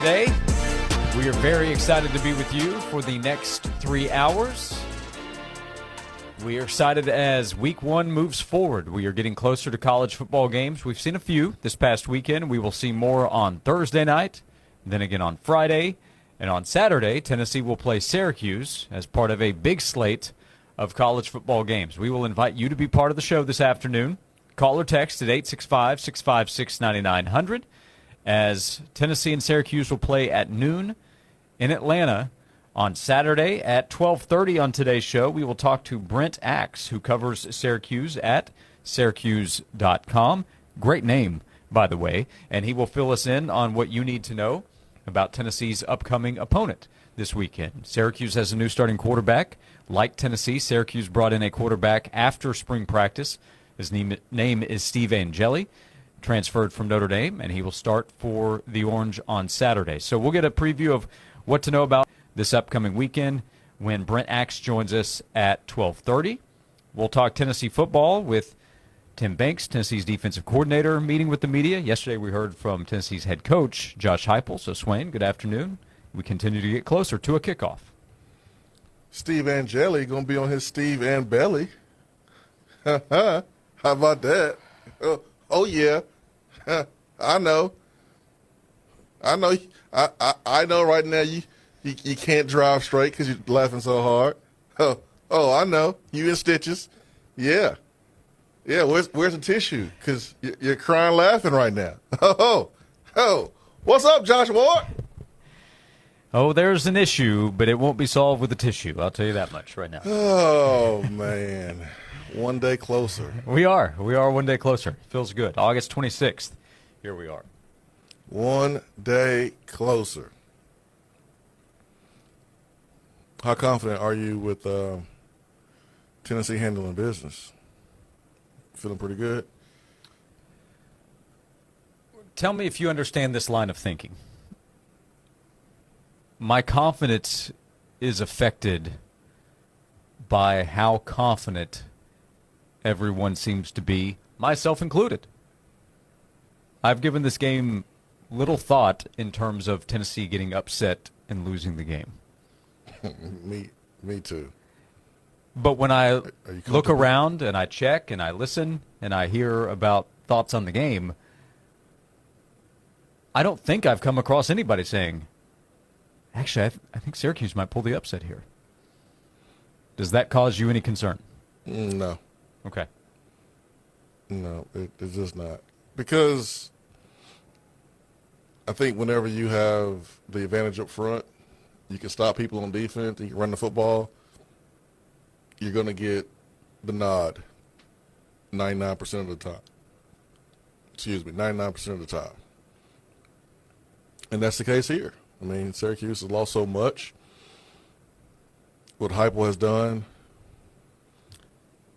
Today, we are very excited to be with you for the next 3 hours. We are excited as week one moves forward. We are getting closer to college football games. We've seen a few this past weekend. We will see more on Thursday night, then again on Friday. And on Saturday, Tennessee will play Syracuse as part of a big slate of college football games. We will invite you to be part of the show this afternoon. Call or text at 865-656-9900 as Tennessee and Syracuse will play at noon in Atlanta. On Saturday at 12:30 on today's show, we will talk to Brent Axe, who covers Syracuse at Syracuse.com. Great name, by the way. And he will fill us in on what you need to know about Tennessee's upcoming opponent this weekend. Syracuse has a new starting quarterback. Like Tennessee, Syracuse brought in a quarterback after spring practice. His name is Steve Angeli, transferred from Notre Dame, and he will start for the Orange on Saturday. So we'll get a preview of what to know about this upcoming weekend when Brent Axe joins us at 12:30. We'll talk Tennessee football with Tim Banks, Tennessee's defensive coordinator, meeting with the media. Yesterday we heard from Tennessee's head coach, Josh Heupel. So, Swain, good afternoon. We continue to get closer to a kickoff. Steve Angeli going to be on his Steve and Belly. How about that? Oh yeah. I know. I know right now you can't drive straight because you're laughing so hard. Oh, I know. You in stitches. Yeah. Where's the tissue? Because you're crying laughing right now. Oh. What's up, Josh Ward? Oh, there's an issue, but it won't be solved with a tissue. I'll tell you that much right now. Oh, man. One day closer. We are one day closer. Feels good. August 26th. Here we are. One day closer. How confident are you with Tennessee handling business? Feeling pretty good? Tell me if you understand this line of thinking. My confidence is affected by how confident everyone seems to be, myself included. I've given this game little thought in terms of Tennessee getting upset and losing the game. Me too. But when I look around and I check and I listen and I hear about thoughts on the game, I don't think I've come across anybody saying, actually, I think Syracuse might pull the upset here. Does that cause you any concern? No. Okay. No, it's just not. Because I think whenever you have the advantage up front, you can stop people on defense, you can run the football, you're going to get the nod 99% of the time. 99% of the time. And that's the case here. I mean, Syracuse has lost so much. What Heupel has done,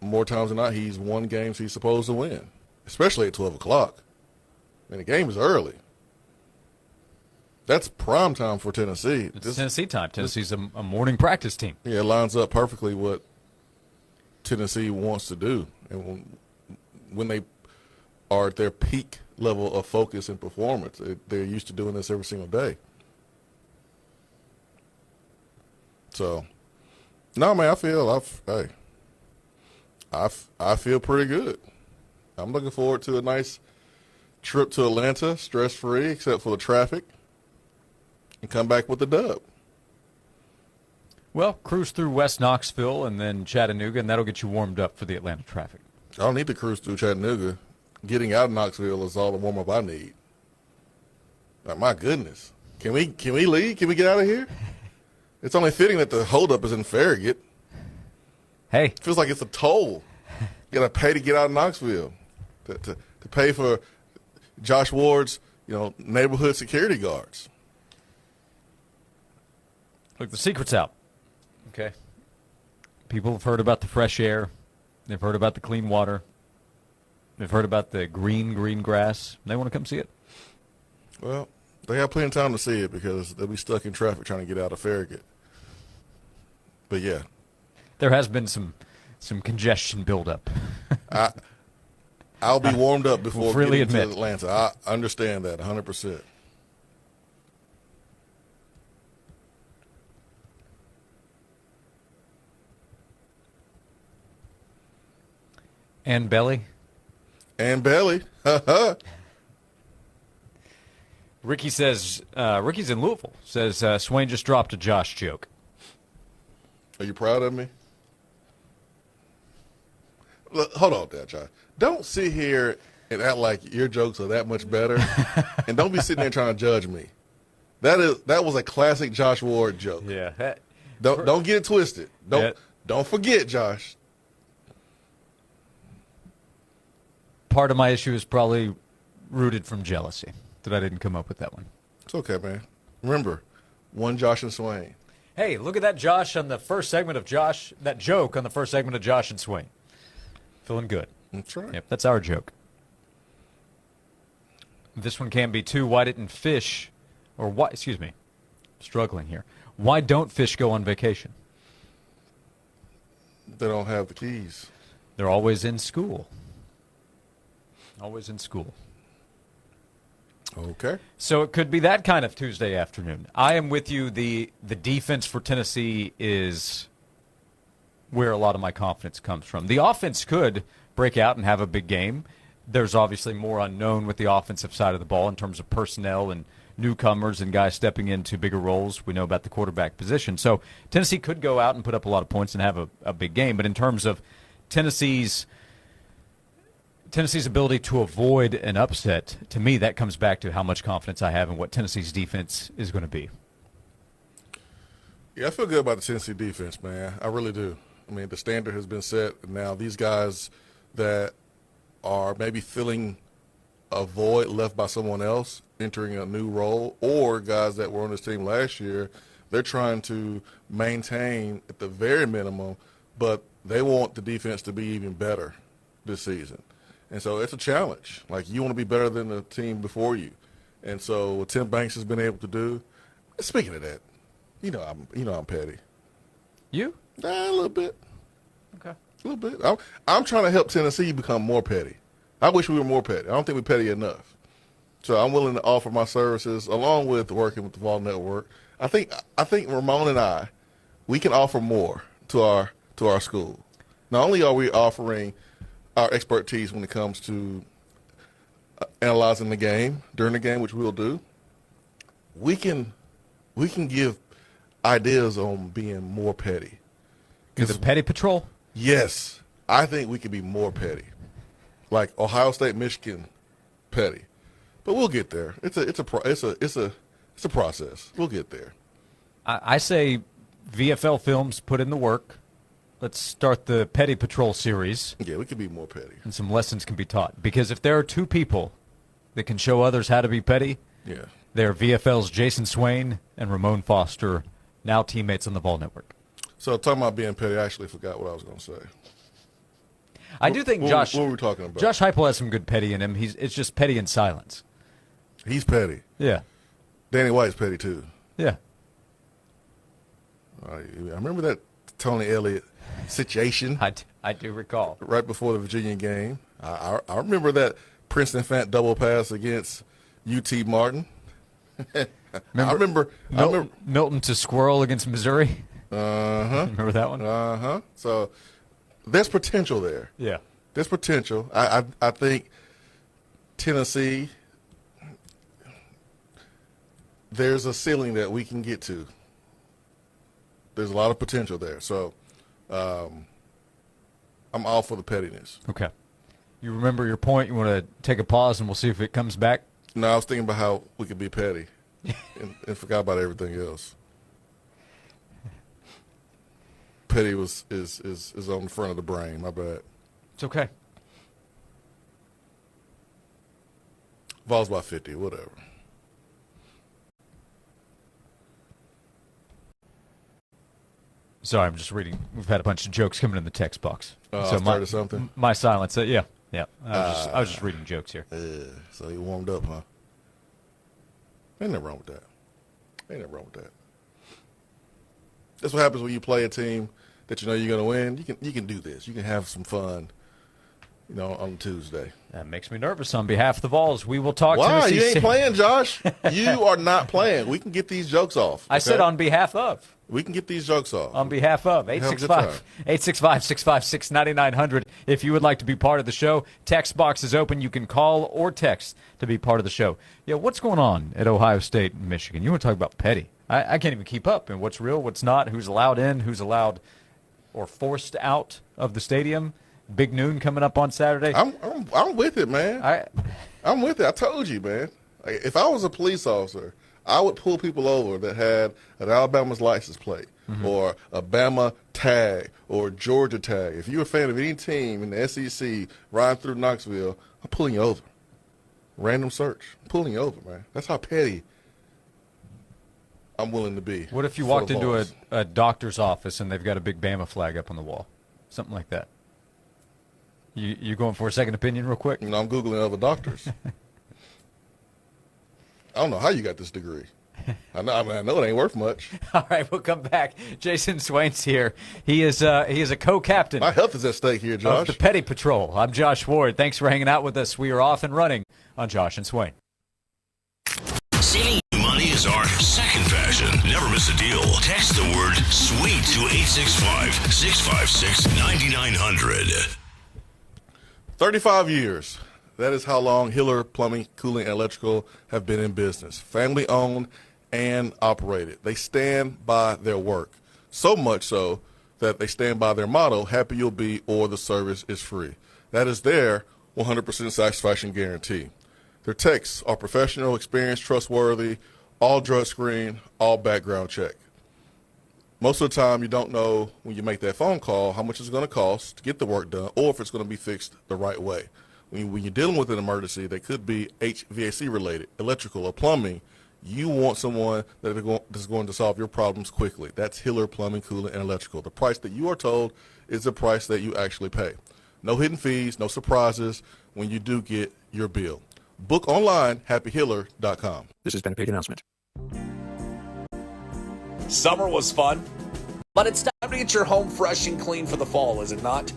more times than not, he's won games he's supposed to win, especially at 12 o'clock. I mean, the game is early. That's prime time for Tennessee. It's Tennessee time. Tennessee's a morning practice team. Yeah, it lines up perfectly what Tennessee wants to do. And when they are at their peak level of focus and performance, they're used to doing this every single day. So, no, man, I feel pretty good. I'm looking forward to a nice trip to Atlanta, stress-free, except for the traffic, and come back with the dub. Well, cruise through West Knoxville and then Chattanooga, and that'll get you warmed up for the Atlanta traffic. I don't need to cruise through Chattanooga. Getting out of Knoxville is all the warm-up I need. Like, my goodness. Can we leave? Can we get out of here? It's only fitting that the holdup is in Farragut. Hey. It feels like it's a toll. You got to pay to get out of Knoxville, to pay for Josh Ward's, neighborhood security guards. Look, the secret's out. Okay. People have heard about the fresh air. They've heard about the clean water. They've heard about the green grass. They want to come see it. Well, they have plenty of time to see it because they'll be stuck in traffic trying to get out of Farragut. But, yeah. There has been some congestion buildup. I'll be warmed up before freely getting admit. to Atlanta. I understand that 100%. And Belly. And Belly. Ricky says, Ricky's in Louisville, says Swain just dropped a Josh joke. Are you proud of me? Look, hold on there, Josh. Don't sit here and act like your jokes are that much better. And don't be sitting there trying to judge me. That was a classic Josh Ward joke. Yeah. Don't get it twisted. Don't forget, Josh. Part of my issue is probably rooted from jealousy that I didn't come up with that one. It's okay, man. Remember, one Josh and Swain. Hey, look at that Josh on the first segment of Josh, that joke on the first segment of Josh and Swain. Feeling good. That's right. Yep, that's our joke. This one can be too. Why didn't fish, or why, excuse me, struggling here. Why don't fish go on vacation? They don't have the keys. They're always in school. Always in school. Okay. So it could be that kind of Tuesday afternoon. I am with you. The defense for Tennessee is where a lot of my confidence comes from. The offense could break out and have a big game. There's obviously more unknown with the offensive side of the ball in terms of personnel and newcomers and guys stepping into bigger roles. We know about the quarterback position. So Tennessee could go out and put up a lot of points and have a big game. But in terms of Tennessee's ability to avoid an upset, to me, that comes back to how much confidence I have in what Tennessee's defense is going to be. Yeah, I feel good about the Tennessee defense, man. I really do. I mean, the standard has been set. Now, these guys that are maybe filling a void left by someone else entering a new role, or guys that were on this team last year, they're trying to maintain at the very minimum, but they want the defense to be even better this season. And so it's a challenge. Like, you want to be better than the team before you. And so what Tim Banks has been able to do, speaking of that, I'm petty. You? A little bit. Okay. A little bit. I'm trying to help Tennessee become more petty. I wish we were more petty. I don't think we're petty enough. So I'm willing to offer my services along with working with the Vol Network. I think Ramon and I, we can offer more to our school. Not only are we offering our expertise when it comes to analyzing the game during the game, which we'll do, we can give ideas on being more petty. Is it Petty Patrol? Yes, I think we could be more petty, like Ohio State, Michigan, petty. But we'll get there. It's a process. We'll get there. I say VFL Films put in the work. Let's start the Petty Patrol series. Yeah, we could be more petty. And some lessons can be taught. Because if there are two people that can show others how to be petty, yeah, they're VFL's Jason Swain and Ramon Foster, now teammates on the Vol Network. So talking about being petty, I actually forgot what I was going to say. I do think Josh. What were we talking about? Josh Heupel has some good petty in him. It's just petty in silence. He's petty. Yeah. Danny White's petty too. Yeah. I remember that Tony Elliott situation. I do recall. Right before the Virginia game. I remember that Princeton Fant double pass against UT Martin. I remember Milton to Squirrel against Missouri. Uh-huh. Remember that one? Uh-huh. So there's potential there. Yeah. There's potential. I think Tennessee, there's a ceiling that we can get to. There's a lot of potential there. So I'm all for the pettiness. Okay. You remember your point? You want to take a pause and we'll see if it comes back? No, I was thinking about how we could be petty and forgot about everything else. Petty is on the front of the brain. My bad. It's okay. Vols by 50, whatever. Sorry, I'm just reading. We've had a bunch of jokes coming in the text box. So started something? My silence. Yeah. I was just reading jokes here. Yeah. So you warmed up, huh? Ain't nothing wrong with that. That's what happens when you play a team that you know you're going to win. You can do this. You can have some fun, on Tuesday. That makes me nervous on behalf of the Vols. We will talk. Why? You ain't playing, Josh. You are not playing. We can get these jokes off. I said on behalf of. We can get these jokes off. On behalf of Have a good time. 865-656-9900. If you would like to be part of the show, text box is open. You can call or text to be part of the show. Yeah, what's going on at Ohio State and Michigan? You want to talk about petty. I can't even keep up in what's real, what's not, who's allowed in, who's allowed or forced out of the stadium. Big noon coming up on Saturday. I'm with it, man. I'm with it. I told you, man. Like, if I was a police officer, I would pull people over that had an Alabama's license plate or a Bama tag or Georgia tag. If you're a fan of any team in the SEC riding through Knoxville, I'm pulling you over. Random search. I'm pulling you over, man. That's how petty I'm willing to be. What if you walked into a doctor's office and they've got a big Bama flag up on the wall? Something like that. You going for a second opinion real quick? You know, I'm Googling other doctors. I don't know how you got this degree. I know it ain't worth much. All right, we'll come back. Jason Swain's here. He is a co-captain. My health is at stake here, Josh. Of the Petty Patrol. I'm Josh Ward. Thanks for hanging out with us. We are off and running on Josh and Swain. Saving money is our second passion. Never miss a deal. Text the word SWEET to 865-656-9900. 35 years. That is how long Hiller Plumbing, Cooling, and Electrical have been in business. Family owned and operated. They stand by their work. So much so that they stand by their motto, happy you'll be or the service is free. That is their 100% satisfaction guarantee. Their techs are professional, experienced, trustworthy, all drug screen, all background check. Most of the time, you don't know when you make that phone call how much it's going to cost to get the work done or if it's going to be fixed the right way. When you're dealing with an emergency that could be HVAC related, electrical, or plumbing, you want someone that's going to solve your problems quickly. That's Hiller Plumbing, Cooling, and Electrical. The price that you are told is the price that you actually pay. No hidden fees, no surprises when you do get your bill. Book online, happyhiller.com. This has been a paid announcement. Summer was fun, but it's time to get your home fresh and clean for the fall, is it not?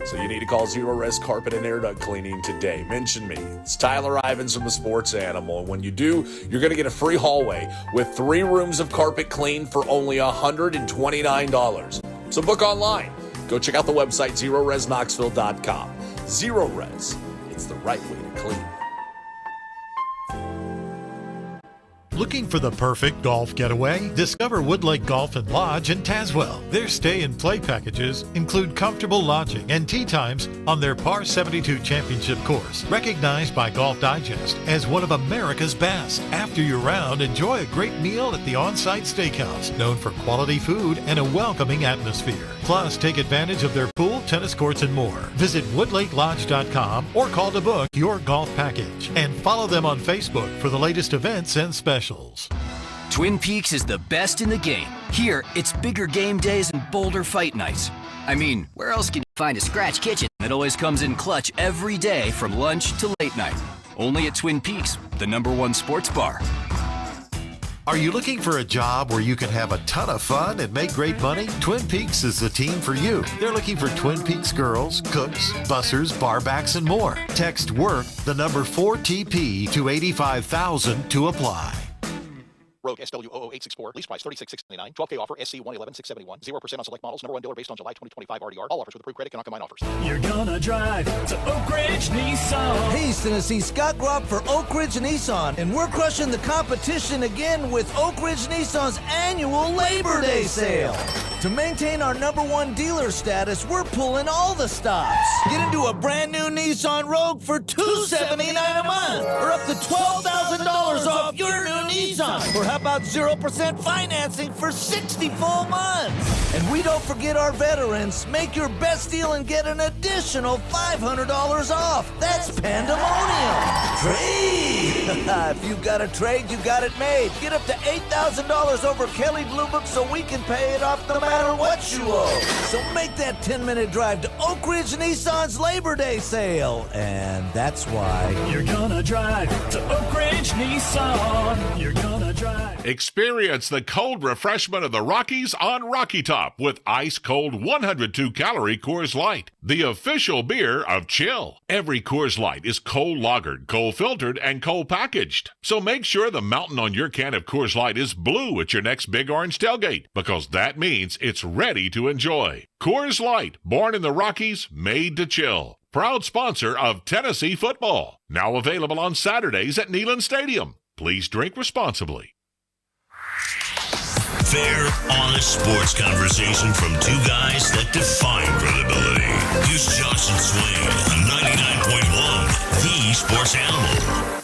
So you need to call Zero Res Carpet and Air Duct Cleaning today. Mention me. It's Tyler Ivins from the Sports Animal. And when you do, you're going to get a free hallway with 3 rooms of carpet clean for only $129. So book online. Go check out the website, ZeroResKnoxville.com. Zero Res. It's the right way to clean. Looking for the perfect golf getaway? Discover Woodlake Golf and Lodge in Tazewell. Their stay and play packages include comfortable lodging and tee times on their Par 72 Championship course, recognized by Golf Digest as one of America's best. After your round, enjoy a great meal at the on-site steakhouse, known for quality food and a welcoming atmosphere. Plus, take advantage of their pool, tennis courts, and more. Visit woodlakelodge.com or call to book your golf package. And follow them on Facebook for the latest events and specials. Twin Peaks is the best in the game. Here, it's bigger game days and bolder fight nights. I mean, where else can you find a scratch kitchen that always comes in clutch every day from lunch to late night? Only at Twin Peaks, the #1 sports bar. Are you looking for a job where you can have a ton of fun and make great money? Twin Peaks is the team for you. They're looking for Twin Peaks girls, cooks, bussers, barbacks, and more. Text WORK, the number 4TP to 85,000 to apply. Rogue SW00864, lease price $36,699, 12K offer, SC 111,671, 0% on select models, #1 dealer based on July 2025 RDR. All offers with approved credit cannot combine offers. You're gonna drive to Oak Ridge Nissan. Hey, Tennessee, Scott Grob for Oak Ridge Nissan, and we're crushing the competition again with Oak Ridge Nissan's annual Labor Day sale. To maintain our #1 dealer status, we're pulling all the stops. Get into a brand new Nissan Rogue for $279 a month, or up to $12,000 off your new Nissan. Or how about 0% financing for 60 full months? And we don't forget our veterans. Make your best deal and get an additional $500 off. That's pandemonium. Trade! If you've got a trade, you got it made. Get up to $8,000 over Kelley Blue Book so we can pay it off no matter what you owe. So make that 10-minute drive to Oak Ridge Nissan's Labor Day sale. And that's why you're gonna drive to Oak Ridge Nissan. You're gonna drive. Experience the cold refreshment of the Rockies on Rocky Top with ice-cold 102-calorie Coors Light, the official beer of chill. Every Coors Light is cold lagered, cold filtered, and cold packaged. So make sure the mountain on your can of Coors Light is blue at your next Big Orange tailgate, because that means it's ready to enjoy. Coors Light, born in the Rockies, made to chill. Proud sponsor of Tennessee football. Now available on Saturdays at Neyland Stadium. Please drink responsibly. Fair, honest sports conversation from two guys that define credibility. Here's Josh and Swain on 99.1, the Sports Animal.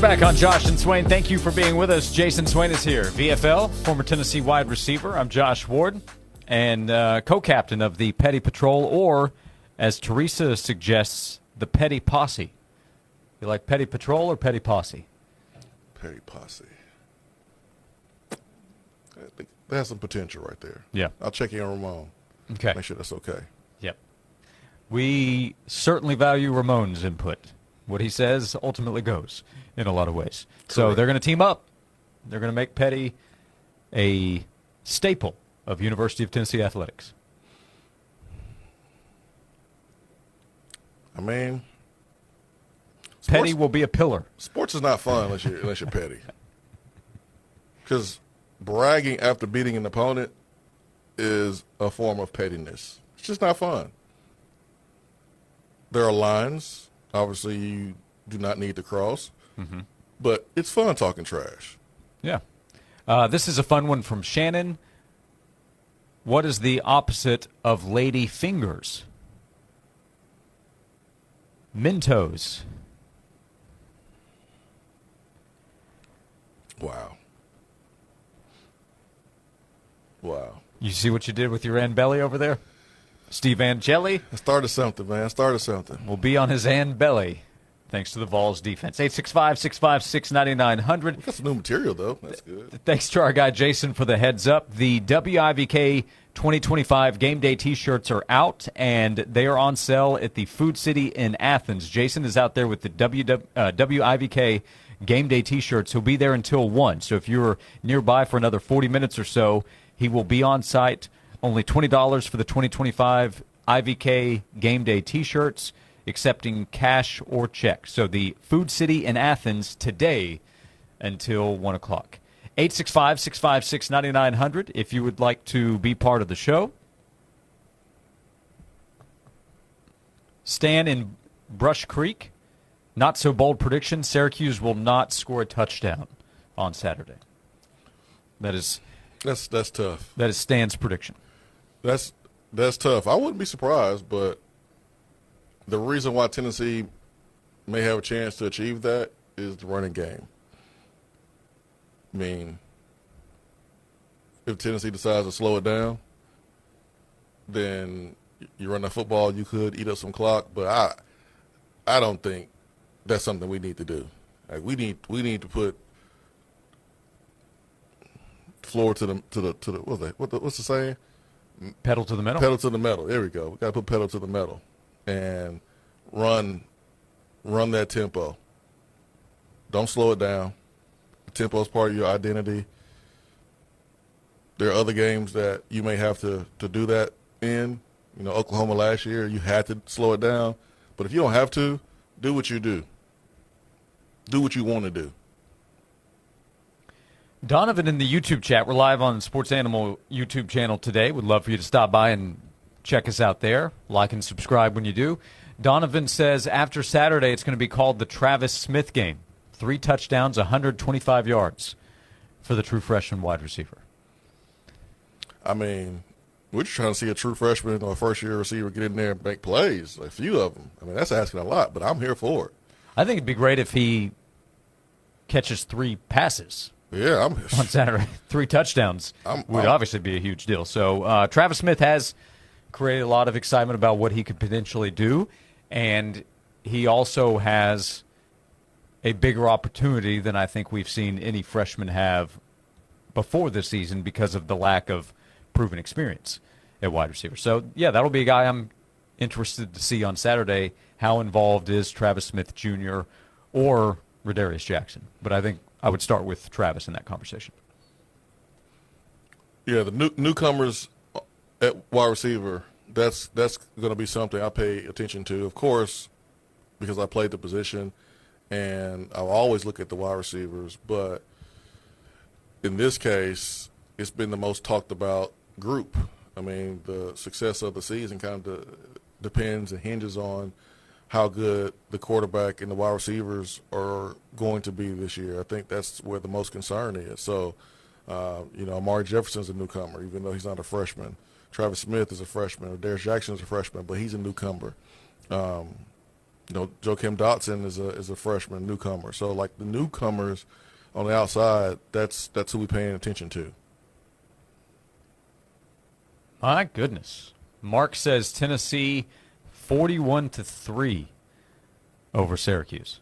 Back on Josh and Swain. Thank you for being with us. Jason Swain is here. VFL, former Tennessee wide receiver. I'm Josh Ward, and co-captain of the Petty Patrol, or, as Teresa suggests, the Petty Posse. You like Petty Patrol or Petty Posse? Petty Posse. I think that has some potential right there. Yeah. I'll check in on Ramon. Okay. Make sure that's okay. Yep. We certainly value Ramon's input. What he says ultimately goes in a lot of ways. Correct. So they're going to team up. They're going to make Petty a staple of University of Tennessee athletics. I mean, Petty will be a pillar. Sports is not fun unless you're petty. Because bragging after beating an opponent is a form of pettiness. It's just not fun. There are lines. Obviously, you do not need to cross. Mm-hmm. But it's fun talking trash. Yeah. This is a fun one from Shannon. What is the opposite of lady fingers? Mentos. Wow. You see what you did with your Ann Belly over there? Steve Angeli. I started something, man. I started something. Will be on his Ann Belly, thanks to the Vols defense. 865-656-9900. We got some new material, though. That's good. Thanks to our guy Jason for the heads up. The WIVK 2025 game day T-shirts are out, and they are on sale at the Food City in Athens. Jason is out there with the WIVK game day T-shirts. He'll be there until 1. So if you're nearby for another 40 minutes or so, he will be on site. Only $20 for the 2025 IVK Game Day T-shirts, accepting cash or check. So the Food City in Athens today until 1 o'clock. 865-656-9900 if you would like to be part of the show. Stan in Brush Creek, not so bold prediction. Syracuse will not score a touchdown on Saturday. That's tough. That is Stan's prediction. That's tough. I wouldn't be surprised, but the reason why Tennessee may have a chance to achieve that is the running game. I mean, if Tennessee decides to slow it down, then you run the football, you could eat up some clock, but I don't think that's something we need to do. Like we need to put floor to the what's the saying? Pedal to the metal. Pedal to the metal. There we go. We got to put pedal to the metal and run that tempo. Don't slow it down. The tempo is part of your identity. There are other games that you may have to do that in. You know, Oklahoma last year, you had to slow it down. But if you don't have to, do what you do. Do what you want to do. Donovan in the YouTube chat. We're live on the Sports Animal YouTube channel today. Would love for you to stop by and check us out there. Like and subscribe when you do. Donovan says after Saturday it's going to be called the Travis Smith game. 3 touchdowns, 125 yards for the true freshman wide receiver. I mean, we're just trying to see a true freshman or a first-year receiver get in there and make plays, a few of them. I mean, that's asking a lot, but I'm here for it. I think it'd be great if he catches 3 passes Yeah, on Saturday. 3 touchdowns would obviously be a huge deal. So Travis Smith has created a lot of excitement about what he could potentially do, and he also has a bigger opportunity than I think we've seen any freshman have before this season because of the lack of proven experience at wide receiver. So, yeah, that'll be a guy I'm interested to see on Saturday. How involved is Travis Smith Jr. or Radarius Jackson? But I think I would start with Travis in that conversation. Yeah, the newcomers at wide receiver, that's going to be something I pay attention to, of course, because I played the position, and I'll always look at the wide receivers. But in this case, it's been the most talked about group. I mean, the success of the season kind of depends and hinges on how good the quarterback and the wide receivers are going to be this year. I think that's where the most concern is. So, Amari Jefferson's a newcomer, even though he's not a freshman. Travis Smith is a freshman. Darius Jackson is a freshman, but he's a newcomer. Joakim Dotson is a freshman newcomer. So, like, the newcomers on the outside, that's who we're paying attention to. My goodness. Mark says Tennessee 41-3 over Syracuse.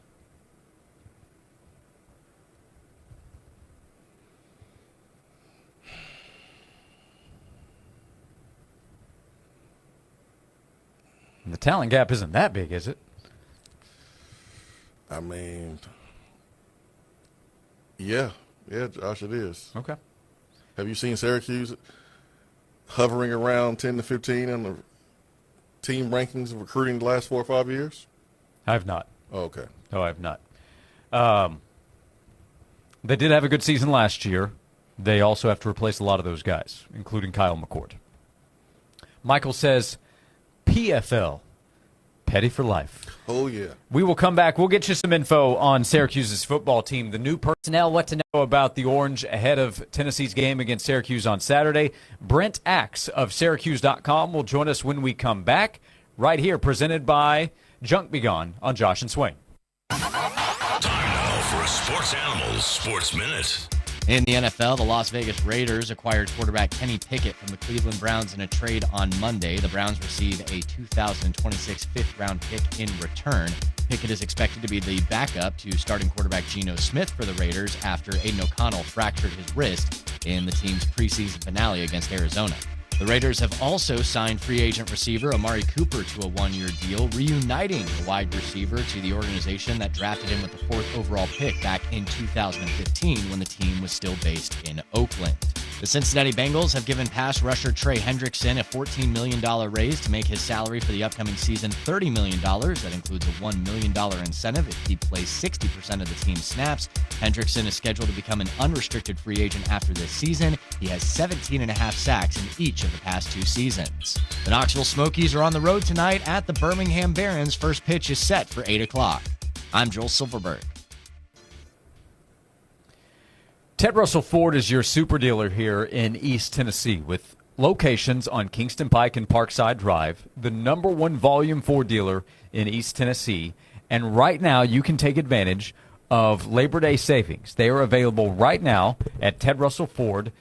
The talent gap isn't that big, is it? I mean, yeah, Josh, it is. Okay. Have you seen Syracuse hovering around 10 to 15 in the team rankings of recruiting the last 4 or 5 years? I have not. Oh, okay. No, I have not. They did have a good season last year. They also have to replace a lot of those guys, including Kyle McCord. Michael says, PFL, Petty for life. Oh, yeah. We will come back. We'll get you some info on Syracuse's football team, the new personnel, what to know about the Orange ahead of Tennessee's game against Syracuse on Saturday. Brent Axe of Syracuse.com will join us when we come back, right here, presented by Junk Be Gone on Josh and Swain. Time now for a Sports Animals Sports Minute. In the NFL, the Las Vegas Raiders acquired quarterback Kenny Pickett from the Cleveland Browns in a trade on Monday. The Browns receive a 2026 fifth-round pick in return. Pickett is expected to be the backup to starting quarterback Geno Smith for the Raiders after Aiden O'Connell fractured his wrist in the team's preseason finale against Arizona. The Raiders have also signed free agent receiver Amari Cooper to a one-year deal, reuniting the wide receiver to the organization that drafted him with the 4th overall pick back in 2015 when the team was still based in Oakland. The Cincinnati Bengals have given pass rusher Trey Hendrickson a $14 million raise to make his salary for the upcoming season $30 million. That includes a $1 million incentive if he plays 60% of the team's snaps. Hendrickson is scheduled to become an unrestricted free agent after this season. He has 17.5 sacks in each of the past 2 seasons. The Knoxville Smokies are on the road tonight at the Birmingham Barons. First pitch is set for 8 o'clock. I'm Joel Silverberg. Ted Russell Ford is your super dealer here in East Tennessee with locations on Kingston Pike and Parkside Drive, the #1 volume Ford dealer in East Tennessee. And right now you can take advantage of Labor Day savings. They are available right now at Ted Russell Ford.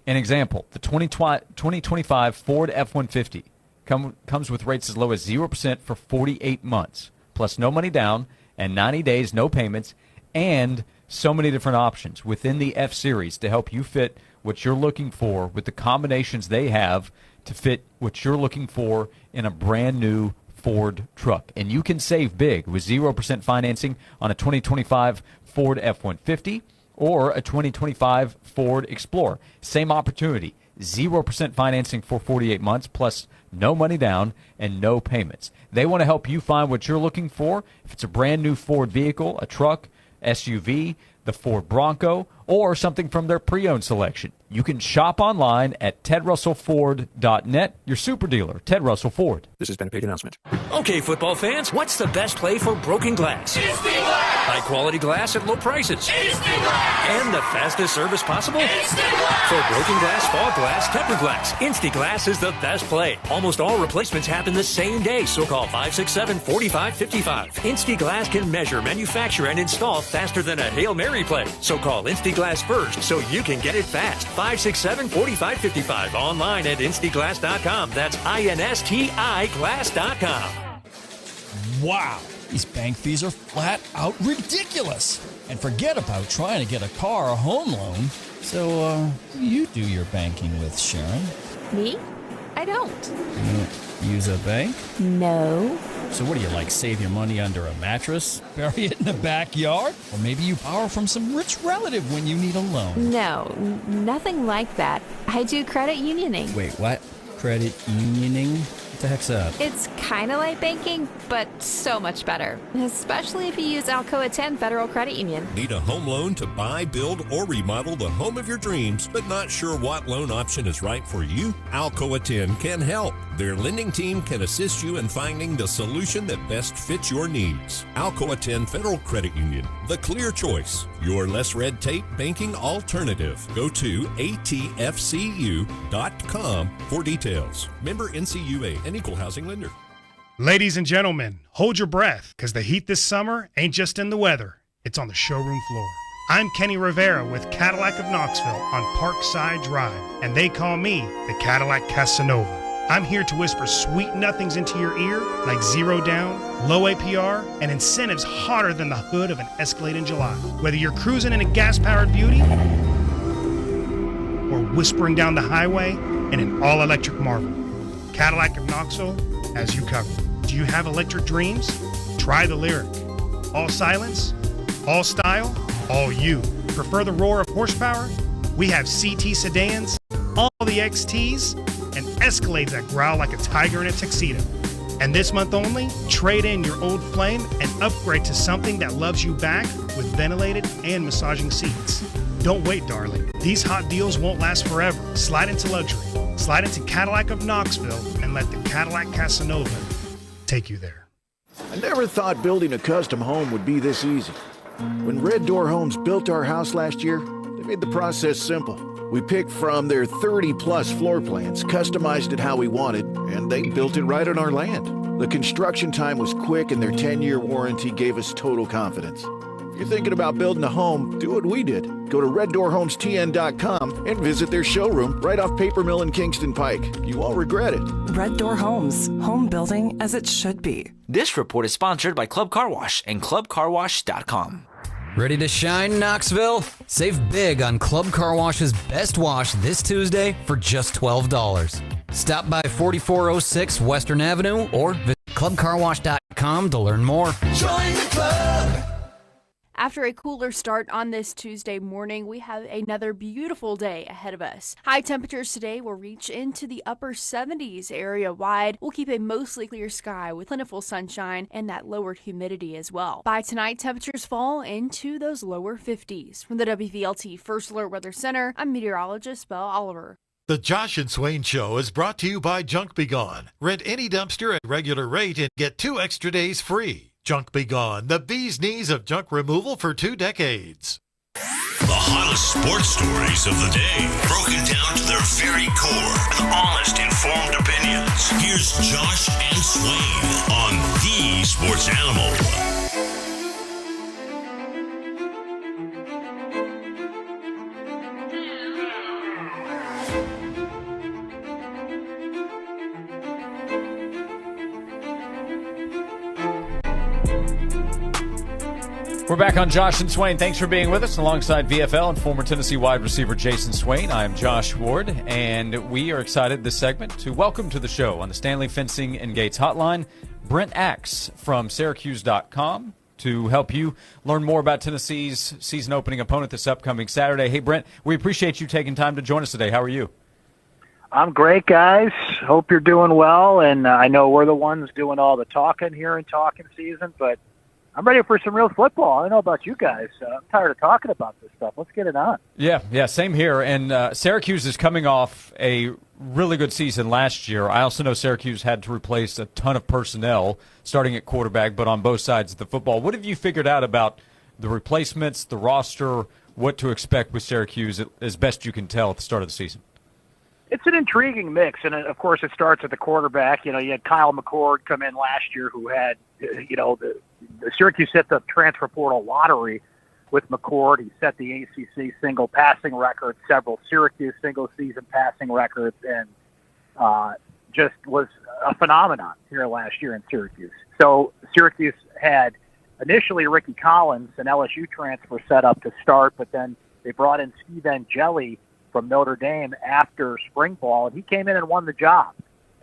An example, the 2025 Ford F-150 comes with rates as low as 0% for 48 months, plus no money down and 90 days, no payments, and so many different options within the F-Series to help you fit what you're looking for with the combinations they have to fit what you're looking for in a brand new Ford truck. And you can save big with 0% financing on a 2025 Ford F-150 or a 2025 Ford Explorer. Same opportunity, 0% financing for 48 months plus no money down and no payments. They want to help you find what you're looking for. If it's a brand new Ford vehicle, a truck, SUV, the Ford Bronco, or something from their pre-owned selection. You can shop online at tedrussellford.net. Your super dealer, Ted Russell Ford. This has been a paid announcement. Okay, football fans, what's the best play for broken glass? Instant Glass! High quality glass at low prices. Instant Glass! And the fastest service possible? Instant Glass! For broken glass, fog glass, tempered glass, Instant Glass is the best play. Almost all replacements happen the same day, so call 567-4555. Instant Glass can measure, manufacture, and install faster than a Hail Mary play. So call Instant Glass first so you can get it fast. 567-4555. Online at instaglass.com. That's INSTI glass.com. Wow, these bank fees are flat out ridiculous. And forget about trying to get a car or home loan. So, who do you do your banking with, Sharon? Me? I don't. You don't use a bank? No. So what do you, like, save your money under a mattress? Bury it in the backyard? Or maybe you borrow from some rich relative when you need a loan? No, nothing like that. I do credit unioning. Wait, what? Credit unioning? What the heck's that? It's kind of like banking, but so much better. Especially if you use Alcoa 10 Federal Credit Union. Need a home loan to buy, build, or remodel the home of your dreams, but not sure what loan option is right for you? Alcoa 10 can help. Their lending team can assist you in finding the solution that best fits your needs. Alcoa 10 Federal Credit Union, the clear choice. Your less red tape banking alternative. Go to atfcu.com for details. Member NCUA, an equal housing lender. Ladies and gentlemen, hold your breath, because the heat this summer ain't just in the weather. It's on the showroom floor. I'm Kenny Rivera with Cadillac of Knoxville on Parkside Drive, and they call me the Cadillac Casanova. I'm here to whisper sweet nothings into your ear, like 0 down, low APR, and incentives hotter than the hood of an Escalade in July. Whether you're cruising in a gas-powered beauty or whispering down the highway in an all-electric Marvel, Cadillac of Knoxville has you covered. Do you have electric dreams? Try the Lyric. All silence, all style, all you. Prefer the roar of horsepower? We have CT sedans, all the XTs, and Escalades that growl like a tiger in a tuxedo. And this month only, trade in your old Flame and upgrade to something that loves you back with ventilated and massaging seats. Don't wait, darling. These hot deals won't last forever. Slide into luxury. Slide into Cadillac of Knoxville and let the Cadillac Casanova take you there. I never thought building a custom home would be this easy. When Red Door Homes built our house last year, they made the process simple. We picked from their 30-plus floor plans, customized it how we wanted, and they built it right on our land. The construction time was quick, and their 10-year warranty gave us total confidence. If you're thinking about building a home, do what we did. Go to reddoorhomestn.com and visit their showroom right off Paper Mill and Kingston Pike. You won't regret it. Red Door Homes, home building as it should be. This report is sponsored by Club Car Wash and clubcarwash.com. Ready to shine, Knoxville? Save big on Club Car Wash's Best Wash this Tuesday for just $12. Stop by 4406 Western Avenue or visit clubcarwash.com to learn more. Join the club! After a cooler start on this Tuesday morning, we have another beautiful day ahead of us. High temperatures today will reach into the upper 70s area-wide. We'll keep a mostly clear sky with plentiful sunshine and that lowered humidity as well. By tonight, temperatures fall into those lower 50s. From the WVLT First Alert Weather Center, I'm meteorologist Belle Oliver. The Josh and Swain Show is brought to you by Junk Be Gone. Rent any dumpster at regular rate and get 2 extra days free. Junk Be Gone, the bee's knees of junk removal for 2 decades. The hottest sports stories of the day, broken down to their very core with honest, informed opinions. Here's Josh and Swain on The Sports Animal. We're back on Josh and Swain. Thanks for being with us alongside VFL and former Tennessee wide receiver Jason Swain. I am Josh Ward, and we are excited this segment to welcome to the show on the Stanley Fencing and Gates Hotline, Brent Axe from Syracuse.com to help you learn more about Tennessee's season opening opponent this upcoming Saturday. Hey, Brent, we appreciate you taking time to join us today. How are you? I'm great, guys. Hope you're doing well, and I know we're the ones doing all the talking here in talking season, but I'm ready for some real football. I don't know about you guys. I'm tired of talking about this stuff. Let's get it on. Yeah, same here. And Syracuse is coming off a really good season last year. I also know Syracuse had to replace a ton of personnel starting at quarterback, but on both sides of the football. What have you figured out about the replacements, the roster, what to expect with Syracuse as best you can tell at the start of the season? It's an intriguing mix, and of course it starts at the quarterback. You had Kyle McCord come in last year who had, the Syracuse hit the transfer portal lottery with McCord. He set the ACC single passing record, several Syracuse single-season passing records, and just was a phenomenon here last year in Syracuse. So Syracuse had initially Ricky Collins, an LSU transfer, set up to start, but then they brought in Steve Angeli from Notre Dame after spring ball, and he came in and won the job.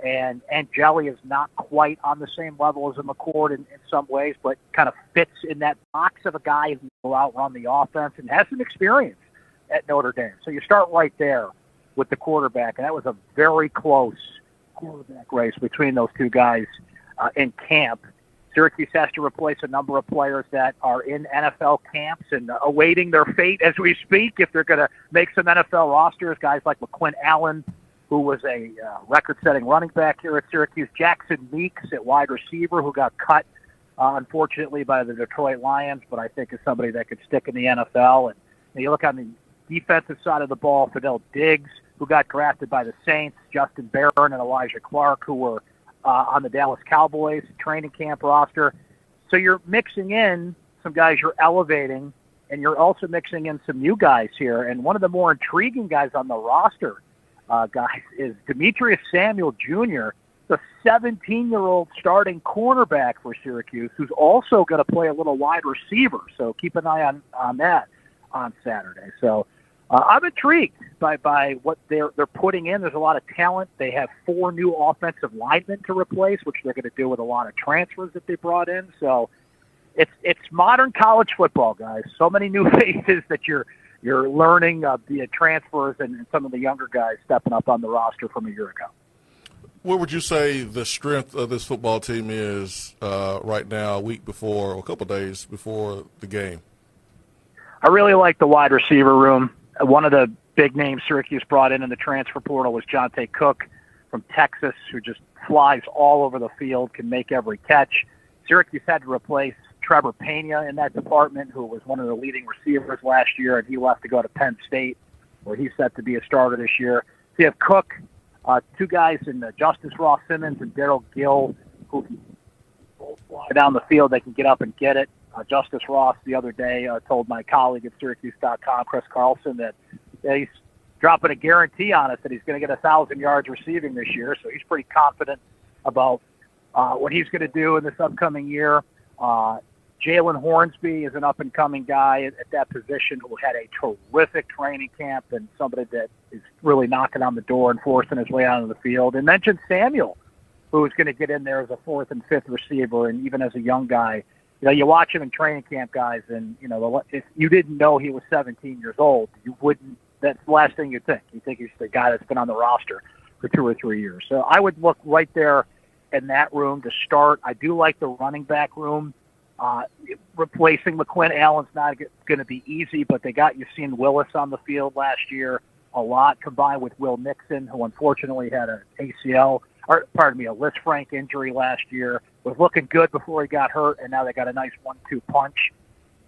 And Angeli is not quite on the same level as a McCord in some ways, but kind of fits in that box of a guy who will go out and run the offense and has some experience at Notre Dame. So you start right there with the quarterback, and that was a very close quarterback race between those two guys in camp. Syracuse has to replace a number of players that are in NFL camps and awaiting their fate as we speak if they're going to make some NFL rosters. Guys like McQuinn Allen, who was a record-setting running back here at Syracuse. Jackson Meeks at wide receiver, who got cut, unfortunately, by the Detroit Lions, but I think is somebody that could stick in the NFL. And you look on the defensive side of the ball, Fidel Diggs, who got drafted by the Saints, Justin Barron and Elijah Clark, who were on the Dallas Cowboys training camp roster. So you're mixing in some guys you're elevating, and you're also mixing in some new guys here. And one of the more intriguing guys on the roster, guys, is Demetrius Samuel Jr., the 17-year-old starting cornerback for Syracuse, who's also going to play a little wide receiver. So keep an eye on that on Saturday. So I'm intrigued by what they're putting in. There's a lot of talent. They have 4 new offensive linemen to replace, which they're going to do with a lot of transfers that they brought in. So it's modern college football, guys. So many new faces that you're learning via transfers and some of the younger guys stepping up on the roster from a year ago. What would you say the strength of this football team is right now, a week before, or a couple days before the game? I really like the wide receiver room. One of the big names Syracuse brought in the transfer portal was Jonte Cook from Texas, who just flies all over the field, can make every catch. Syracuse had to replace Trevor Pena in that department, who was one of the leading receivers last year, and he left to go to Penn State, where he's set to be a starter this year. So you have Cook, 2 guys in Justice Ross Simmons and Daryl Gill, who can fly down the field. They can get up and get it. Justice Ross the other day told my colleague at Syracuse.com, Chris Carlson, that he's dropping a guarantee on us that he's going to get 1,000 yards receiving this year. So he's pretty confident about what he's going to do in this upcoming year. Jalen Hornsby is an up-and-coming guy at that position who had a terrific training camp and somebody that is really knocking on the door and forcing his way out of the field. And mentioned Samuel, who is going to get in there as a 4th and 5th receiver, and even as a young guy. You watch him in training camp, guys, and, if you didn't know he was 17 years old, you wouldn't. That's the last thing you'd think. You think he's the guy that's been on the roster for 2 or 3 years. So I would look right there in that room to start. I do like the running back room. Replacing McQuinn Allen's not going to be easy, but they got Yassine Willis on the field last year a lot, combined with Will Nixon, who unfortunately had a Lisfranc injury last year. Was looking good before he got hurt, and now they got a nice 1-2 punch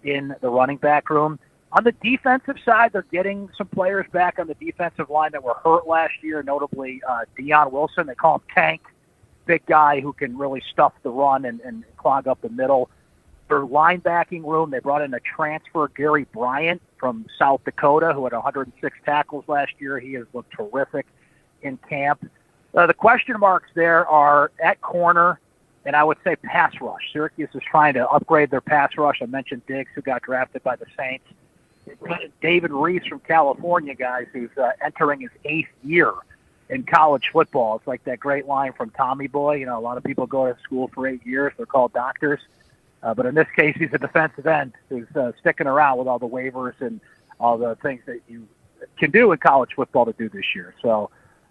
in the running back room. On the defensive side, they're getting some players back on the defensive line that were hurt last year, notably Deion Wilson. They call him Tank, big guy who can really stuff the run and clog up the middle. Their linebacking room, they brought in a transfer, Gary Bryant from South Dakota, who had 106 tackles last year. He has looked terrific in camp. The question marks there are at corner, and I would say pass rush. Syracuse is trying to upgrade their pass rush. I mentioned Diggs, who got drafted by the Saints. David Reese from California, guys, who's entering his 8th year in college football. It's like that great line from Tommy Boy. A lot of people go to school for 8 years. They're called doctors. But in this case, he's a defensive end who's sticking around with all the waivers and all the things that you can do in college football to do this year. So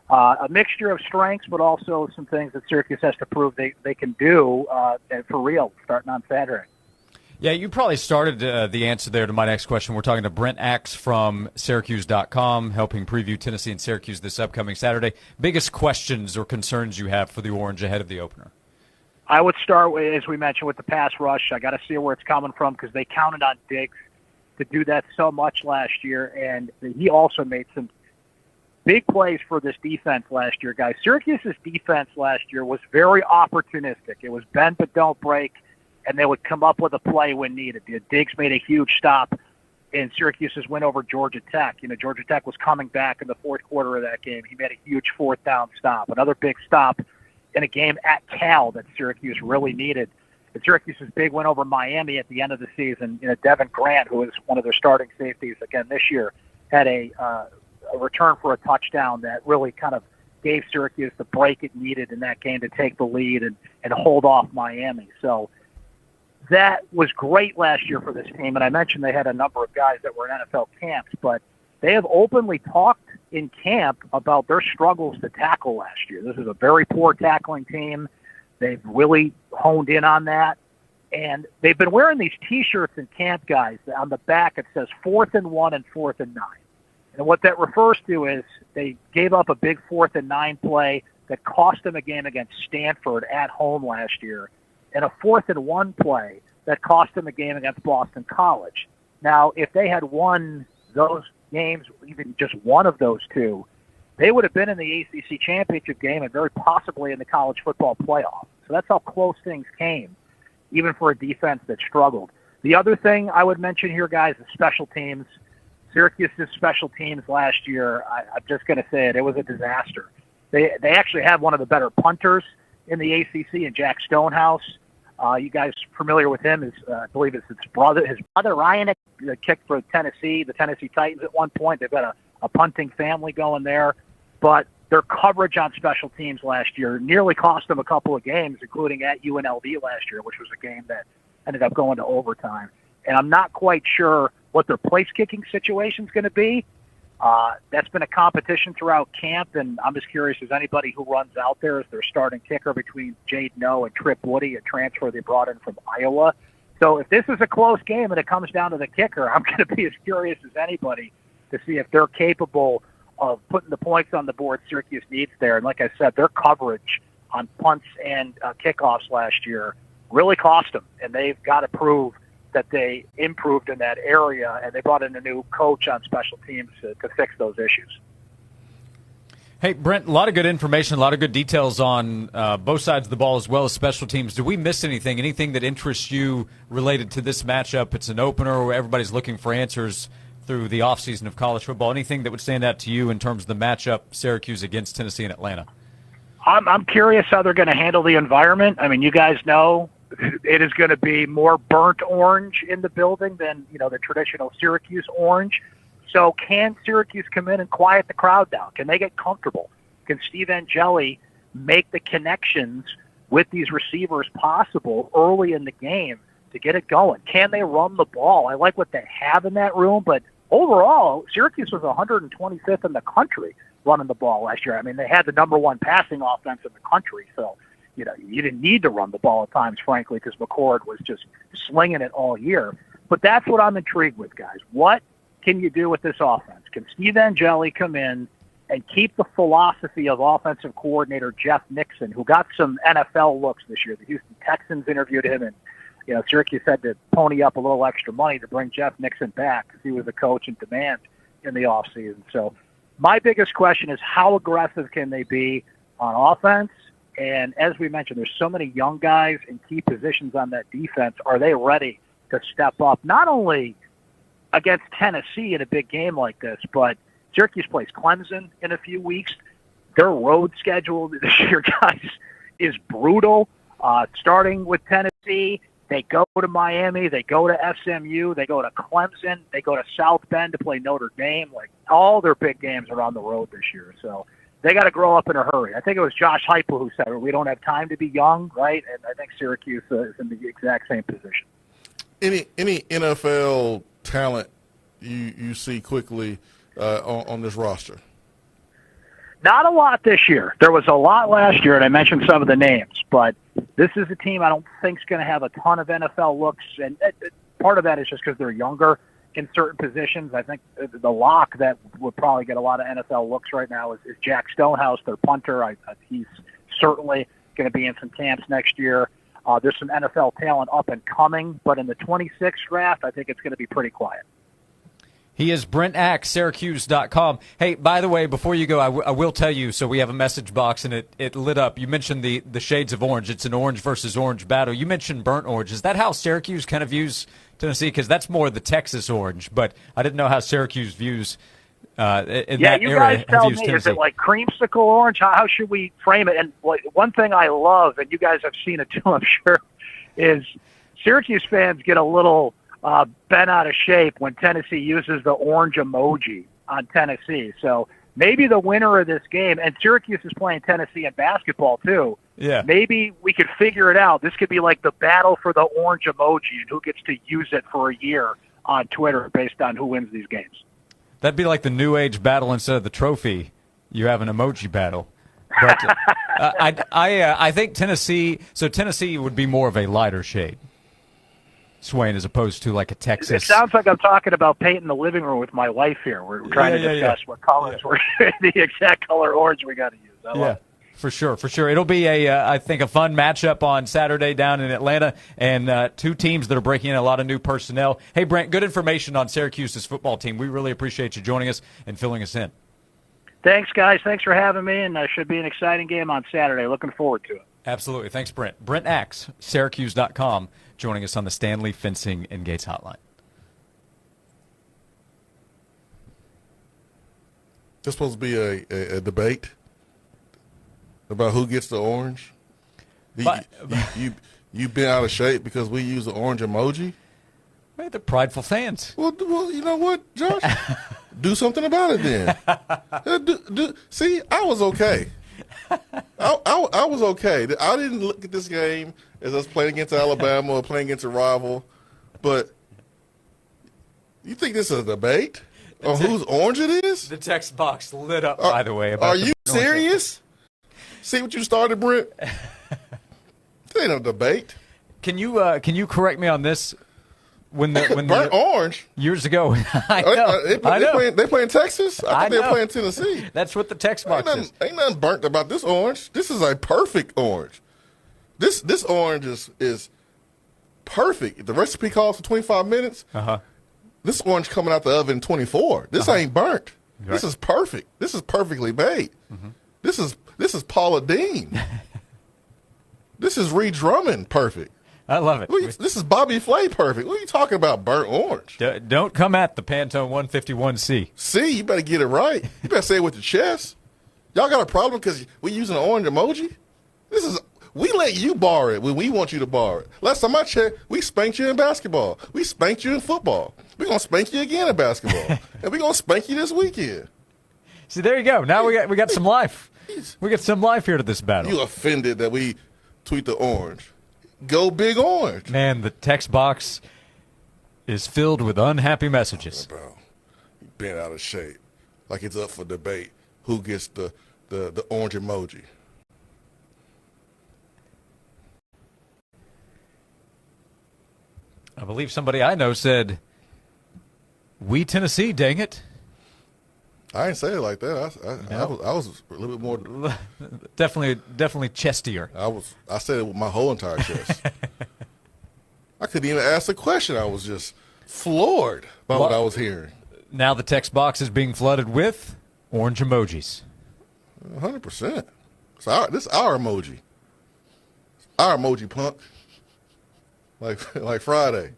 a mixture of strengths, but also some things that Syracuse has to prove they can do for real starting on Saturday. Yeah, you probably started the answer there to my next question. We're talking to Brent Axe from Syracuse.com, helping preview Tennessee and Syracuse this upcoming Saturday. Biggest questions or concerns you have for the Orange ahead of the opener? I would start with, as we mentioned, with the pass rush. I got to see where it's coming from because they counted on Diggs to do that so much last year, and he also made some big plays for this defense last year, guys. Syracuse's defense last year was very opportunistic. It was bend but don't break, and they would come up with a play when needed. Diggs made a huge stop in Syracuse's win over Georgia Tech. Georgia Tech was coming back in the fourth quarter of that game. He made a huge fourth down stop. Another big stop in a game at Cal that Syracuse really needed. And Syracuse's big win over Miami at the end of the season, Devin Grant, who is one of their starting safeties again this year, had a return for a touchdown that really kind of gave Syracuse the break it needed in that game to take the lead and hold off Miami. So that was great last year for this team. And I mentioned they had a number of guys that were in NFL camps, but they have openly talked in camp about their struggles to tackle last year. This is a very poor tackling team. They've really honed in on that. And they've been wearing these T-shirts in camp, guys. On the back it says 4th and 1 and 4th and 9. And what that refers to is they gave up a big 4th and 9 play that cost them a game against Stanford at home last year, and a 4th and 1 play that cost them a game against Boston College. Now, if they had won those games, even just one of those two, they would have been in the ACC championship game and very possibly in the college football playoff. So that's how close things came, even for a defense that struggled. The other thing I would mention here, guys, is special teams. Syracuse's special teams last year, I'm just going to say it was a disaster. They actually had one of the better punters in the ACC in Jack Stonehouse. You guys familiar with him? I believe it's his brother Ryan kicked for Tennessee, the Tennessee Titans at one point. They've got a punting family going there. But their coverage on special teams last year nearly cost them a couple of games, including at UNLV last year, which was a game that ended up going to overtime. And I'm not quite sure what their place-kicking situation is going to be. That's been a competition throughout camp, and I'm just curious as anybody who runs out there as their starting kicker between Jade No and Trip Woody, a transfer they brought in from Iowa. So if this is a close game and it comes down to the kicker, I'm going to be as curious as anybody to see if they're capable of putting the points on the board Syracuse needs there. And like I said, their coverage on punts and kickoffs last year really cost them, and they've got to prove that they improved in that area, and they brought in a new coach on special teams to fix those issues. Hey, Brent, a lot of good information, a lot of good details on both sides of the ball as well as special teams. Do we miss anything that interests you related to this matchup? It's an opener where everybody's looking for answers through the offseason of college football. Anything that would stand out to you in terms of the matchup, Syracuse against Tennessee and Atlanta? I'm curious how they're going to handle the environment. I mean, you guys know it is going to be more burnt orange in the building than, the traditional Syracuse orange. So can Syracuse come in and quiet the crowd down? Can they get comfortable? Can Steve Angeli make the connections with these receivers possible early in the game to get it going? Can they run the ball? I like what they have in that room, but overall, Syracuse was 125th in the country running the ball last year. I mean, they had the number one passing offense in the country, so you didn't need to run the ball at times, frankly, because McCord was just slinging it all year. But that's what I'm intrigued with, guys. What can you do with this offense? Can Steve Angeli come in and keep the philosophy of offensive coordinator Jeff Nixon, who got some NFL looks this year? The Houston Texans interviewed him, and Syracuse had to pony up a little extra money to bring Jeff Nixon back because he was a coach in demand in the offseason. So my biggest question is how aggressive can they be on offense? And as we mentioned, there's so many young guys in key positions on that defense. Are they ready to step up, not only against Tennessee in a big game like this, but Syracuse plays Clemson in a few weeks. Their road schedule this year, guys, is brutal. Starting with Tennessee, they go to Miami, they go to SMU, they go to Clemson, they go to South Bend to play Notre Dame. Like, all their big games are on the road this year. So they got to grow up in a hurry. I think it was Josh Heupel who said, we don't have time to be young, right? And I think Syracuse is in the exact same position. Any NFL talent you see quickly on this roster? Not a lot this year. There was a lot last year, and I mentioned some of the names, but This is a team I don't think is going to have a ton of NFL looks, and part of that is just because they're younger in certain positions. I think the lock that would probably get a lot of NFL looks right now is Jack Stonehouse, their punter. He's certainly going to be in some camps next year. There's some NFL talent up and coming, but in the 26th draft, I think it's going to be pretty quiet. He is Brent Axe, Syracuse.com. Hey, by the way, before you go, I will tell you, so we have a message box, and it lit up. You mentioned the shades of orange. It's an orange versus orange battle. You mentioned burnt orange. Is that how Syracuse kind of views Tennessee? Because that's more the Texas orange, but I didn't know how Syracuse views in that you area. guys tell me, Tennessee. is it like creamsicle orange? How should we frame it? And one thing I love, and you guys have seen it too, I'm sure, is Syracuse fans get a little bent out of shape when Tennessee uses the orange emoji on Tennessee. So maybe the winner of this game, and Syracuse is playing Tennessee in basketball too. Yeah. Maybe we could figure it out. This could be like the battle for the orange emoji and who gets to use it for a year on Twitter based on who wins these games. That'd be like the New Age battle instead of the trophy. You have an emoji battle. But I think Tennessee. So Tennessee would be more of a lighter shade, Swain, as opposed to like a Texas. It sounds like I'm talking about painting the living room with my wife here. We're trying to discuss what colors we're the exact color orange we got to use. I love it. For sure. It'll be I think a fun matchup on Saturday down in Atlanta, and two teams that are breaking in a lot of new personnel. Hey, Brent, good information on Syracuse's football team. We really appreciate you joining us and filling us in. Thanks, guys. Thanks for having me, and it should be an exciting game on Saturday. Looking forward to it. Absolutely. Thanks, Brent. Brent Axe, Syracuse.com, joining us on the Stanley Fencing and Gates Hotline. There's supposed to be a debate about who gets the orange. You've been out of shape because we use the orange emoji. Hey, the prideful fans. Well, you know what, Josh? Do something about it then. See, I was okay. I was okay. I didn't look at this game as us playing against Alabama or playing against a rival. But you think this is a debate on whose orange it is? The text box lit up, by the way. Are you serious? See what you started, Brent? This ain't a debate. Can you correct me on this? When burnt orange years ago, I know. They play in Texas. I thought they were playing Tennessee. That's what the text box is. Ain't nothing burnt about this orange. This is a perfect orange. This orange is perfect. If the recipe calls for 25 minutes, this orange coming out the oven in 24. This ain't burnt. Right. This is perfect. This is perfectly made. Mm-hmm. This is Paula Dean. This is Reed Drummond perfect. I love it. This is Bobby Flay perfect. What are you talking about, burnt orange? Don't come at the Pantone 151C. See, you better get it right. You better say it with your chest. Y'all got a problem because we using an orange emoji? We let you borrow it when we want you to borrow it. Last time I checked, we spanked you in basketball. We spanked you in football. We're going to spank you again in basketball. And we're going to spank you this weekend. See, there you go. Now we got some life. We got some life here to this battle. You offended that we tweet the orange. Go big orange. Man, the text box is filled with unhappy messages. Bro, you've been out of shape. Like it's up for debate. Who gets the orange emoji? I believe somebody I know said, "We Tennessee, dang it." I didn't say it like that. I was a little bit more. Definitely chestier. I said it with my whole entire chest. I couldn't even ask the question. I was just floored by what I was hearing. Now the text box is being flooded with orange emojis. 100%. This is our emoji. Our emoji, punk. Like Friday.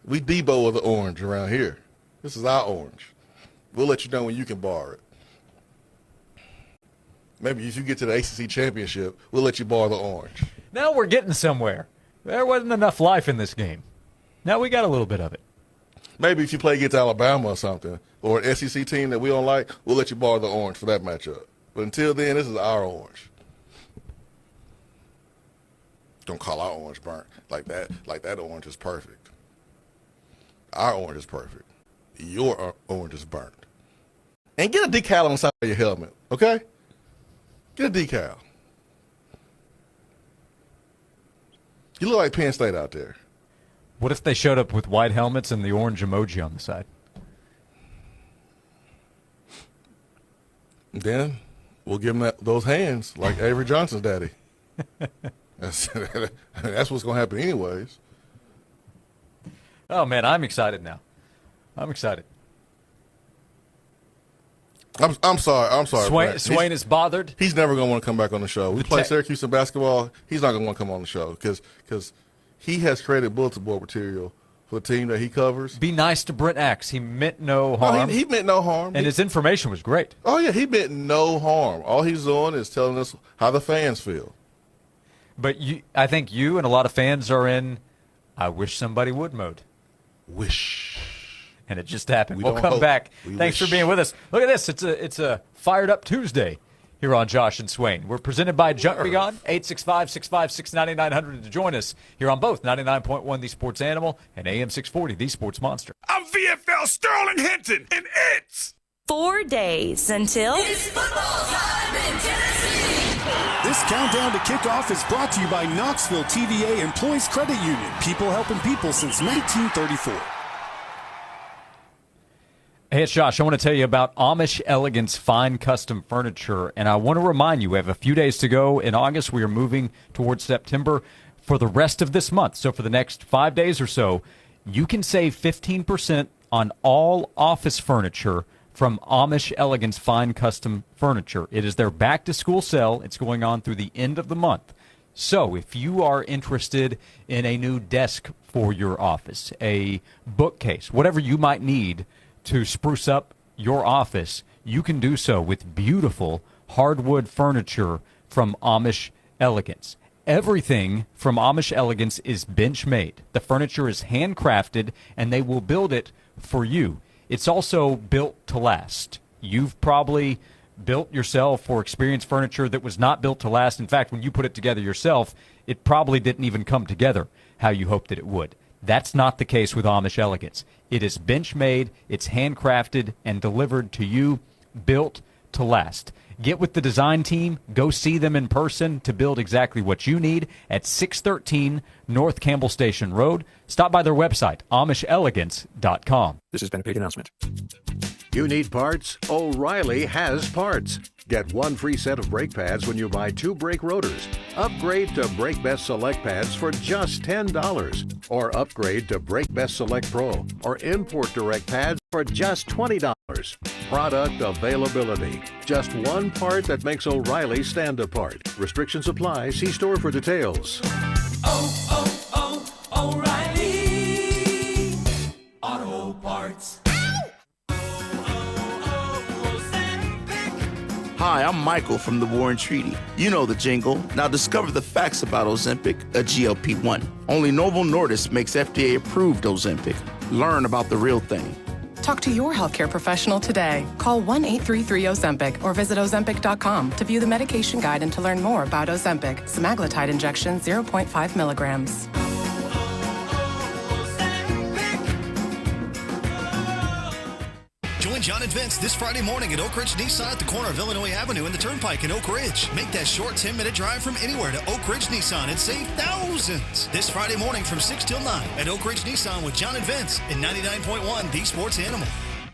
We Debo of the orange around here. This is our orange. We'll let you know when you can borrow it. Maybe if you get to the ACC championship, we'll let you borrow the orange. Now we're getting somewhere. There wasn't enough life in this game. Now we got a little bit of it. Maybe if you play against Alabama or something, or an SEC team that we don't like, we'll let you borrow the orange for that matchup. But until then, this is our orange. Don't call our orange burnt like that. Like that orange is perfect. Our orange is perfect. Your orange is burnt. And get a decal on the side of your helmet, okay? Get a decal. You look like Penn State out there. What if they showed up with white helmets and the orange emoji on the side? Then we'll give them those hands like Avery Johnson's daddy. That's what's going to happen anyways. Oh, man, I'm excited now. I'm excited. I'm sorry. Swain is bothered. He's never going to want to come back on the show. We play Syracuse in basketball. He's not going to want to come on the show because he has created bulletin board material for the team that he covers. Be nice to Brent Axe. He meant no harm. He meant no harm. And his information was great. Oh, yeah, he meant no harm. All he's doing is telling us how the fans feel. But I think you and a lot of fans are in, I wish somebody would mode. Wish. And it just happened. We'll come back. Thanks for being with us. Look at this. It's a fired up Tuesday here on Josh and Swain. We're presented by Junk Beyond, 865-656-9900 to join us here on both 99.1 The Sports Animal and AM 640 The Sports Monster. I'm VFL Sterling Hinton, and it's 4 days until it's football time in Tennessee. This countdown to kickoff is brought to you by Knoxville TVA Employees Credit Union. People helping people since 1934. Hey, it's Josh. I want to tell you about Amish Elegance Fine Custom Furniture, and I want to remind you, we have a few days to go in August. We are moving towards September for the rest of this month. So for the next 5 days or so, you can save 15% on all office furniture from Amish Elegance Fine Custom Furniture. It is their back-to-school sale. It's going on through the end of the month. So if you are interested in a new desk for your office, a bookcase, whatever you might need to spruce up your office, you can do so with beautiful hardwood furniture from Amish Elegance. Everything from Amish Elegance is bench made. The furniture is handcrafted, and they will build it for you. It's also built to last. You've probably built yourself or experienced furniture that was not built to last. In fact, when you put it together yourself, it probably didn't even come together how you hoped that it would. That's not the case with Amish Elegance. It is bench made, it's handcrafted, and delivered to you, built to last. Get with the design team, go see them in person to build exactly what you need at 613 North Campbell Station Road. Stop by their website, AmishElegance.com. This has been a paid announcement. You need parts? O'Reilly has parts. Get one free set of brake pads when you buy 2 brake rotors. Upgrade to Brake Best Select pads for just $10. Or upgrade to Brake Best Select Pro or Import Direct pads for just $20. Product availability. Just one part that makes O'Reilly stand apart. Restrictions apply. See store for details. O'Reilly Auto Parts. Hi, I'm Michael from the War and Treaty. You know the jingle. Now discover the facts about Ozempic, a GLP-1. Only Novo Nordisk makes FDA-approved Ozempic. Learn about the real thing. Talk to your healthcare professional today. Call 1-833-OZEMPIC or visit Ozempic.com to view the medication guide and to learn more about Ozempic, semaglutide injection 0.5 milligrams. Join John and Vince this Friday morning at Oak Ridge Nissan at the corner of Illinois Avenue and the Turnpike in Oak Ridge. Make that short 10-minute drive from anywhere to Oak Ridge Nissan and save thousands. This Friday morning from 6 till 9 at Oak Ridge Nissan with John and Vince in 99.1 The Sports Animal.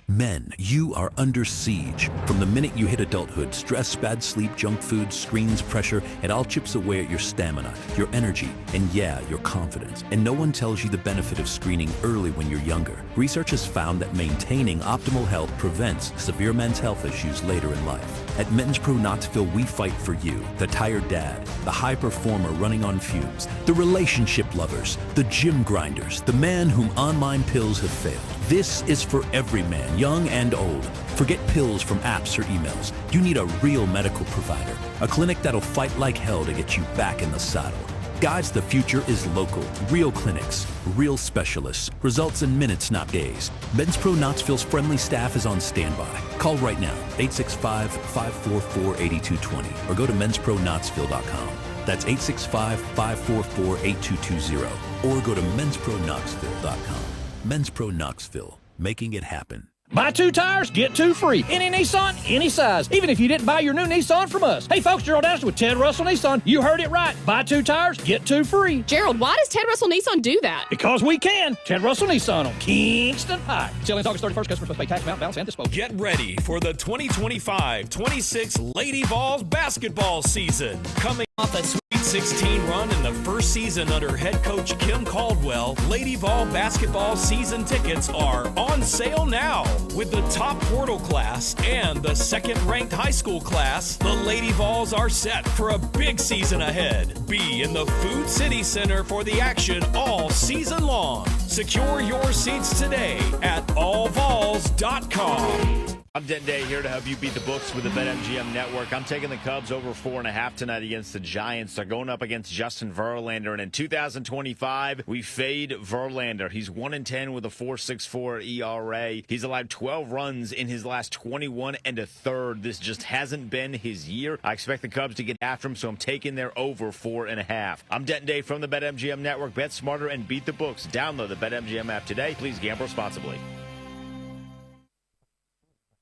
Men, you are under siege. From the minute you hit adulthood, stress, bad sleep, junk food, screens, pressure, it all chips away at your stamina, your energy, and yeah, your confidence. And no one tells you the benefit of screening early when you're younger. Research has found that maintaining optimal health prevents severe men's health issues later in life. At Men's Pro Knoxville, we fight for you, the tired dad, the high performer running on fumes, the relationship lovers, the gym grinders, the man whom online pills have failed. This is for every man, young and old. Forget pills from apps or emails. You need a real medical provider, a clinic that'll fight like hell to get you back in the saddle. Guys, the future is local. Real clinics, real specialists. Results in minutes, not days. Men's Pro Knoxville's friendly staff is on standby. Call right now, 865-544-8220, or go to menspronknoxville.com. That's 865-544-8220, or go to menspronknoxville.com. Men's Pro Knoxville, making it happen. Buy 2 tires, get 2 free. Any Nissan, any size. Even if you didn't buy your new Nissan from us. Hey, folks, Gerald Ashton with Ted Russell Nissan. You heard it right. Buy 2 tires, get 2 free. Gerald, why does Ted Russell Nissan do that? Because we can. Ted Russell Nissan on Kingston Pike. Sale ends August 31st. Customers must pay tax, amount, balance, and disposal. Get ready for the 2025-26 Lady Vols basketball season. Coming off a Sweet 16 run in the first season under head coach Kim Caldwell, Lady Vol basketball season tickets are on sale now. With the top portal class and the second-ranked high school class, the Lady Vols are set for a big season ahead. Be in the Food City Center for the action all season long. Secure your seats today at allvols.com. I'm Denton Day here to help you beat the books with the BetMGM Network. I'm taking the Cubs over 4.5 tonight against the Giants. They're going up against Justin Verlander, and in 2025, we fade Verlander. He's 1-10 with a 4.64 ERA. He's allowed 12 runs in his last 21 1/3. This just hasn't been his year. I expect the Cubs to get after him, so I'm taking their over 4.5. I'm Denton Day from the BetMGM Network. Bet smarter and beat the books. Download the BetMGM app today. Please gamble responsibly.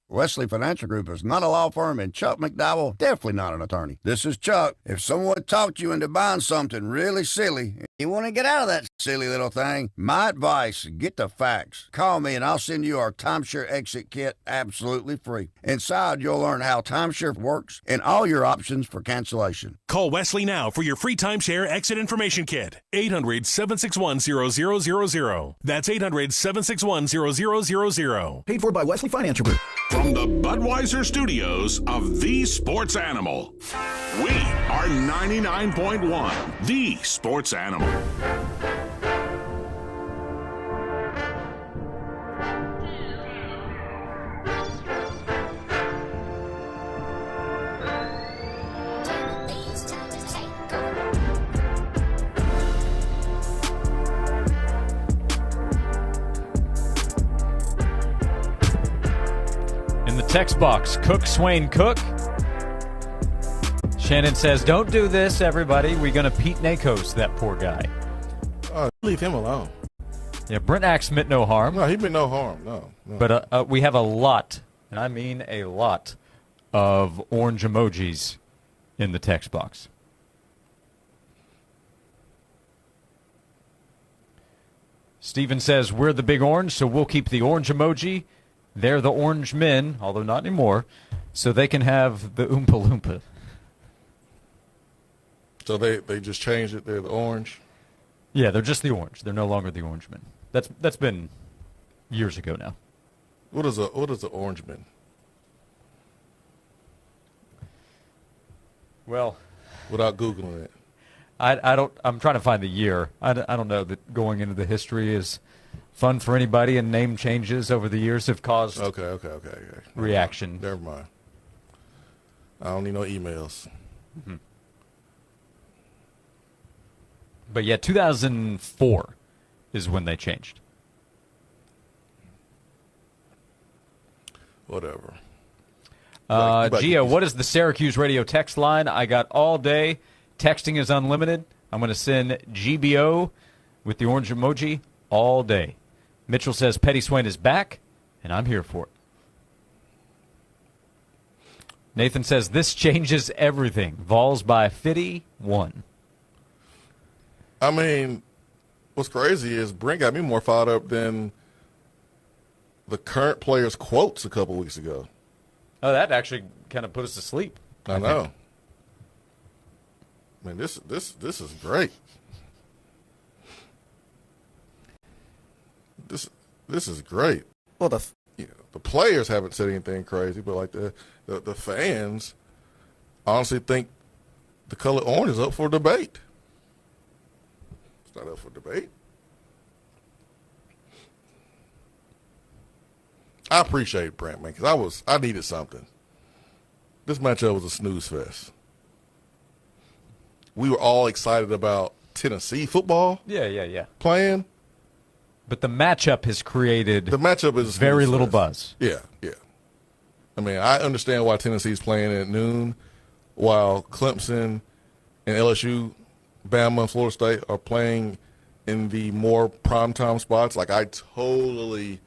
Wesley Financial Group is not a law firm, and Chuck McDowell definitely not an attorney. This is Chuck. If someone talked you into buying something really silly, and you want to get out of that silly little thing, my advice, get the facts. Call me and I'll send you our timeshare exit kit absolutely free. Inside, you'll learn how timeshare works and all your options for cancellation. Call Wesley now for your free timeshare exit information kit. 800-761-0000. That's 800-761-0000. Paid for by Wesley Financial Group. From the Budweiser studios of The Sports Animal, we are 99.1 The Sports Animal. Text box, Cook, Swain, Cook. Shannon says, don't do this, everybody. We're going to Pete Nakos, that poor guy. Leave him alone. Yeah, Brent Axe meant no harm. No, he meant no harm. No. But we have a lot, and I mean a lot, of orange emojis in the text box. Steven says, we're the big orange, so we'll keep the orange emoji. They're the orange men, although not anymore, so they can have the Oompa Loompa. So they just changed it. They're the orange? Yeah, they're just the orange. They're no longer the orange men. That's been years ago now. What is the orange man? Well, without Googling it. I'm trying to find the year. I don't know that going into the history is fun for anybody, and name changes over the years have caused okay. reaction. Never mind. I don't need no emails. Mm-hmm. But yeah, 2004 is when they changed. Whatever. Gio, what is the Syracuse radio text line? I got all day. Texting is unlimited. I'm going to send GBO with the orange emoji all day. Mitchell says Petty Swain is back, and I'm here for it. Nathan says this changes everything. Vols by 51. I mean, what's crazy is Brent got me more fired up than the current players' quotes a couple weeks ago. Oh, that actually kind of put us to sleep. I know. I mean, this is great. This is great. Well, the players haven't said anything crazy, but like the fans honestly think the color orange is up for debate. It's not up for debate. I appreciate Brent, man, because I needed something. This matchup was a snooze fest. We were all excited about Tennessee football. Yeah. Playing. But the matchup has created is very little buzz. Yeah. I mean, I understand why Tennessee's playing at noon, while Clemson and LSU, Bama, and Florida State are playing in the more primetime spots. Like, I totally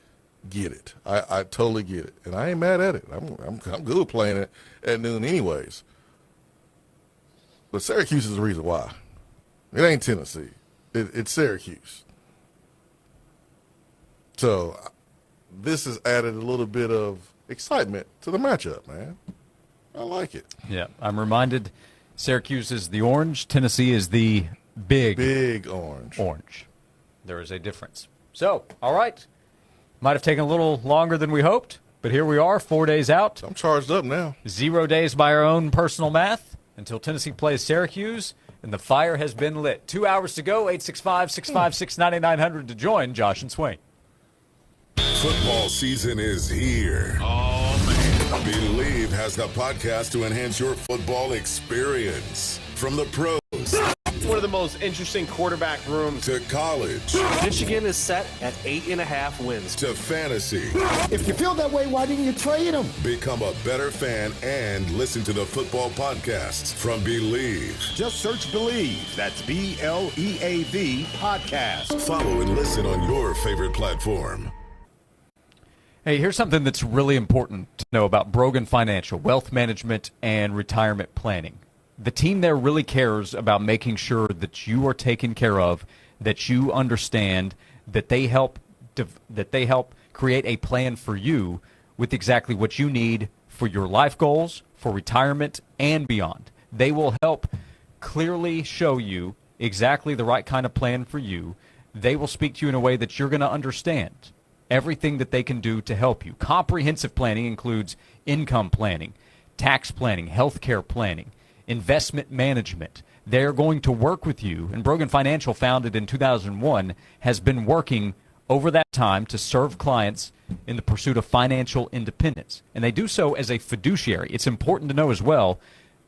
get it. I totally get it, and I ain't mad at it. I'm good with playing it at noon anyways. But Syracuse is the reason why. It ain't Tennessee. It's Syracuse. So this has added a little bit of excitement to the matchup, man. I like it. Yeah, I'm reminded Syracuse is the orange, Tennessee is the big orange. There is a difference. So, all right. Might have taken a little longer than we hoped, but here we are, 4 days out. I'm charged up now. 0 days by our own personal math until Tennessee plays Syracuse, and the fire has been lit. 2 hours to go, 865-656-9900 to join Josh and Swain. Football season is here. Oh, man. Believe has the podcast to enhance your football experience. From the pros. One of the most interesting quarterback rooms. To college. Michigan is set at 8.5 wins. To fantasy. If you feel that way, why didn't you trade him? Become a better fan and listen to the football podcasts from Believe. Just search Believe. That's BLEAV podcast. Follow and listen on your favorite platform. Hey, here's something that's really important to know about Brogan Financial, wealth management and retirement planning. The team there really cares about making sure that you are taken care of, that you understand, that they help create a plan for you with exactly what you need for your life goals, for retirement, and beyond. They will help clearly show you exactly the right kind of plan for you. They will speak to you in a way that you're going to understand everything that they can do to help you. Comprehensive planning includes income planning, tax planning, healthcare planning, investment management. They're going to work with you, and Brogan Financial, founded in 2001, has been working over that time to serve clients in the pursuit of financial independence. And they do so as a fiduciary. It's important to know as well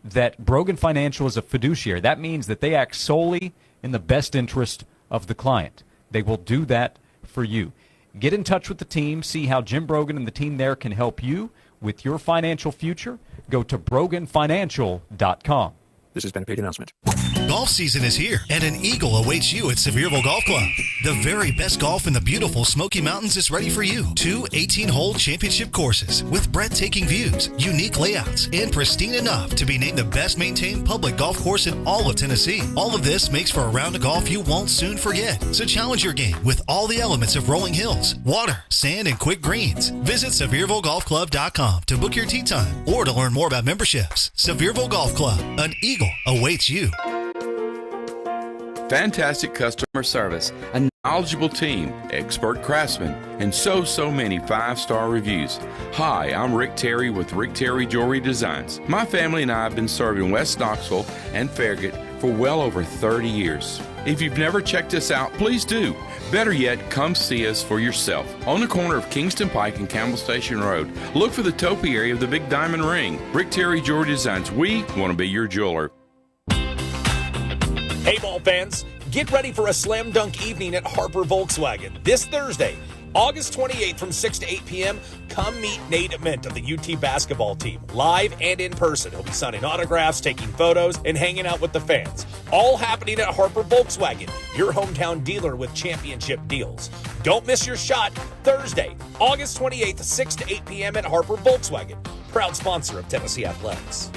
that Brogan Financial is a fiduciary. That means that they act solely in the best interest of the client. They will do that for you. Get in touch with the team. See how Jim Brogan and the team there can help you with your financial future. Go to broganfinancial.com. This has been a paid announcement. Golf season is here, and an eagle awaits you at Sevierville Golf Club. The very best golf in the beautiful Smoky Mountains is ready for you. 2 18-hole championship courses with breathtaking views, unique layouts, and pristine enough to be named the best maintained public golf course in all of Tennessee. All of this makes for a round of golf you won't soon forget. So challenge your game with all the elements of rolling hills, water, sand, and quick greens. Visit SeviervilleGolfClub.com to book your tee time or to learn more about memberships. Sevierville Golf Club, an eagle awaits you. Fantastic customer service, a knowledgeable team, expert craftsmen, and so many 5-star reviews. Hi, I'm Rick Terry with Rick Terry Jewelry Designs. My family and I have been serving West Knoxville and Farragut for well over 30 years. If you've never checked us out, please do. Better yet, come see us for yourself. On the corner of Kingston Pike and Campbell Station Road, look for the topiary of the Big Diamond Ring. Rick Terry Jewelry Designs. We want to be your jeweler. Hey, ball fans, get ready for a slam dunk evening at Harper Volkswagen this Thursday, August 28th from 6 to 8 p.m. Come meet Nate Mint of the UT basketball team, live and in person. He'll be signing autographs, taking photos, and hanging out with the fans. All happening at Harper Volkswagen, your hometown dealer with championship deals. Don't miss your shot Thursday, August 28th, 6 to 8 p.m. at Harper Volkswagen, proud sponsor of Tennessee Athletics.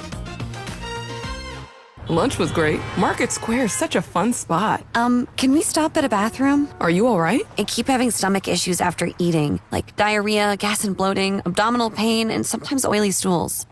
Lunch was great. Market Square is such a fun spot. Can we stop at a bathroom? Are you all right? I keep having stomach issues after eating, like diarrhea, gas and bloating, abdominal pain, and sometimes oily stools.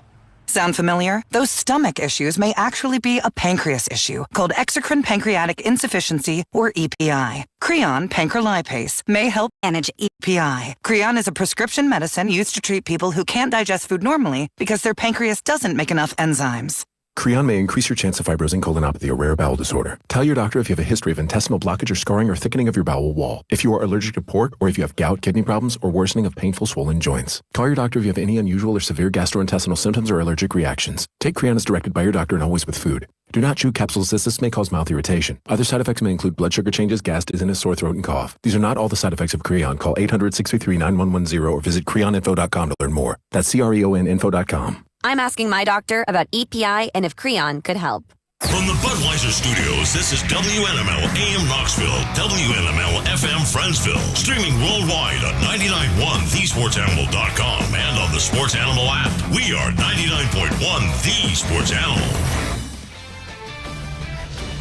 Sound familiar? Those stomach issues may actually be a pancreas issue called exocrine pancreatic insufficiency, or EPI. Creon pancrelipase may help manage EPI. Creon is a prescription medicine used to treat people who can't digest food normally because their pancreas doesn't make enough enzymes. Creon may increase your chance of fibrosing colonopathy, a rare bowel disorder. Tell your doctor if you have a history of intestinal blockage or scarring or thickening of your bowel wall. If you are allergic to pork, or if you have gout, kidney problems, or worsening of painful swollen joints. Call your doctor if you have any unusual or severe gastrointestinal symptoms or allergic reactions. Take Creon as directed by your doctor and always with food. Do not chew capsules as this may cause mouth irritation. Other side effects may include blood sugar changes, gas, dizziness, sore throat, and cough. These are not all the side effects of Creon. Call 800-633-9110 or visit creoninfo.com to learn more. That's CREONinfo.com. I'm asking my doctor about EPI and if Creon could help. From the Budweiser Studios, this is WNML AM Knoxville, WNML FM Friendsville. Streaming worldwide at 991thesportsanimal.com and on the Sports Animal app. We are 99.1 The Sports Animal.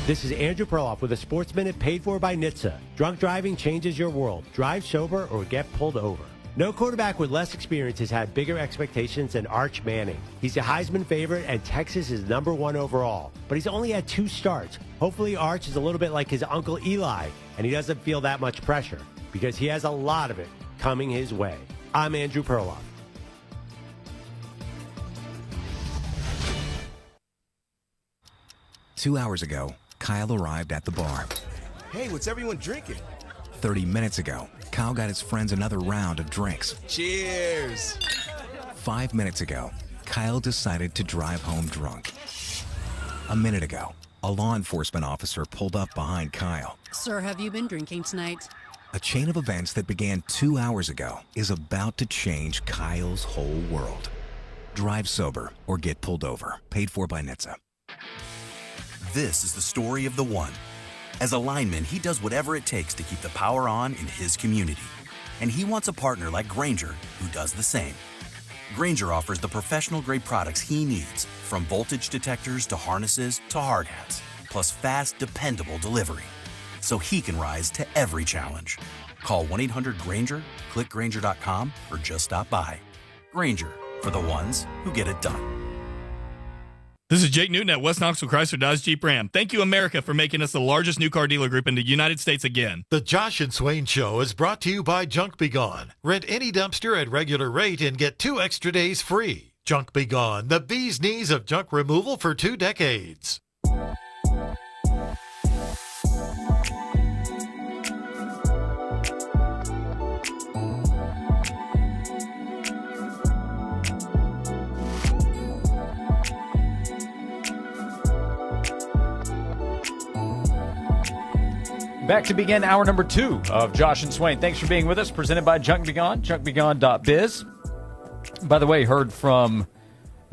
This is Andrew Perloff with a Sports Minute paid for by NHTSA. Drunk driving changes your world. Drive sober or get pulled over. No quarterback with less experience has had bigger expectations than Arch Manning. He's a Heisman favorite, and Texas is #1 overall. But he's only had 2 starts. Hopefully, Arch is a little bit like his uncle Eli, and he doesn't feel that much pressure, because he has a lot of it coming his way. I'm Andrew Perloff. Two hours ago, Kyle arrived at the bar. Hey, what's everyone drinking? 30 minutes ago, Kyle got his friends another round of drinks. Cheers! 5 minutes ago, Kyle decided to drive home drunk. A minute ago, a law enforcement officer pulled up behind Kyle. Sir, have you been drinking tonight? A chain of events that began 2 hours ago is about to change Kyle's whole world. Drive sober or get pulled over. Paid for by NHTSA. This is the story of the one. As a lineman, he does whatever it takes to keep the power on in his community. And he wants a partner like Grainger who does the same. Grainger offers the professional-grade products he needs, from voltage detectors to harnesses to hard hats, plus fast, dependable delivery, so he can rise to every challenge. Call 1-800-GRAINGER, click Grainger.com, or just stop by. Grainger, for the ones who get it done. This is Jake Newton at West Knoxville Chrysler Dodge Jeep Ram. Thank you, America, for making us the largest new car dealer group in the United States again. The Josh and Swain Show is brought to you by Junk Be Gone. Rent any dumpster at regular rate and get 2 extra days free. Junk Be Gone, the bee's knees of junk removal for 2 decades. Back to begin hour number 2 of Josh and Swain. Thanks for being with us. Presented by Junk Be Gone, junkbegone.biz. By the way, heard from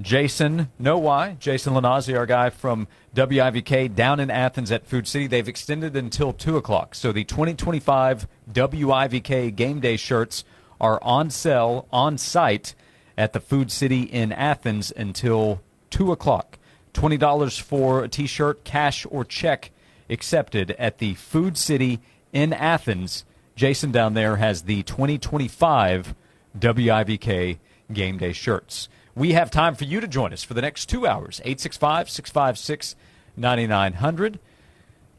Jason Lenazzi, our guy from WIVK down in Athens at Food City. They've extended until 2 o'clock. So the 2025 WIVK game day shirts are on sale on site at the Food City in Athens until 2 o'clock. $20 for a T-shirt, cash or check accepted at the Food City in Athens. Jason down there has the 2025 WIVK game day shirts. We have time for you to join us for the next 2 hours. 865-656-9900.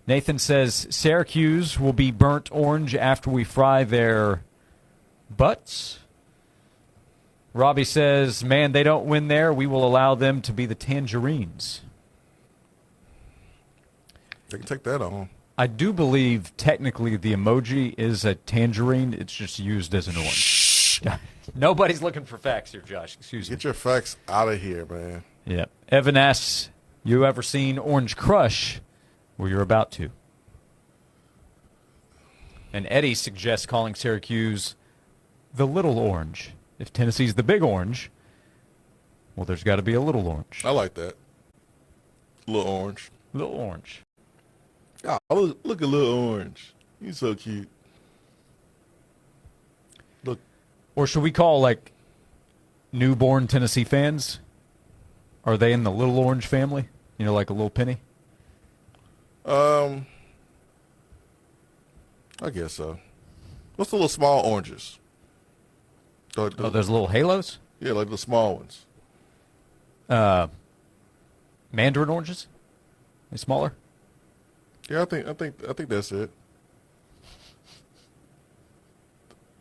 Nathan says Syracuse will be burnt orange after we fry their butts. Robbie says, man, they don't win there. We will allow them to be the tangerines. They can take that on. I do believe technically the emoji is a tangerine. It's just used as an orange. Nobody's looking for facts here, Josh. Excuse me. Get your facts out of here, man. Yeah. Evan asks, you ever seen Orange Crush? Well, you're about to. And Eddie suggests calling Syracuse the Little Orange. If Tennessee's the Big Orange, well, there's got to be a Little Orange. I like that. Little Orange. Little Orange. Oh, look at Little Orange. He's so cute. Look. Or should we call, like, newborn Tennessee fans? Are they in the Little Orange family? You know, like a little penny? I guess so. What's the little small oranges? Those little halos? Yeah, like the small ones. Mandarin oranges? They smaller? Yeah, I think that's it.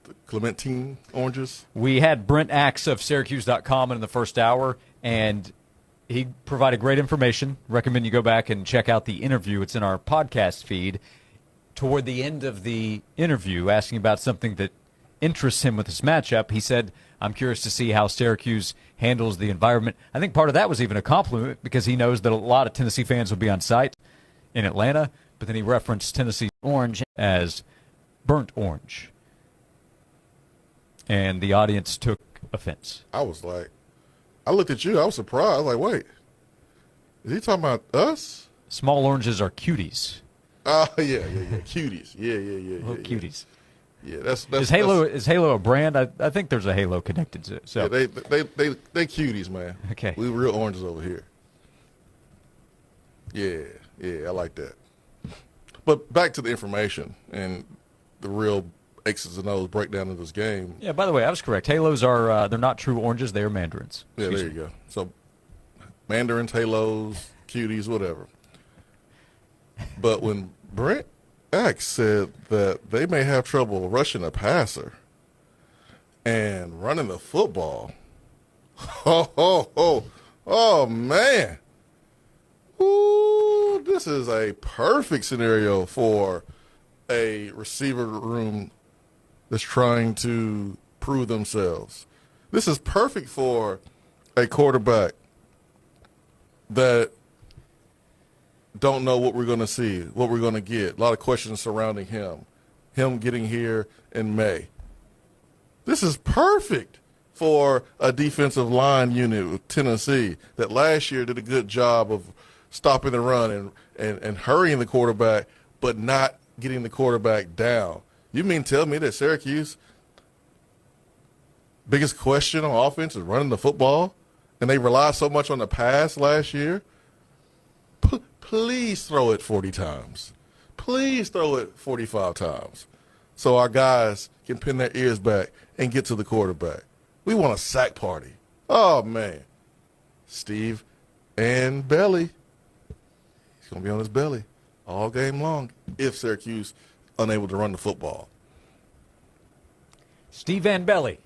The Clementine oranges. We had Brent Axe of Syracuse.com in the first hour, and he provided great information. Recommend you go back and check out the interview. It's in our podcast feed. Toward the end of the interview, asking about something that interests him with this matchup, he said, I'm curious to see how Syracuse handles the environment. I think part of that was even a compliment because he knows that a lot of Tennessee fans will be on site in Atlanta, but then he referenced Tennessee's orange as burnt orange. And the audience took offense. I was like, I looked at you, I was surprised. I was like, wait, is he talking about us? Small oranges are cuties. Oh, yeah. Cuties. Yeah. Little cuties. Yeah, that's is Halo a brand? I think there's a Halo connected to it. So yeah, they cuties, man. Okay. We real oranges over here. Yeah, I like that. But back to the information and the real X's and O's breakdown of this game. Yeah, by the way, I was correct. Halos are they're not true oranges, they are mandarins. Yeah, there you go. So mandarins, halos, cuties, whatever. But when Brent X said that they may have trouble rushing a passer and running the football, oh man. Ooh, this is a perfect scenario for a receiver room that's trying to prove themselves. This is perfect for a quarterback that don't know what we're going to see, what we're going to get. A lot of questions surrounding him getting here in May. This is perfect for a defensive line unit with Tennessee that last year did a good job of stopping the run and hurrying the quarterback, but not getting the quarterback down. You mean tell me that Syracuse biggest question on offense is running the football, and they relied so much on the pass last year? Please throw it 40 times. Please throw it 45 times so our guys can pin their ears back and get to the quarterback. We want a sack party. Oh, man. Steve and Belly. He's going to be on his belly all game long if Syracuse unable to run the football. Steve Van Belly,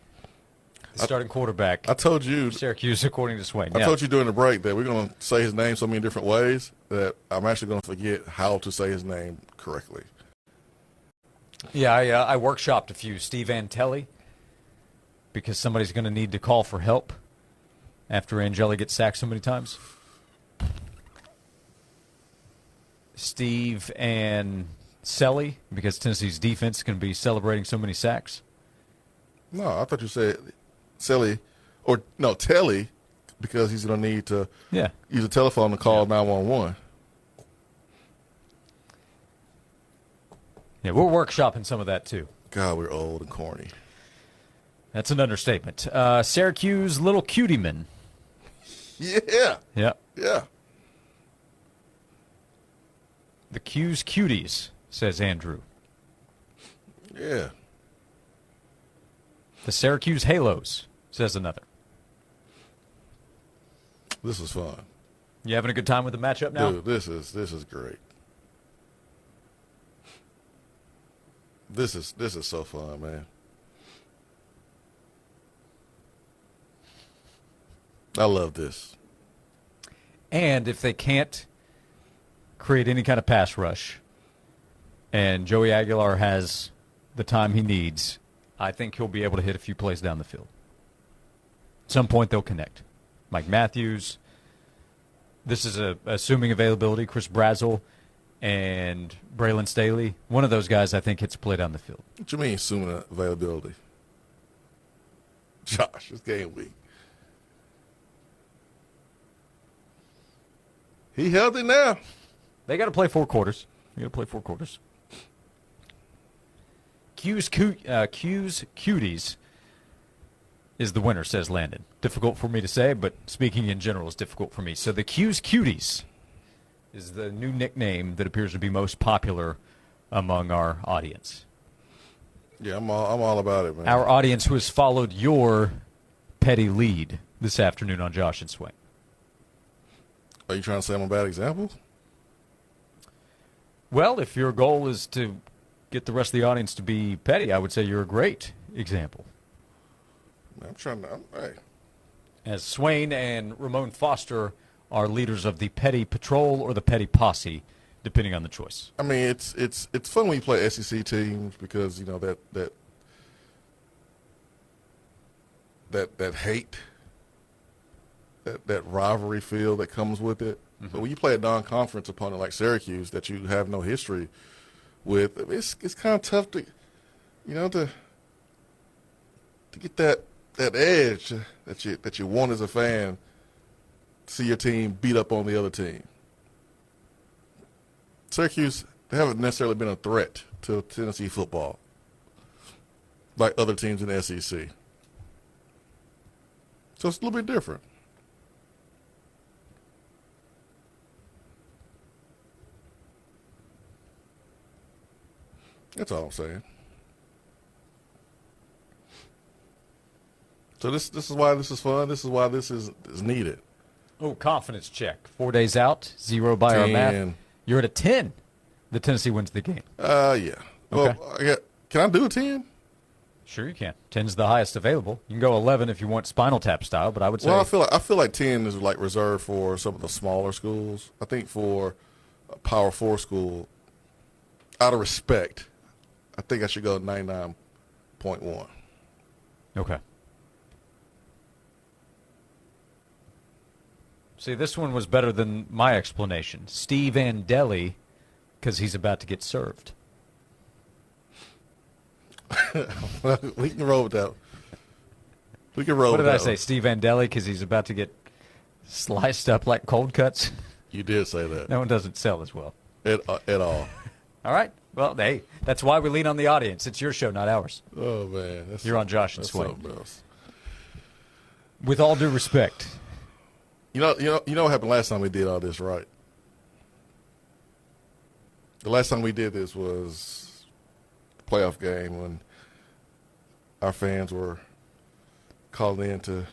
the starting quarterback. I told you. Syracuse, according to Swain. I told you during the break that we're going to say his name so many different ways that I'm actually going to forget how to say his name correctly. Yeah, I workshopped a few. Steve Antelli, because somebody's going to need to call for help after Angeli gets sacked so many times. Steve and Selly, because Tennessee's defense is going to be celebrating so many sacks. No, I thought you said Selly, or no, Telly, because he's going to need to use a telephone to call 911. Yeah, we're workshopping some of that too. God, we're old and corny. That's an understatement. Syracuse little cutie man. Yeah. Yeah. Yeah. The Q's cuties, says Andrew. Yeah. The Syracuse Halos, says another. This is fun. You having a good time with the matchup now? Dude, this is great. This is so fun, man. I love this. And if they can't create any kind of pass rush and Joey Aguilar has the time he needs, I think he'll be able to hit a few plays down the field. At some point they'll connect. Mike Matthews, this is assuming availability, Chris Brazel and Braylon Staley. One of those guys, I think, hits a play down the field. What you mean, assuming availability? Josh, it's game week. He healthy now. They got to play 4 quarters. Q's Cuties is the winner, says Landon. Difficult for me to say, but speaking in general is difficult for me. So the Q's Cuties is the new nickname that appears to be most popular among our audience. Yeah, I'm all about it, man. Our audience who has followed your petty lead this afternoon on Josh and Swain. Are you trying to say I'm a bad example? Well, if your goal is to get the rest of the audience to be petty, I would say you're a great example. I'm trying to. Hey. As Swain and Ramon Foster are leaders of the Petty Patrol or the Petty Posse, depending on the choice. I mean, it's fun when you play SEC teams because you know that hate, that rivalry feel that comes with it. Mm-hmm. But when you play a non-conference opponent like Syracuse that you have no history with, it's kind of tough to, to get that edge that you want as a fan. See your team beat up on the other team. Syracuse, they haven't necessarily been a threat to Tennessee football like other teams in the SEC. So it's a little bit different. That's all I'm saying. So this is why this is fun. This is why this is needed. Oh, confidence check. 4 days out, 0 by our math. 10. You're at a 10. The Tennessee wins the game. Yeah. Okay. Well, can I do a 10? Sure you can. 10's the highest available. You can go 11 if you want Spinal Tap style, but I would say. Well, I feel like 10 is like reserved for some of the smaller schools. I think for a Power 4 school, out of respect, I think I should go 99.1. Okay. See, this one was better than my explanation. Steve Andeli, because he's about to get served. We can roll with that. We can roll What with did that. I say? Steve Andeli, because he's about to get sliced up like cold cuts? You did say that. That one doesn't sell as well. At all. All right. Well, hey, that's why we lean on the audience. It's your show, not ours. Oh, man. You're on Josh and that's Swain. something else. With all due respect. You know what happened last time we did all this, right? The last time we did this was the playoff game when our fans were calling in to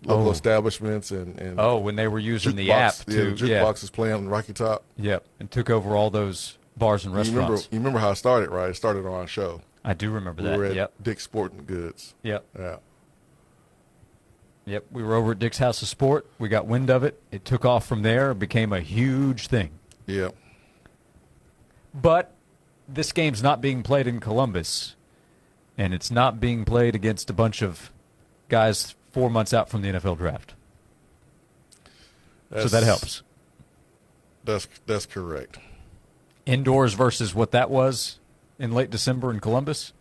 local establishments and when they were using the app the to jukebox is playing on Rocky Top. Yep, and took over all those bars and restaurants. You remember how it started, right? It started on our show. I do remember we that. were at Yep. Dick's Sporting Goods. Yep. Yeah. Yep, we were over at Dick's House of Sport. We got wind of it. It took off from there. It became a huge thing. Yep. But this game's not being played in Columbus, and it's not being played against a bunch of guys 4 months out from the NFL draft. So that helps. That's correct. Indoors versus what that was in late December in Columbus.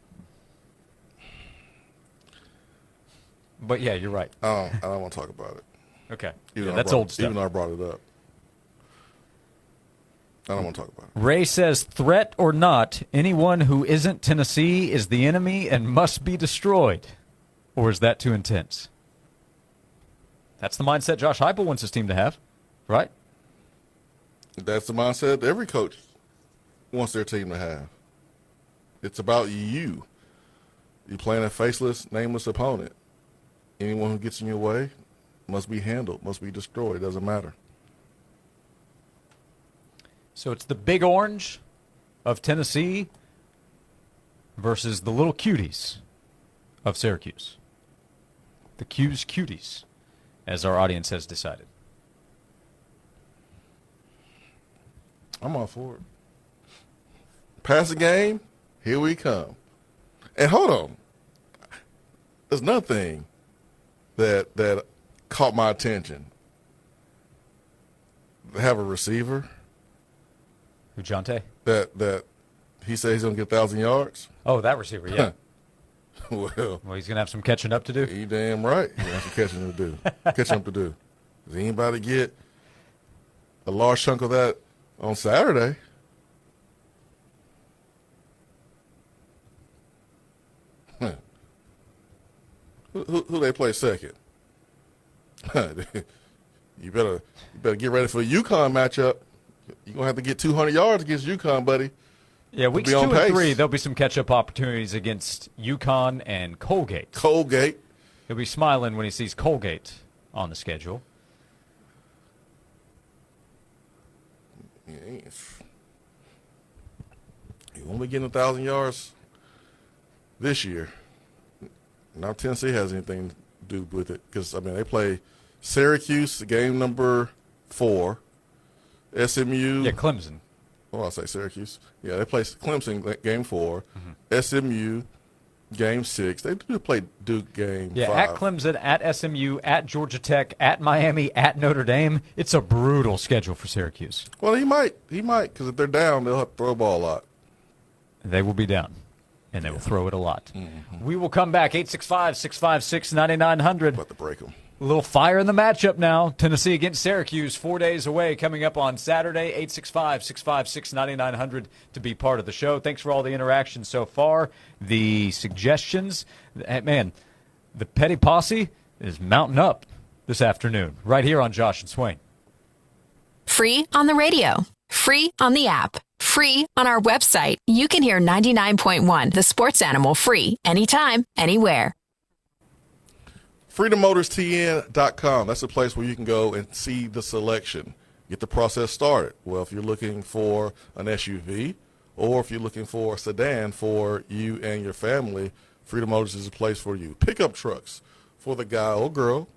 But, yeah, you're right. I don't want to talk about it. Okay. That's old stuff. Even though I brought it up. I don't want to talk about it. Ray says, threat or not, anyone who isn't Tennessee is the enemy and must be destroyed. Or is that too intense? That's the mindset Josh Heupel wants his team to have, right? That's the mindset every coach wants their team to have. It's about you. You're playing a faceless, nameless opponent. Anyone who gets in your way must be handled, must be destroyed. It doesn't matter. So it's the Big Orange of Tennessee versus the Little Cuties of Syracuse. The Q's Cuties, as our audience has decided. I'm all for it. Pass the game, here we come. And hold on. There's another thing that caught my attention. They have a receiver. Who, Jonte? That he said he's going to get 1,000 yards. Oh, that receiver, yeah. Well, he's going to have some catching up to do. You damn right. He has some catching up to do. Does anybody get a large chunk of that on Saturday? Who they play second? You better get ready for a UConn matchup. You're going to have to get 200 yards against UConn, buddy. Yeah, weeks 2 and 3, there'll be some catch-up opportunities against UConn and Colgate. He'll be smiling when he sees Colgate on the schedule. You won't be getting 1,000 yards this year. Now Tennessee has anything to do with it because, they play Syracuse, game number 4, SMU. Yeah, Clemson. I'll say Syracuse. Yeah, they play Clemson game 4, SMU game 6. They do play Duke game 5. At Clemson, at SMU, at Georgia Tech, at Miami, at Notre Dame. It's a brutal schedule for Syracuse. Well, he might, because if they're down, they'll have to throw the ball a lot. They will be down, and they will throw it a lot. We will come back, 865-656-9900. About to break them. A little fire in the matchup now. Tennessee against Syracuse, 4 days away, coming up on Saturday, 865-656-9900 to be part of the show. Thanks for all the interaction so far, the suggestions. Man, the Petty Posse is mounting up this afternoon, right here on Josh and Swain. Free on the radio, free on the app, free on our website. You can hear 99.1, the Sports Animal, free anytime, anywhere. FreedomMotorsTN.com. That's a place where you can go and see the selection, get the process started. Well, if you're looking for an SUV or if you're looking for a sedan for you and your family, Freedom Motors is a place for you. Pickup trucks for the guy or girl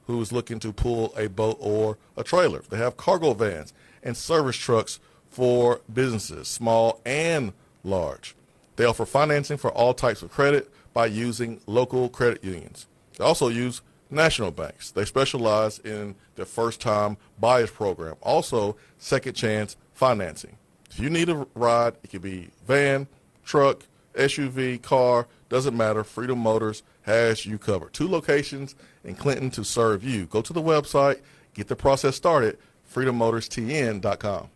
who is looking to pull a boat or a trailer. They have cargo vans and service trucks for businesses, small and large. They offer financing for all types of credit by using local credit unions. They also use national banks. They specialize in their first-time buyers program. Also, second chance financing. If you need a ride, it could be van, truck, SUV, car, doesn't matter. Freedom Motors has you covered. 2 locations in Clinton to serve you. Go to the website, get the process started, FreedomMotorsTN.com.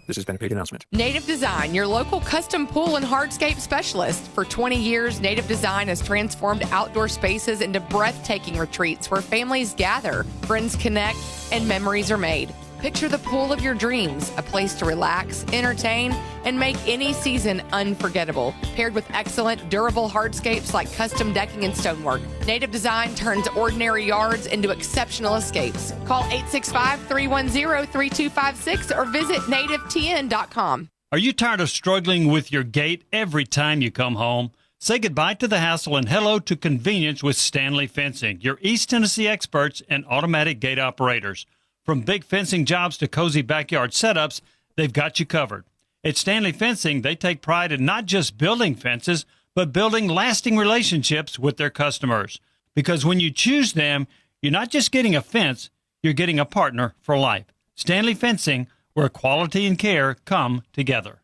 This has been a paid announcement. Native Design, your local custom pool and hardscape specialist. For 20 years, Native Design has transformed outdoor spaces into breathtaking retreats where families gather, friends connect, and memories are made. Picture the pool of your dreams, a place to relax, entertain, and make any season unforgettable. Paired with excellent, durable hardscapes like custom decking and stonework, Native Design turns ordinary yards into exceptional escapes. Call 865-310-3256 or visit nativetn.com. Are you tired of struggling with your gate every time you come home? Say goodbye to the hassle and hello to convenience with Stanley Fencing, your East Tennessee experts and automatic gate operators. From big fencing jobs to cozy backyard setups, they've got you covered. At Stanley Fencing, they take pride in not just building fences, but building lasting relationships with their customers. Because when you choose them, you're not just getting a fence, you're getting a partner for life. Stanley Fencing, where quality and care come together.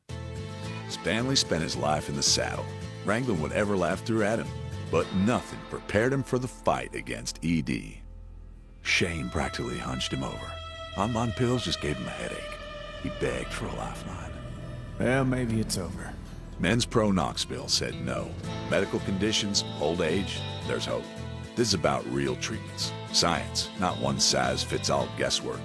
Stanley spent his life in the saddle, wrangling whatever life threw at him, but nothing prepared him for the fight against ED. Shane practically hunched him over. On pills just gave him a headache. He begged for a lifeline. Well, maybe it's over. Men's Pro Knoxville said no. Medical conditions, old age, there's hope. This is about real treatments. Science, not one-size-fits-all guesswork.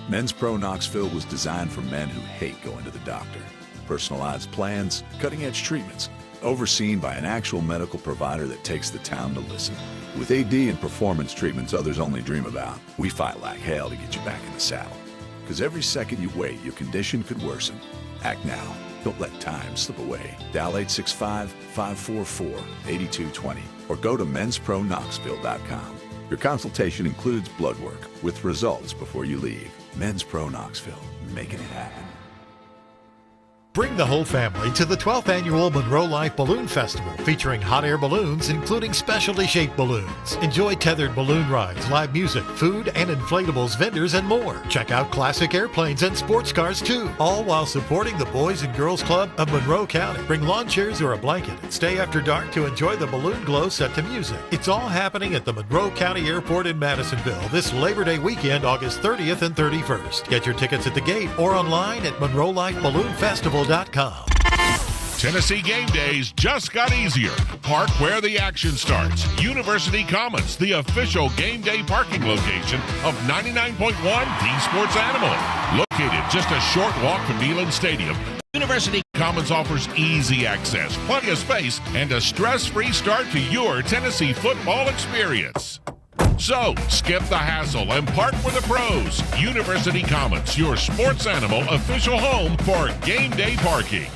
Men's Pro Knoxville was designed for men who hate going to the doctor. Personalized plans, cutting-edge treatments, overseen by an actual medical provider that takes the time to listen. With AD and performance treatments others only dream about, we fight like hell to get you back in the saddle. Because every second you wait, your condition could worsen. Act now. Don't let time slip away. Dial 865-544-8220 or go to menspronknoxville.com. Your consultation includes blood work with results before you leave. Men's Pro Knoxville, making it happen. Bring the whole family to the 12th Annual Monroe Life Balloon Festival, featuring hot air balloons, including specialty shaped balloons. Enjoy tethered balloon rides, live music, food, and inflatables vendors, and more. Check out classic airplanes and sports cars, too, all while supporting the Boys and Girls Club of Monroe County. Bring lawn chairs or a blanket and stay after dark to enjoy the balloon glow set to music. It's all happening at the Monroe County Airport in Madisonville this Labor Day weekend, August 30th and 31st. Get your tickets at the gate or online at MonroeLifeBalloonFestival.com. Tennessee game days just got easier. Park where the action starts. University Commons, the official game day parking location of 99.1 The Sports Animal. Located just a short walk from Neyland Stadium, University Commons offers easy access, plenty of space, and a stress-free start to your Tennessee football experience. So, skip the hassle and park with the pros. University Commons, your sports animal official home for game day parking.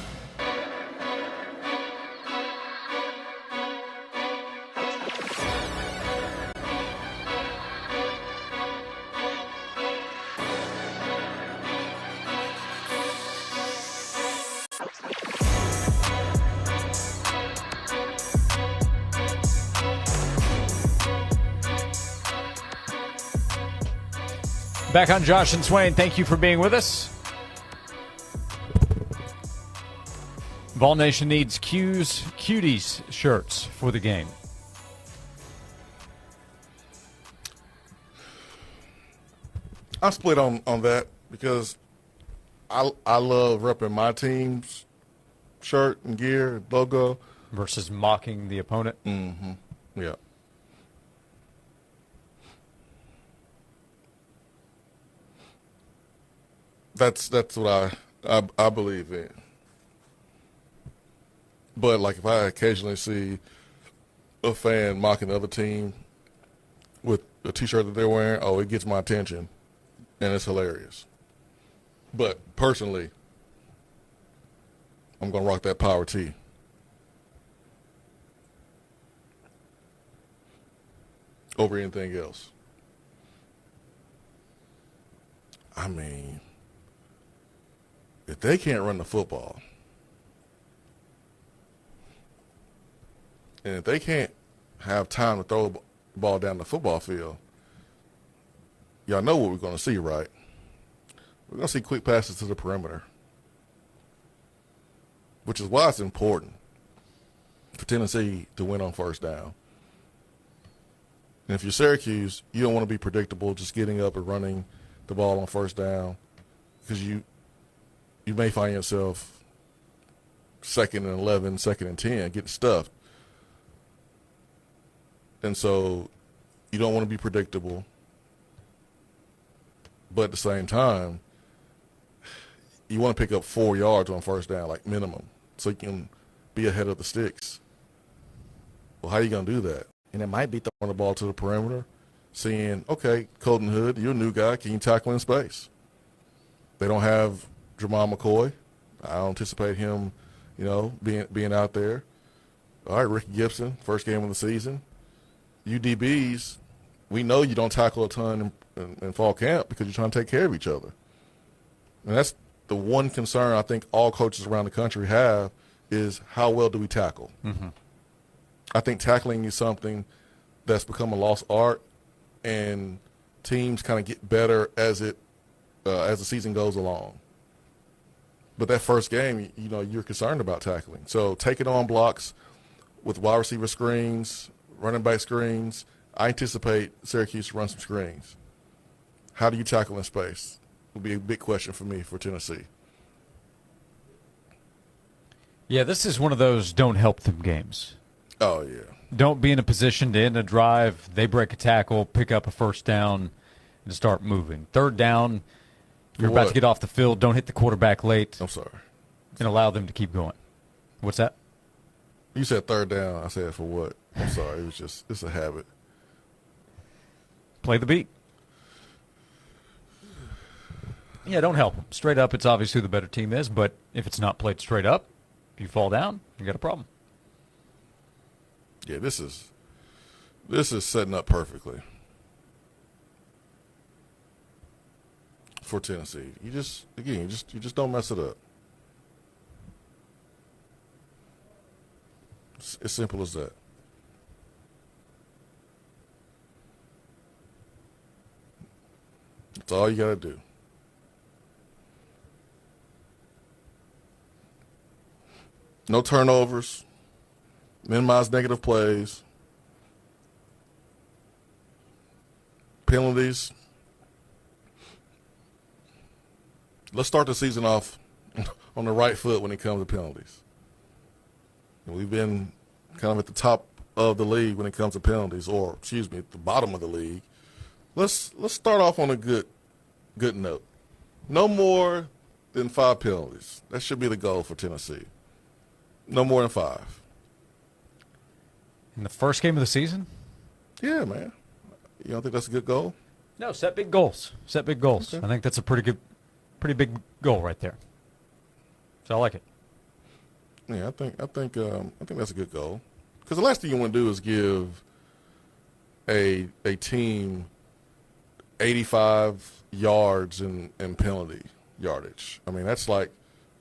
Back on Josh and Swain, thank you for being with us. Vol Nation needs Cuties shirts for the game. I'm split on that because I love repping my team's shirt and gear, logo. Versus mocking the opponent. Mm-hmm. Yeah. That's what I believe in. But like if I occasionally see a fan mocking the other team with a T-shirt that they're wearing, oh, it gets my attention, and it's hilarious. But personally, I'm gonna rock that power tee. Over anything else. I mean, if they can't run the football, and if they can't have time to throw the ball down the football field, y'all know what we're going to see, right? We're going to see quick passes to the perimeter, which is why it's important for Tennessee to win on first down. And if you're Syracuse, you don't want to be predictable, just getting up and running the ball on first down, because you may find yourself 2nd and 11, 2nd and 10, getting stuffed. And so you don't want to be predictable. But at the same time, you want to pick up 4 yards on first down, like minimum, so you can be ahead of the sticks. Well, how are you going to do that? And it might be throwing the ball to the perimeter, seeing, okay, Colton Hood, you're a new guy. Can you tackle in space? They don't have Jamal McCoy. I don't anticipate him, being out there. All right, Ricky Gibson, first game of the season. UDBs, we know you don't tackle a ton in fall camp because you're trying to take care of each other. And that's the one concern I think all coaches around the country have is how well do we tackle? Mm-hmm. I think tackling is something that's become a lost art, and teams kind of get better as the season goes along. But that first game, you're concerned about tackling. So taking on blocks with wide receiver screens, running back screens. I anticipate Syracuse to run some screens. How do you tackle in space? Will be a big question for me for Tennessee. Yeah, this is one of those don't help them games. Oh, yeah. Don't be in a position to end a drive. They break a tackle, pick up a first down, and start moving. Third down, you're about to get off the field. Don't hit the quarterback late. I'm sorry. And allow them to keep going. What's that? You said third down. I said for what? I'm sorry. It's a habit. Play the beat. Yeah, don't help them. Straight up, it's obvious who the better team is, but if it's not played straight up, if you fall down, you got a problem. Yeah, this is setting up perfectly for Tennessee. You just don't mess it up. It's as simple as that. That's all you got to do. No turnovers. Minimize negative plays. Penalties. Let's start the season off on the right foot when it comes to penalties. We've been kind of at the top of the league when it comes to penalties, or at the bottom of the league. Let's start off on a good note. No more than 5 penalties. That should be the goal for Tennessee. No more than 5. In the first game of the season? Yeah, man. You don't think that's a good goal? No, set big goals. Set big goals. Okay. I think that's a pretty big goal right there. So I like it. Yeah, I think that's a good goal. Because the last thing you want to do is give a team 85 yards in penalty yardage. I mean, that's like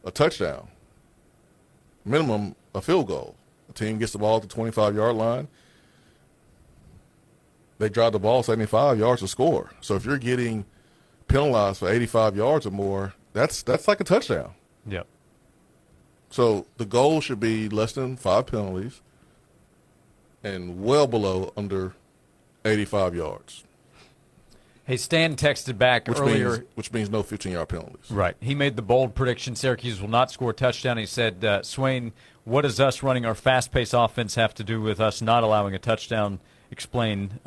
a touchdown. Minimum a field goal. A team gets the ball at the 25-yard line. They drive the ball 75 yards to score. So if you're getting penalized for 85 yards or more, that's like a touchdown. Yep. So the goal should be less than 5 penalties and well below under 85 yards. Hey, Stan texted back earlier. Which means no 15-yard penalties. Right. He made the bold prediction Syracuse will not score a touchdown. He said, Swain, what does us running our fast-paced offense have to do with us not allowing a touchdown? Explain,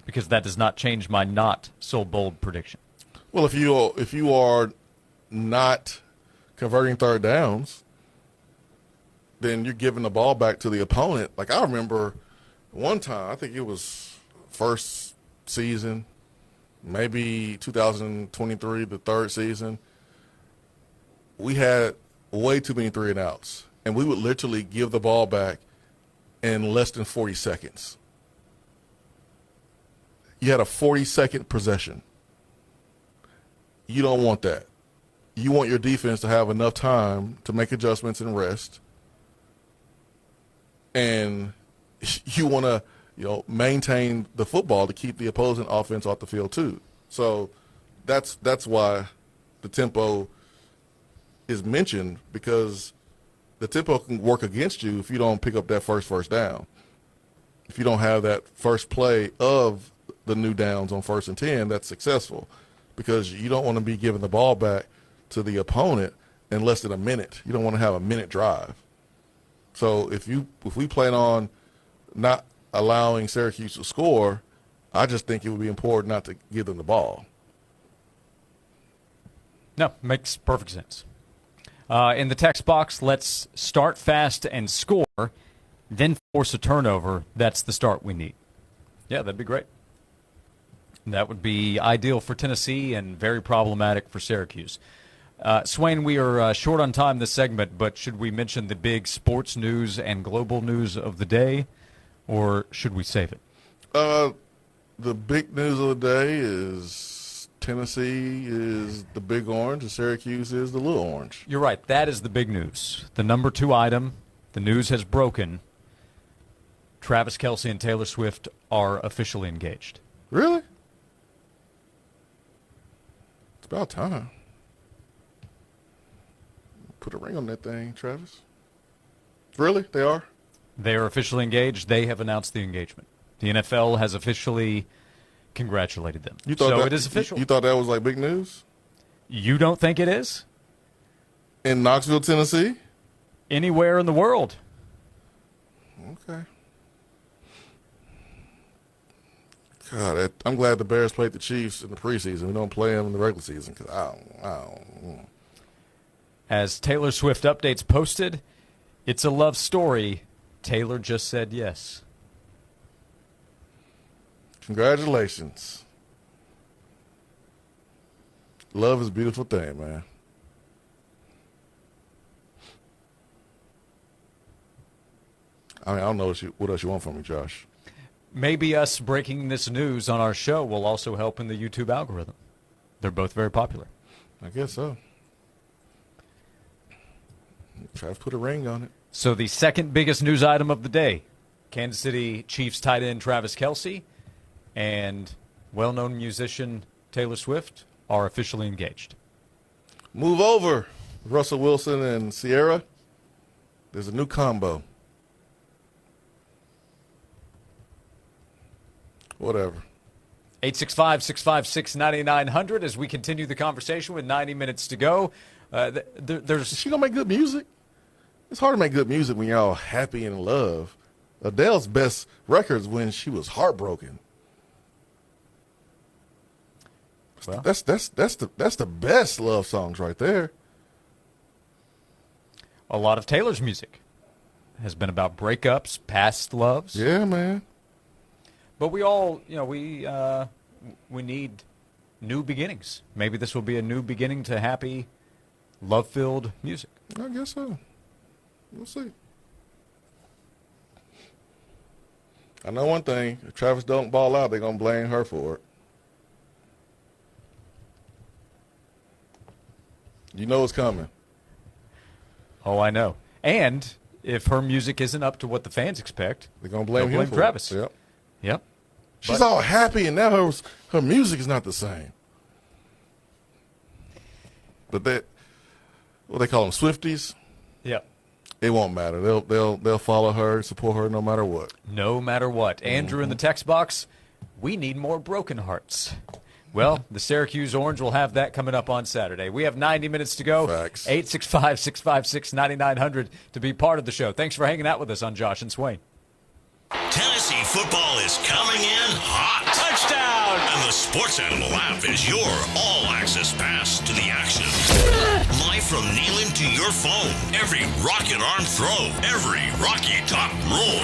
because that does not change my not so bold prediction. Well, if you are not converting third downs, then you're giving the ball back to the opponent. Like I remember one time, I think it was first season, maybe 2023, the third season, we had way too many 3-and-outs, and we would literally give the ball back in less than 40 seconds. You had a 40-second possession. You don't want that. You want your defense to have enough time to make adjustments and rest, and you want to maintain the football to keep the opposing offense off the field too. So that's why the tempo is mentioned, because the tempo can work against you if you don't pick up that first down. If you don't have that first play of the new downs on 1st and 10, that's successful, because you don't want to be giving the ball back to the opponent in less than a minute. You don't want to have a minute drive. So if we plan on not allowing Syracuse to score, I just think it would be important not to give them the ball. No, makes perfect sense. In the text box, let's start fast and score, then force a turnover. That's the start we need. Yeah, that'd be great. That would be ideal for Tennessee and very problematic for Syracuse. Swain, we are short on time this segment, but should we mention the big sports news and global news of the day, or should we save it? The big news of the day is Tennessee is the big orange and Syracuse is the little orange. You're right. That is the big news. The number 2 item, the news has broken. Travis Kelce and Taylor Swift are officially engaged. Really? It's about time. Put a ring on that thing, Travis. Really? They are? They are officially engaged. They have announced the engagement. The NFL has officially congratulated them. It is official. You thought that was like big news? You don't think it is? In Knoxville, Tennessee? Anywhere in the world. Okay. God, I'm glad the Bears played the Chiefs in the preseason. We don't play them in the regular season because I don't. As Taylor Swift updates posted, it's a love story. Taylor just said yes. Congratulations. Love is a beautiful thing, man. I don't know what else you want from me, Josh. Maybe us breaking this news on our show will also help in the YouTube algorithm. They're both very popular. I guess so. Try to put a ring on it. So the second biggest news item of the day, Kansas City Chiefs tight end Travis Kelce and well-known musician Taylor Swift are officially engaged. Move over, Russell Wilson and Sierra. There's a new combo. Whatever. 865-656-9900 as we continue the conversation with 90 minutes to go. Is she going to make good music? It's hard to make good music when you're all happy and in love. Adele's best records when she was heartbroken. Well, that's the best love songs right there. A lot of Taylor's music has been about breakups, past loves. Yeah, man. But we all, we need new beginnings. Maybe this will be a new beginning to happy, love-filled music. I guess so. We'll see. I know one thing. If Travis don't ball out, they're going to blame her for it. You know it's coming. Oh, I know. And if her music isn't up to what the fans expect, they're going to blame him for Travis. It. Yep. She's all happy, and now her music is not the same. But they call them Swifties. Yep. It won't matter. They'll follow her, support her no matter what. No matter what. Andrew in the text box, We need more broken hearts. Well, the Syracuse Orange will have that coming up on Saturday. We have 90 minutes to go. Facts. 865-656-9900 to be part of the show. Thanks for hanging out with us on Josh and Swain. Tennessee football is coming in hot. Touchdown! And the Sports Animal app is your all-access pass to the action. Live from Neyland to your phone. Every rocket arm throw. Every Rocky Top roll.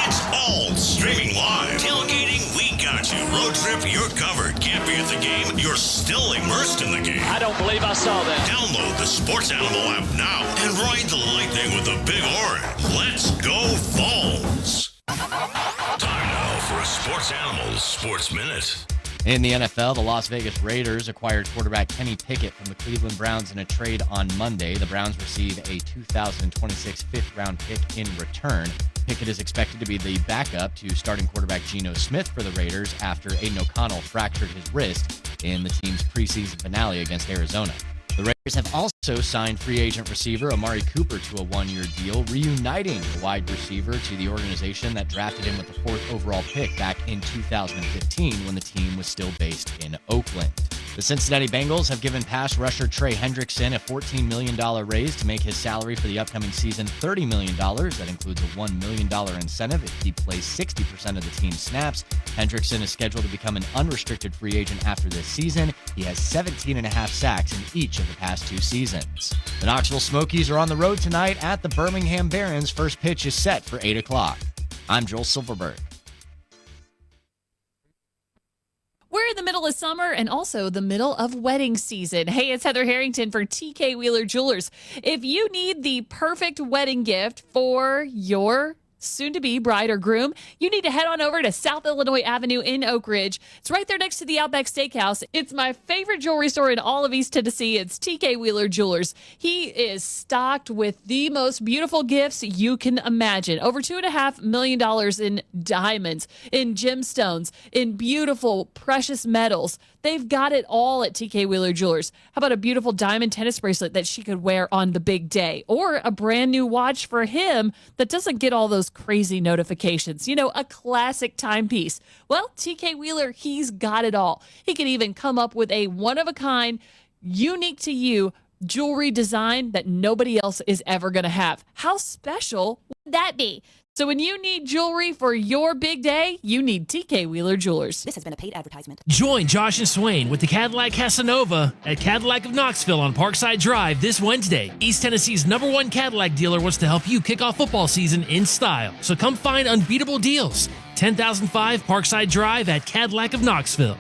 It's all streaming live. Tailgating, we got you. Road trip, you're covered. Can't be at the game, you're still immersed in the game. I don't believe I saw that. Download the Sports Animal app now and ride the Lightning with the Big Orange. Let's go Vols! Time now for a Sports Animals Sports Minute. In the NFL, the Las Vegas Raiders acquired quarterback Kenny Pickett from the Cleveland Browns in a trade on Monday. The Browns receive a 2026 fifth-round pick in return. Pickett is expected to be the backup to starting quarterback Geno Smith for the Raiders after Aiden O'Connell fractured his wrist in the team's preseason finale against Arizona. The Raiders have also signed free agent receiver Amari Cooper to a one-year deal, reuniting the wide receiver to the organization that drafted him with the 4th overall pick back in 2015 when the team was still based in Oakland. The Cincinnati Bengals have given pass rusher Trey Hendrickson a $14 million raise to make his salary for the upcoming season $30 million. That includes a $1 million incentive if he plays 60% of the team's snaps. Hendrickson is scheduled to become an unrestricted free agent after this season. He has 17.5 sacks in each of the past 2 seasons. The Knoxville Smokies are on the road tonight at the Birmingham Barons. First pitch is set for 8 o'clock. I'm Joel Silverberg. We're in the middle of summer and also the middle of wedding season. Hey, it's Heather Harrington for TK Wheeler Jewelers. If you need the perfect wedding gift for your soon-to-be bride or groom, you need to head on over to South Illinois Avenue in Oak Ridge. It's right there next to the Outback Steakhouse. It's my favorite jewelry store in all of East Tennessee. It's TK Wheeler Jewelers. He is stocked with the most beautiful gifts you can imagine. Over $2.5 million in diamonds, in gemstones, in beautiful precious metals. They've got it all at TK Wheeler Jewelers. How about a beautiful diamond tennis bracelet that she could wear on the big day? Or a brand new watch for him that doesn't get all those crazy notifications. You know, a classic timepiece. Well, TK Wheeler, he's got it all. He can even come up with a one-of-a-kind, unique to you jewelry design that nobody else is ever going to have. How special would that be? So when you need jewelry for your big day, you need TK Wheeler Jewelers. This has been a paid advertisement. Join Josh and Swain with the Cadillac Casanova at Cadillac of Knoxville on Parkside Drive this Wednesday. East Tennessee's #1 Cadillac dealer wants to help you kick off football season in style. So come find unbeatable deals. 10,005 Parkside Drive at Cadillac of Knoxville.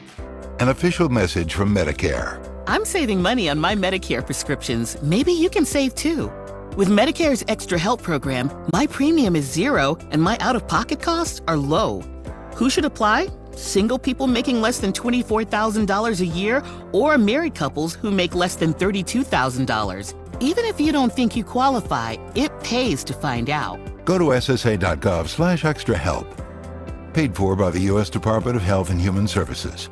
An official message from Medicare. I'm saving money on my Medicare prescriptions. Maybe you can save too. With Medicare's Extra Help program, my premium is $0 and my out-of-pocket costs are low. Who should apply? Single people making less than $24,000 a year or married couples who make less than $32,000. Even if you don't think you qualify, it pays to find out. Go to ssa.gov/extrahelp. Paid for by the U.S. Department of Health and Human Services.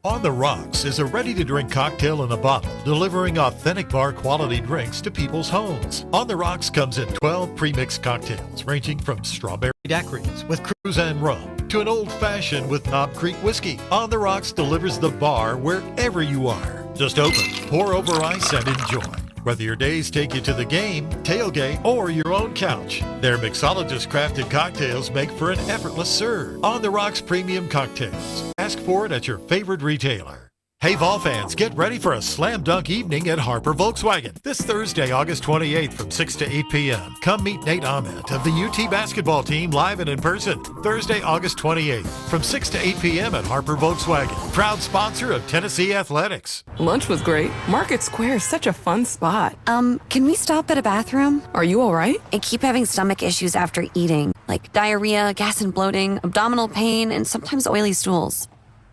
On the Rocks is a ready-to-drink cocktail in a bottle, delivering authentic bar-quality drinks to people's homes. On the Rocks comes in 12 pre-mixed cocktails, ranging from strawberry daiquiris with cruise and rum to an old-fashioned with Knob Creek whiskey. On the Rocks delivers the bar wherever you are. Just open, pour over ice, and enjoy. Whether your days take you to the game, tailgate, or your own couch, their mixologist-crafted cocktails make for an effortless serve. On the Rocks Premium Cocktails. Ask for it at your favorite retailer. Hey Vol fans, get ready for a slam dunk evening at Harper Volkswagen. This Thursday, August 28th from 6 to 8 p.m. Come meet Nate Ahmed of the UT basketball team live and in person. Thursday, August 28th from 6 to 8 p.m. at Harper Volkswagen. Proud sponsor of Tennessee Athletics. Lunch was great. Market Square is such a fun spot. Can we stop at a bathroom? Are you all right? I keep having stomach issues after eating, like diarrhea, gas and bloating, abdominal pain, and sometimes oily stools.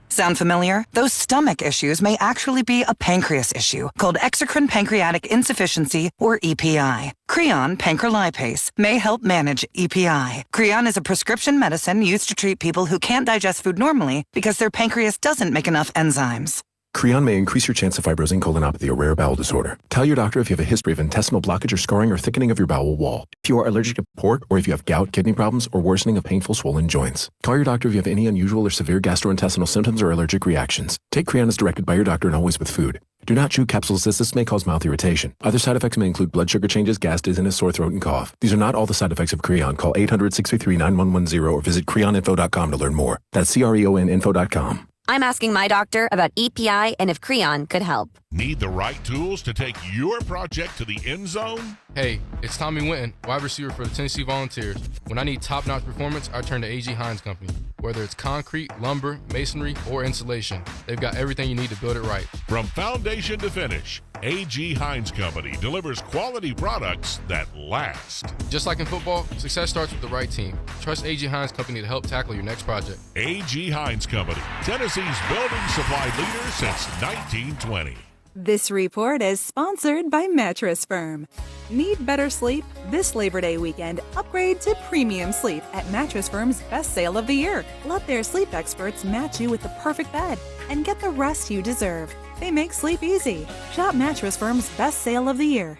Sound familiar? Those stomach issues may actually be a pancreas issue called exocrine pancreatic insufficiency, or EPI. Creon pancrelipase may help manage EPI. Creon is a prescription medicine used to treat people who can't digest food normally because their pancreas doesn't make enough enzymes. Creon may increase your chance of fibrosing colonopathy, a rare bowel disorder. Tell your doctor if you have a history of intestinal blockage or scarring or thickening of your bowel wall. If you are allergic to pork, or if you have gout, kidney problems, or worsening of painful swollen joints. Call your doctor if you have any unusual or severe gastrointestinal symptoms or allergic reactions. Take Creon as directed by your doctor and always with food. Do not chew capsules as this may cause mouth irritation. Other side effects may include blood sugar changes, gas, dizziness, sore throat, and cough. These are not all the side effects of Creon. Call 800-633-9110 or visit creoninfo.com to learn more. That's creoninfo.com. I'm asking my doctor about EPI and if Creon could help. Need the right tools to take your project to the end zone? Hey, it's Tommy Winton, wide receiver for the Tennessee Volunteers. When I need top-notch performance, I turn to A.G. Hines Company. Whether it's concrete, lumber, masonry, or insulation, they've got everything you need to build it right. From foundation to finish, A.G. Hines Company delivers quality products that last. Just like in football, success starts with the right team. Trust A.G. Hines Company to help tackle your next project. A.G. Hines Company, Tennessee's building supply leader since 1920. This report is sponsored by Mattress Firm. Need better sleep? This Labor Day weekend, upgrade to premium sleep at Mattress Firm's best sale of the year. Let their sleep experts match you with the perfect bed and get the rest you deserve. They make sleep easy. Shop Mattress Firm's best sale of the year.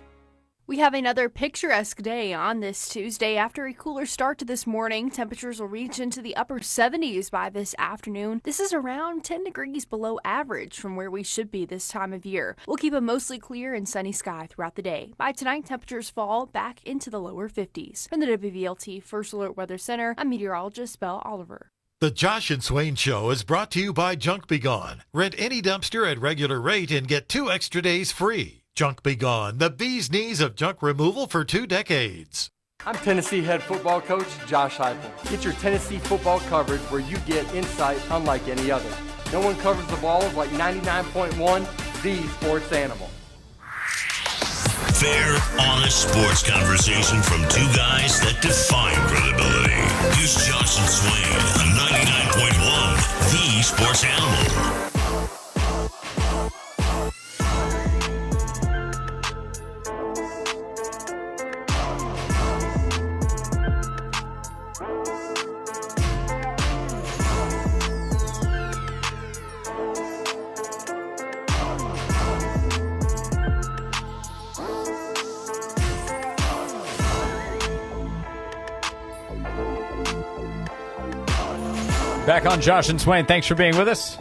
We have another picturesque day on this Tuesday. After a cooler start to this morning, temperatures will reach into the upper 70s by this afternoon. This is around 10 degrees below average from where we should be this time of year. We'll keep a mostly clear and sunny sky throughout the day. By tonight, temperatures fall back into the lower 50s. From the WVLT First Alert Weather Center, I'm meteorologist Belle Oliver. The Josh and Swain Show is brought to you by Junk Be Gone. Rent any dumpster at regular rate and get 2 extra days free. Junk Be Gone, the bee's knees of junk removal for 2 decades. I'm Tennessee head football coach Josh Heupel. Get your Tennessee football coverage where you get insight unlike any other. No one covers the balls like 99.1, the sports animal. Fair, honest sports conversation from two guys that define credibility. Here's Josh and Swain on 99.1, the sports animal. Back on Josh and Swain. Thanks for being with us.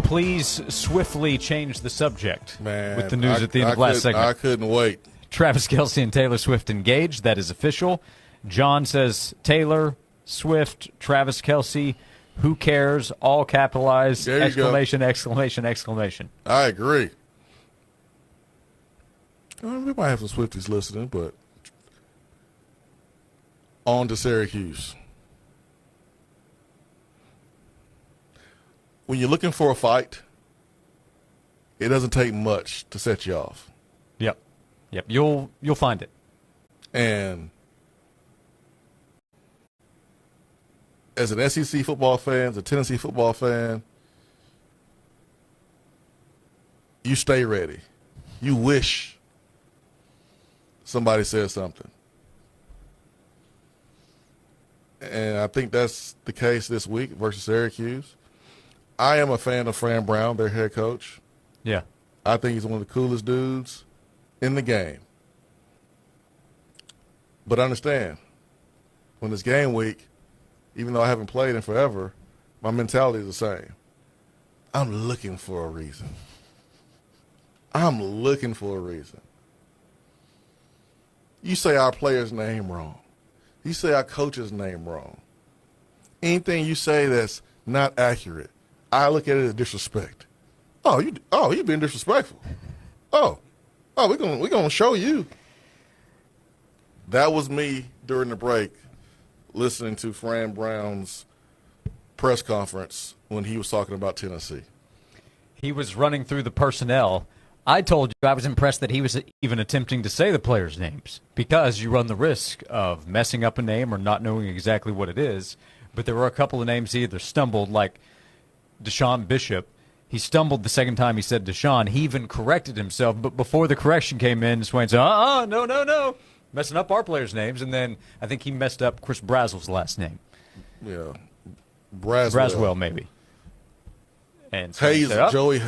Please swiftly change the subject with the news at the end of last segment. I couldn't wait. Travis Kelce and Taylor Swift engaged. That is official. John says Taylor Swift, Travis Kelce, who cares? All capitalized. Exclamation, exclamation, exclamation. I agree. Well, we might have some Swifties listening, but on to Syracuse. When you're looking for a fight, it doesn't take much to set you off. Yep. You'll find it. And as an SEC football fan, as a Tennessee football fan, you stay ready. You wish somebody said something. And I think that's the case this week versus Syracuse. I am a fan of Fran Brown, their head coach. Yeah. I think he's one of the coolest dudes in the game. But understand, when it's game week, even though I haven't played in forever, my mentality is the same. I'm looking for a reason. You say our player's name wrong. You say our coach's name wrong. Anything you say that's not accurate, I look at it as disrespect. You being disrespectful. We're gonna show you. That was me during the break, listening to Fran Brown's press conference when he was talking about Tennessee. He was running through the personnel. I told you I was impressed that he was even attempting to say the players' names because you run the risk of messing up a name or not knowing exactly what it is. But there were a couple of names he either stumbled, like Deshaun Bishop. He stumbled the second time he said Deshaun. He even corrected himself, but before the correction came in, Swain said, no, messing up our players' names. And then I think he messed up Chris Brazel's last name. Yeah, Braswell maybe. And Swain Hazel, said, "Oh, Joey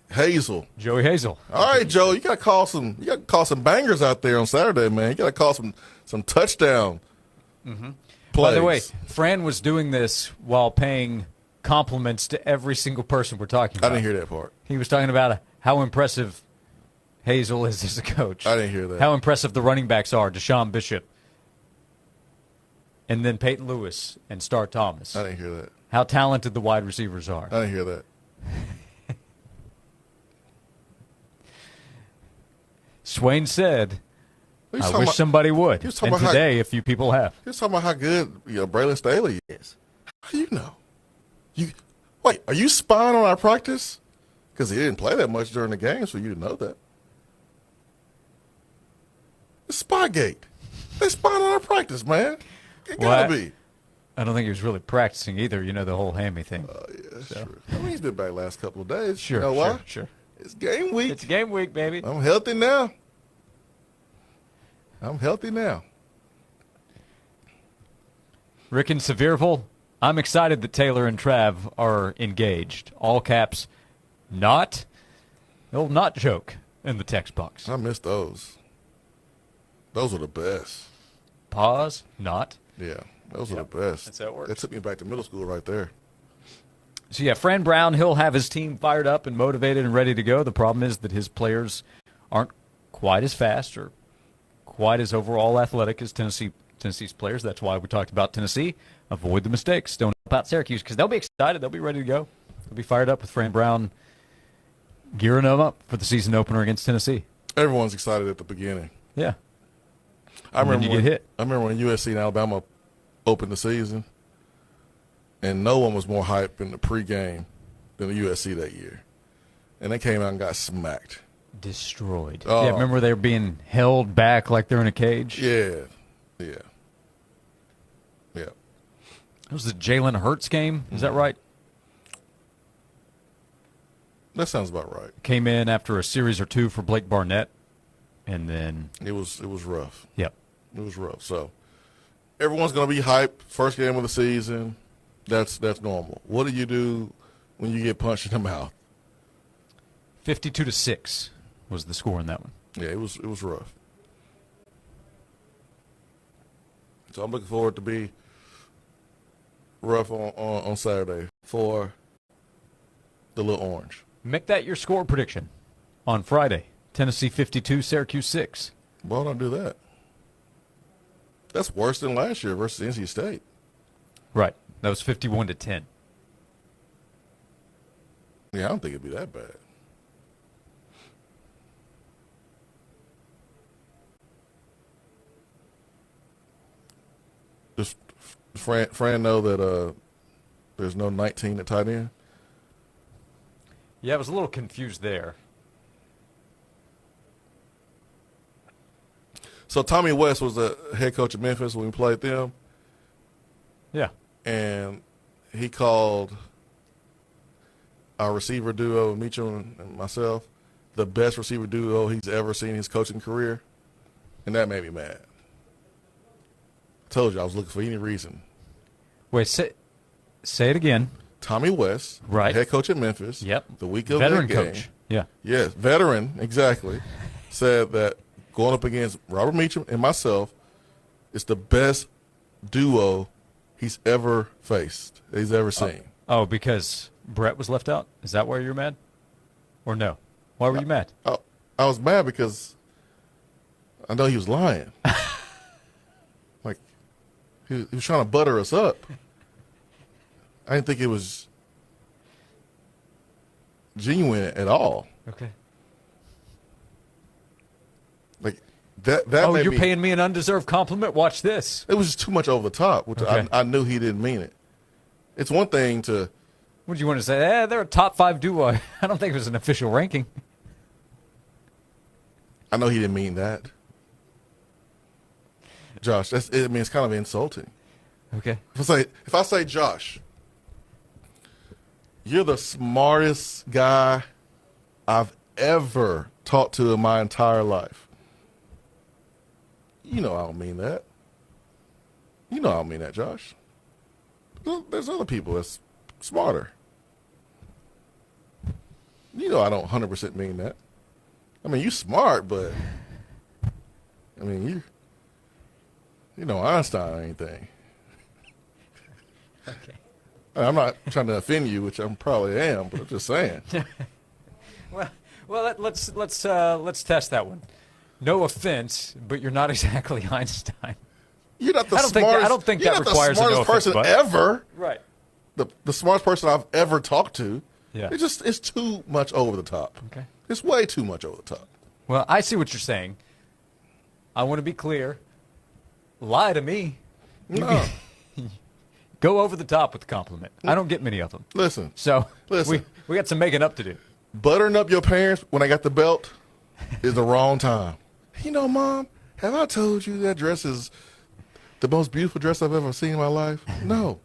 Hazel. Joey Hazel. All right, Joe, you got to call some bangers out there on Saturday, man. You got to call some touchdown plays. By the way, Fran was doing this while paying compliments to every single person we're talking I about. didn't hear that part. He was talking about how impressive Hazel is as a coach. I didn't hear that. How impressive the running backs are, Deshaun Bishop. And then Peyton Lewis and Star Thomas. I didn't hear that. How talented the wide receivers are. I didn't hear that. Swain said, He's I talking wish about- somebody would. he was And talking about today, a few people have. He was talking about how good Braylon Staley is. How do you know? Wait, are you spying on our practice? Because he didn't play that much during the games for you to know that. It's Spygate. They spying on our practice, man. It gotta be. I don't think he was really practicing either. You know, the whole hammy thing. Yeah, sure. I mean, he's been back last couple of days. Sure, You know why? sure. It's game week. It's game week, baby. I'm healthy now. I'm healthy now. Rick in Sevierville, I'm excited that Taylor and Trav are engaged. All caps, not. They'll not joke in the text box. I miss those. Those were the best. Pause, not. Yeah, those were the best. That's how it works. That took me back to middle school right there. So, yeah, Fran Brown, he'll have his team fired up and motivated and ready to go. The problem is that his players aren't quite as fast or quite as overall athletic as Tennessee's players. That's why we talked about Tennessee. Avoid the mistakes. Don't help out Syracuse because they'll be excited. They'll be ready to go. They'll be fired up with Fran Brown gearing them up for the season opener against Tennessee. Everyone's excited at the beginning. Yeah. I remember you get hit. I remember when USC and Alabama opened the season, and no one was more hyped in the pregame than the USC that year. And they came out and got smacked. Destroyed. Oh. Yeah, remember they were being held back like they're in a cage? Yeah. It was the Jalen Hurts game. Is that right? That sounds about right. Came in after a series or two for Blake Barnett, and then It was rough. Yep. It was rough. So everyone's going to be hyped. First game of the season. That's normal. What do you do when you get punched in the mouth? 52-6 was the score in that one. Yeah, it was rough. So I'm looking forward to be rough on Saturday for the Little Orange. Make that your score prediction on Friday. Tennessee 52, Syracuse 6. Why don't I do that? That's worse than last year versus NC State. Right. That was 51-10. Yeah, I don't think it'd be that bad. Does Fran know that there's no 19 at tight end? Yeah, I was a little confused there. So Tommy West was the head coach of Memphis when we played them. Yeah. And he called our receiver duo, Meacham and myself, the best receiver duo he's ever seen in his coaching career. And that made me mad. I told you I was looking for any reason. Wait, say it again. Tommy West, right, head coach at Memphis. Yep. The week of veteran that game, coach. Yeah. Yes, veteran, exactly. Said that going up against Robert Meacham and myself, it's the best duo he's ever faced, he's ever seen. Oh, because Brett was left out? Is that why you're mad? Or no? Why were you mad? I was mad because I know he was lying. Like, he was trying to butter us up. I didn't think it was genuine at all. Okay. Like, that oh, made you're me, paying me an undeserved compliment? Watch this. It was just too much over the top, which Okay. I knew he didn't mean it. It's one thing to... What do you want to say? They're a top 5 duo. I don't think it was an official ranking. I know he didn't mean that. Josh, it's kind of insulting. Okay. If I say, Josh, you're the smartest guy I've ever talked to in my entire life. You know I don't mean that. You know I don't mean that, Josh. There's other people that's smarter. You know I don't 100% mean that. I mean, you smart, but I mean, you know Einstein or anything. Okay. I'm not trying to offend you, which I probably am, but I'm just saying. Well, let's test that one. No offense, but you're not exactly Einstein. You're not the smartest. I don't think that requires a no person offense, ever. Right. The smartest person I've ever talked to. Yeah. It's too much over the top. Okay. It's way too much over the top. Well, I see what you're saying. I want to be clear. Lie to me. No. Go over the top with the compliment. I don't get many of them. Listen. So we got some making up to do. Buttering up your parents when I got the belt is the wrong time. You know, Mom, have I told you that dress is the most beautiful dress I've ever seen in my life? No.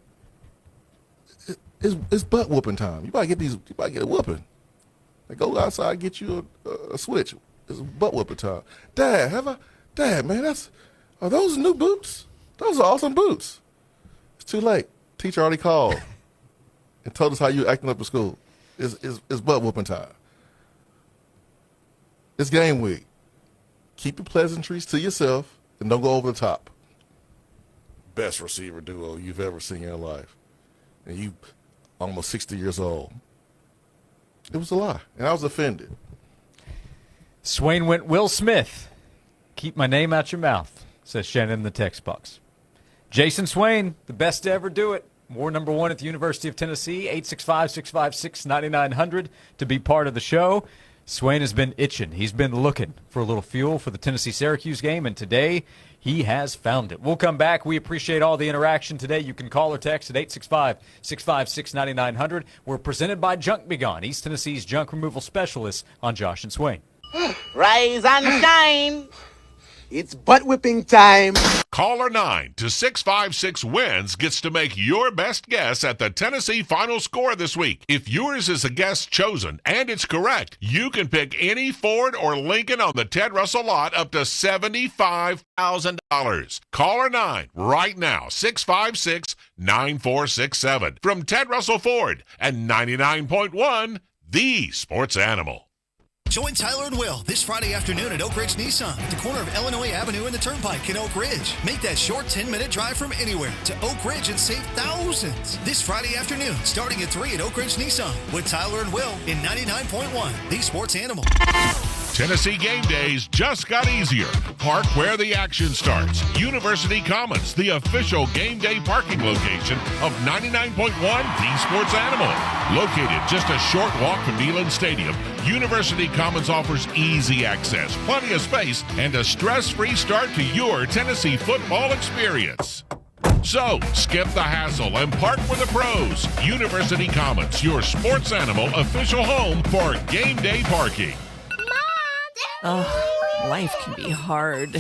It's butt whooping time. You gotta get a whooping. Like, go outside and get you a switch. It's butt whooping time. Dad, man, are those new boots? Those are awesome boots. It's too late. Teacher already called and told us how you acting up at school. It's butt whooping time. It's game week. Keep your pleasantries to yourself and don't go over the top. Best receiver duo you've ever seen in your life. And you almost 60 years old. It was a lie, and I was offended. Swain went Will Smith. Keep my name out your mouth, says Shannon in the text box. Jason Swain, the best to ever do it. War number 1 at the University of Tennessee, 865-656-9900 to be part of the show. Swain has been itching. He's been looking for a little fuel for the Tennessee-Syracuse game, and today he has found it. We'll come back. We appreciate all the interaction today. You can call or text at 865-656-9900. We're presented by Junk Be Gone, East Tennessee's junk removal specialist on Josh and Swain. Rise and shine. It's butt whipping time. Caller 9 to 656-WINS gets to make your best guess at the Tennessee final score this week. If yours is a guess chosen and it's correct, you can pick any Ford or Lincoln on the Ted Russell lot up to $75,000. Caller 9 right now, 656-9467. From Ted Russell Ford and 99.1, the Sports Animal. Join Tyler and Will this Friday afternoon at Oak Ridge Nissan at the corner of Illinois Avenue and the Turnpike in Oak Ridge. Make that short 10-minute drive from anywhere to Oak Ridge and save thousands. This Friday afternoon, starting at 3 at Oak Ridge Nissan with Tyler and Will in 99.1, the Sports Animal. Tennessee game days just got easier. Park where the action starts. University Commons, the official game day parking location of 99.1 The Sports Animal. Located just a short walk from Neyland Stadium, University Commons offers easy access, plenty of space, and a stress-free start to your Tennessee football experience. So, skip the hassle and park with the pros. University Commons, your Sports Animal official home for game day parking. Life can be hard.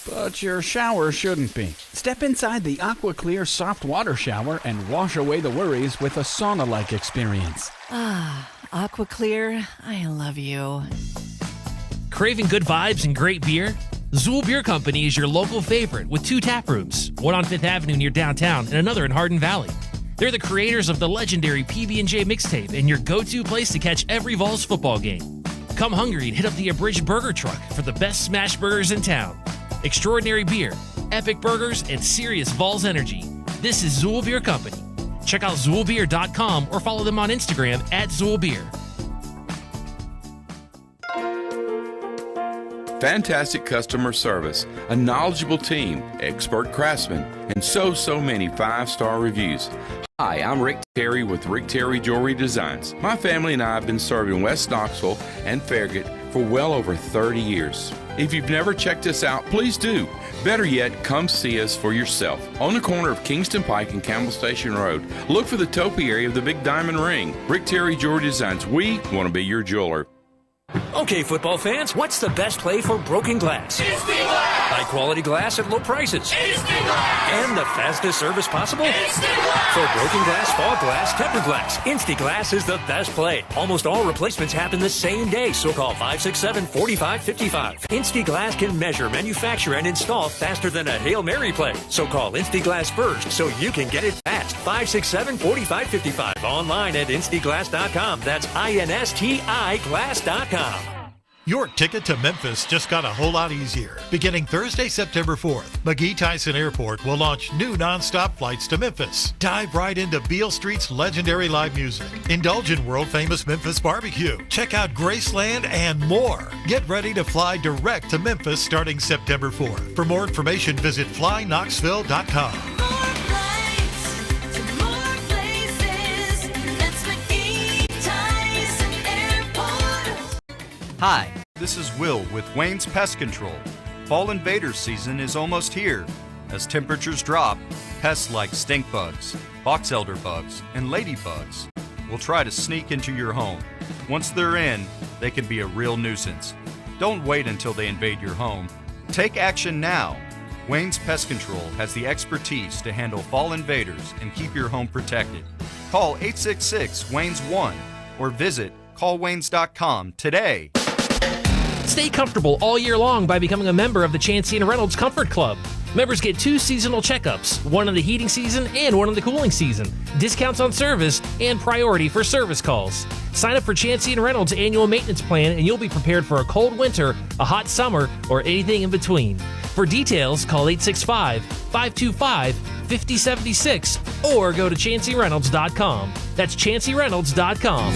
But your shower shouldn't be. Step inside the AquaClear soft water shower and wash away the worries with a sauna-like experience. AquaClear, I love you. Craving good vibes and great beer? Zool Beer Company is your local favorite with 2 tap rooms, one on 5th Avenue near downtown and another in Hardin Valley. They're the creators of the legendary PB&J mixtape and your go-to place to catch every Vols football game. Come hungry and hit up the Abridged Burger Truck for the best smash burgers in town. Extraordinary beer, epic burgers, and serious Vols energy. This is Zool Beer Company. Check out ZoolBeer.com or follow them on Instagram at ZoolBeer. Fantastic customer service, a knowledgeable team, expert craftsmen, and so many 5-star reviews. Hi, I'm Rick Terry with Rick Terry Jewelry Designs. My family and I have been serving West Knoxville and Farragut for well over 30 years. If you've never checked us out, please do. Better yet, come see us for yourself. On the corner of Kingston Pike and Campbell Station Road, look for the topiary of the Big Diamond Ring. Rick Terry Jewelry Designs. We want to be your jeweler. Okay, football fans, what's the best play for broken glass? Instant Glass! High quality glass at low prices. Instant Glass! And the fastest service possible? Instant Glass! For broken glass, fog glass, tempered glass, Instant Glass is the best play. Almost all replacements happen the same day, so call 567-4555. Instant Glass can measure, manufacture, and install faster than a Hail Mary play. So call Instant Glass first so you can get it fast. 567-4555. Online at instaglass.com. That's INSTI glass.com. Your ticket to Memphis just got a whole lot easier. Beginning Thursday, September 4th, McGee Tyson Airport will launch new nonstop flights to Memphis. Dive right into Beale Street's legendary live music. Indulge in world-famous Memphis barbecue. Check out Graceland and more. Get ready to fly direct to Memphis starting September 4th. For more information, visit flyknoxville.com. Hi, this is Will with Wayne's Pest Control. Fall invaders season is almost here. As temperatures drop, pests like stink bugs, box elder bugs, and ladybugs will try to sneak into your home. Once they're in, they can be a real nuisance. Don't wait until they invade your home. Take action now. Wayne's Pest Control has the expertise to handle fall invaders and keep your home protected. Call 866-WAYNES-1 or visit callwaynes.com today. Stay comfortable all year long by becoming a member of the Chancey & Reynolds Comfort Club. Members get 2 seasonal checkups, one in the heating season and one in the cooling season, discounts on service, and priority for service calls. Sign up for Chancey & Reynolds' annual maintenance plan and you'll be prepared for a cold winter, a hot summer, or anything in between. For details, call 865-525-5076 or go to ChanceyReynolds.com. That's ChanceyReynolds.com.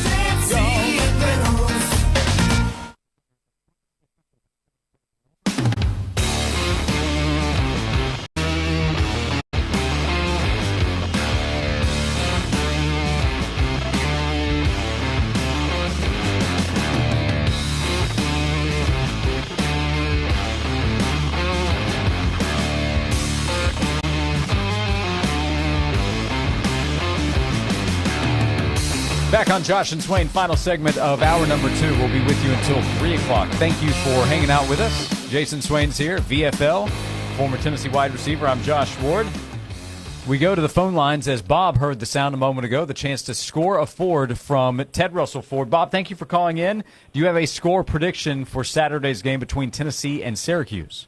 Back on Josh and Swain, final segment of hour number 2. We'll be with you until 3 o'clock. Thank you for hanging out with us. Jason Swain's here, VFL, former Tennessee wide receiver. I'm Josh Ward. We go to the phone lines as Bob heard the sound a moment ago, the chance to score a Ford from Ted Russell Ford. Bob, thank you for calling in. Do you have a score prediction for Saturday's game between Tennessee and Syracuse?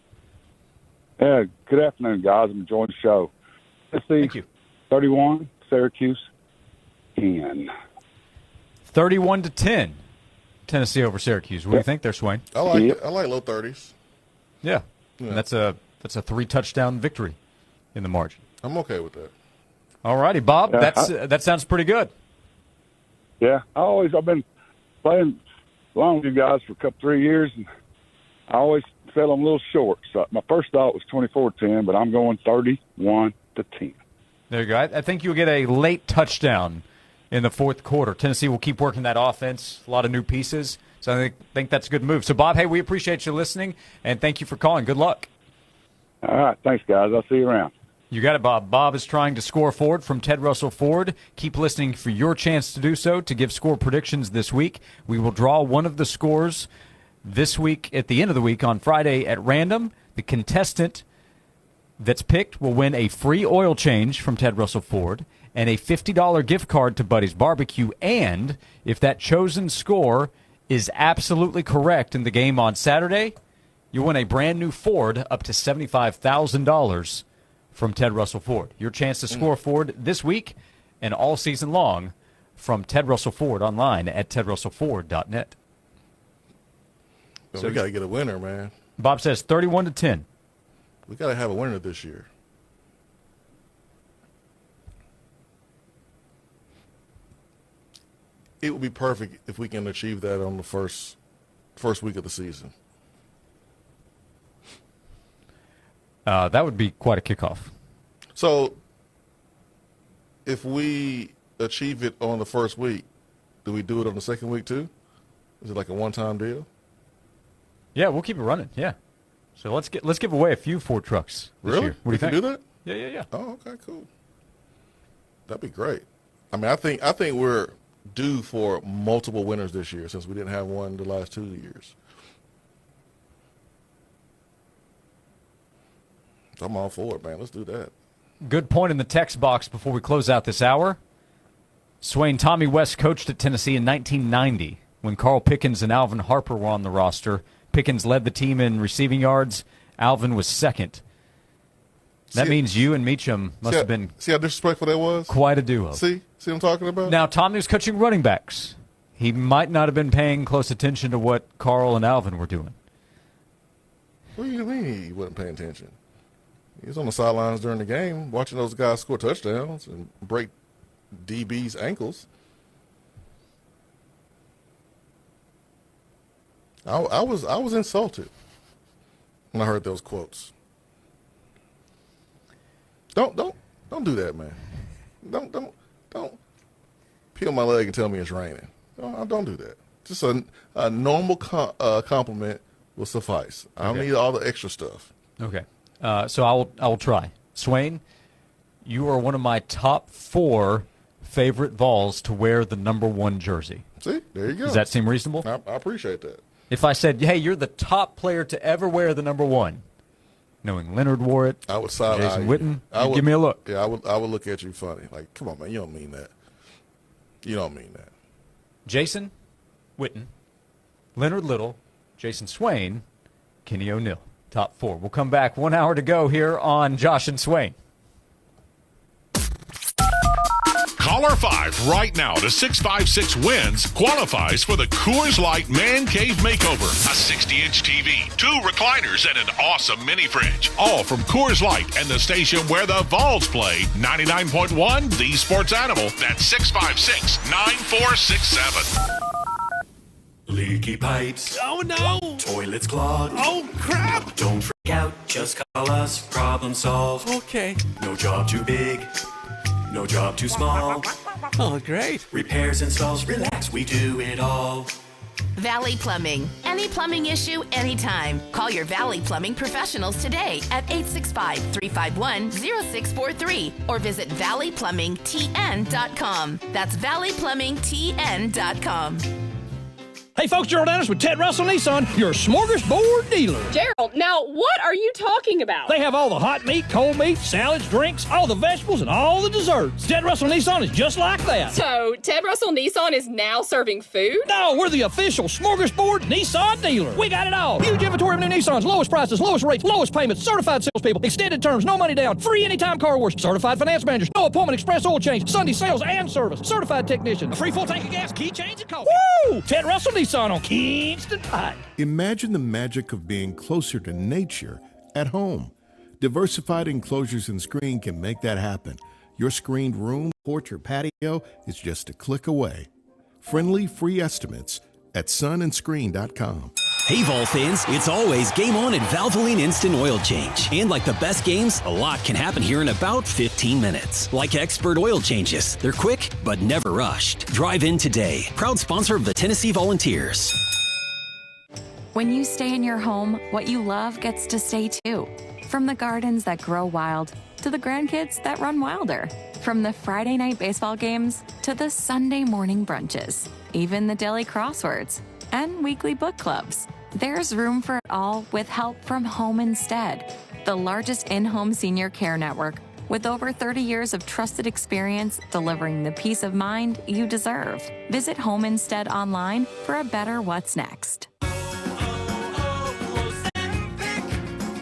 Yeah, good afternoon, guys. I'm enjoying the show. Tennessee, 31, Syracuse, 10. 31-10, Tennessee over Syracuse. What do you think there, Swain? I like it. I like low 30s. Yeah. Yeah. And that's a 3-touchdown victory in the margin. I'm okay with that. All righty, Bob. Yeah, that sounds pretty good. Yeah, I've been playing along with you guys for 3 years, and I always fell a little short. So my first thought was 24-10, but I'm going 31-10. There you go. I think you'll get a late touchdown in the fourth quarter. Tennessee will keep working that offense, a lot of new pieces. So I think that's a good move. So, Bob, hey, we appreciate you listening, and thank you for calling. Good luck. All right. Thanks, guys. I'll see you around. You got it, Bob. Bob is trying to score Ford from Ted Russell Ford. Keep listening for your chance to do so, to give score predictions this week. We will draw one of the scores this week at the end of the week on Friday at random. The contestant that's picked will win a free oil change from Ted Russell Ford and a $50 gift card to Buddy's Barbecue. And if that chosen score is absolutely correct in the game on Saturday, you win a brand new Ford up to $75,000 from Ted Russell Ford. Your chance to score Ford this week and all season long from Ted Russell Ford online at tedrussellford.net. So we got to get a winner, man. Bob says 31-10. We got to have a winner this year. It would be perfect if we can achieve that on the first week of the season. That would be quite a kickoff. So, if we achieve it on the first week, do we do it on the second week too? Is it like a one-time deal? Yeah, we'll keep it running. Yeah. So let's give away a few Ford trucks this Really? year. What do We you can think? do that? Yeah. Oh, okay, cool. That'd be great. I mean, I think we're due for multiple winners this year since we didn't have one the last 2 years. I'm all for it, man. Let's do that. Good point in the text box before we close out this hour. Swain, Tommy West coached at Tennessee in 1990 when Carl Pickens and Alvin Harper were on the roster. Pickens led the team in receiving yards. Alvin was second. That means you and Meacham must have been. See how disrespectful that was? Quite a duo. See what I'm talking about? Now, Tommy was coaching running backs. He might not have been paying close attention to what Carl and Alvin were doing. What do you mean he wasn't paying attention? He was on the sidelines during the game watching those guys score touchdowns and break DB's ankles. I was insulted when I heard those quotes. Don't do that, man. Don't peel my leg and tell me it's raining. Don't do that. Just a normal compliment will suffice. I don't need all the extra stuff. Okay. So I will try. Swain, you are one of my top 4 favorite Vols to wear the number 1 jersey. See, there you go. Does that seem reasonable? I appreciate that. If I said, hey, you're the top player to ever wear the number 1, knowing Leonard wore it, I would side Jason eye Witten, you. you'd give me a look. Yeah, I would look at you funny. Like, come on, man, you don't mean that. You don't mean that. Jason Witten, Leonard Little, Jason Swain, Kenny O'Neill. Top 4. We'll come back. 1 hour to go here on Josh and Swain. Caller 5 right now to 656 wins qualifies for the Coors Light Man Cave Makeover. A 60-inch TV, 2 recliners, and an awesome mini fridge. All from Coors Light and the station where the Vols play. 99.1 The Sports Animal. That's 656-9467. Leaky pipes. Oh no! Toilets clogged. Oh crap! Don't freak out, just call us. Problem solved. Okay. No job too big, no job too small. Oh, great. Repairs, installs, relax, we do it all. Valley Plumbing. Any plumbing issue, anytime. Call your Valley Plumbing professionals today at 865-351-0643 or visit valleyplumbingtn.com. That's valleyplumbingtn.com. Hey folks, Gerald Anderson with Ted Russell Nissan, your smorgasbord dealer. Gerald, now what are you talking about? They have all the hot meat, cold meat, salads, drinks, all the vegetables, and all the desserts. Ted Russell Nissan is just like that. So, Ted Russell Nissan is now serving food? No, we're the official smorgasbord Nissan dealer. We got it all. Huge inventory of new Nissans, lowest prices, lowest rates, lowest payments, certified salespeople, extended terms, no money down, free anytime car wash, certified finance managers, no appointment express oil change, Sunday sales and service, certified technician, a free full tank of gas, key change, and coffee. Woo! Ted Russell Nissan on Kingston Pike. Imagine the magic of being closer to nature at home. Diversified Enclosures and Screen can make that happen. Your screened room, porch, or patio is just a click away. Friendly, free estimates at sunandscreen.com. Hey Vol fans, it's always game on at Valvoline Instant Oil Change. And like the best games, a lot can happen here in about 15 minutes. Like expert oil changes. They're quick, but never rushed. Drive in today. Proud sponsor of the Tennessee Volunteers. When you stay in your home, what you love gets to stay too. From the gardens that grow wild to the grandkids that run wilder. From the Friday night baseball games to the Sunday morning brunches. Even the daily crosswords and weekly book clubs. There's room for it all with help from Home Instead, the largest in-home senior care network with over 30 years of trusted experience delivering the peace of mind you deserve. Visit Home Instead online for a better what's next.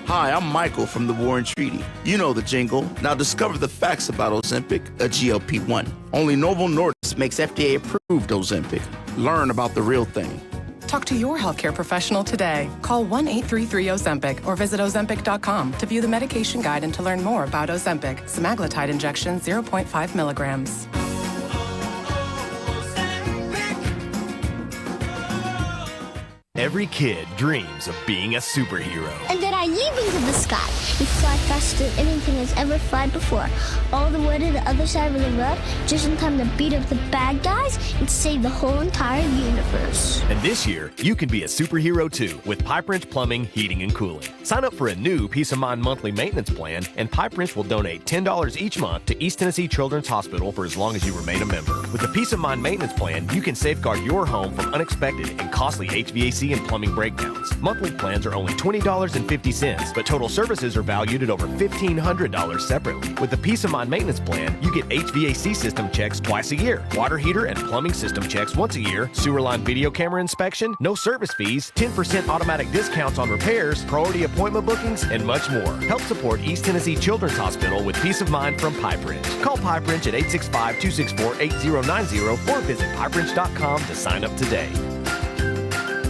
Hi, I'm Michael from the War and Treaty. You know the jingle. Now discover the facts about Ozempic, a GLP-1. Only Novo Nordisk makes FDA-approved Ozempic. Learn about the real thing. Talk to your healthcare professional today. Call 1-833-OZEMPIC or visit Ozempic.com to view the medication guide and to learn more about Ozempic, semaglutide injection 0.5 milligrams. Every kid dreams of being a superhero. And then I leap into the sky. We fly faster than anything has ever flown before. All the way to the other side of the road, just in time to beat up the bad guys and save the whole entire universe. And this year, you can be a superhero too with Pipe Wrench Plumbing, Heating, and Cooling. Sign up for a new Peace of Mind monthly maintenance plan, and Pipe Wrench will donate $10 each month to East Tennessee Children's Hospital for as long as you remain a member. With the Peace of Mind maintenance plan, you can safeguard your home from unexpected and costly HVAC and plumbing breakdowns. Monthly plans are only $20.50, but total services are valued at over $1,500 separately. With the Peace of Mind maintenance plan, you get HVAC system checks twice a year, water heater and plumbing system checks once a year, sewer line video camera inspection, no service fees, 10% automatic discounts on repairs, priority appointment bookings, and much more. Help support East Tennessee Children's Hospital with Peace of Mind from Pipe Wrench. Call Pipe Wrench at 865-264-8090 or visit pipewrench.com to sign up today.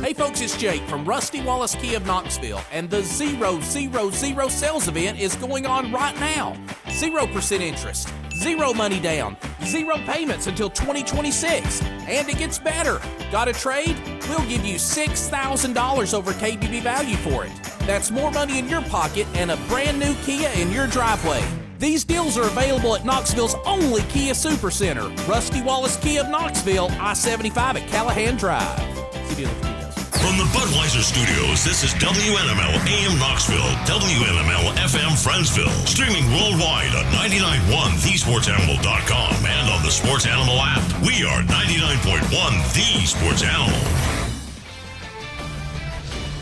Hey folks, it's Jake from Rusty Wallace Key of Knoxville, and the 000 sales event is going on right now. 0% interest, 0 money down, 0 payments until 2026. And it gets better. Got a trade? We'll give you $6,000 over KBB value for it. That's more money in your pocket and a brand new Kia in your driveway. These deals are available at Knoxville's only Kia Supercenter, Rusty Wallace Key of Knoxville, I-75 at Callahan Drive. See you later. From the Budweiser Studios, this is WNML AM Knoxville, WNML FM Friendsville, streaming worldwide on 99.1 thesportsanimal.com and on the Sports Animal app. We are 99.1 The Sports Animal.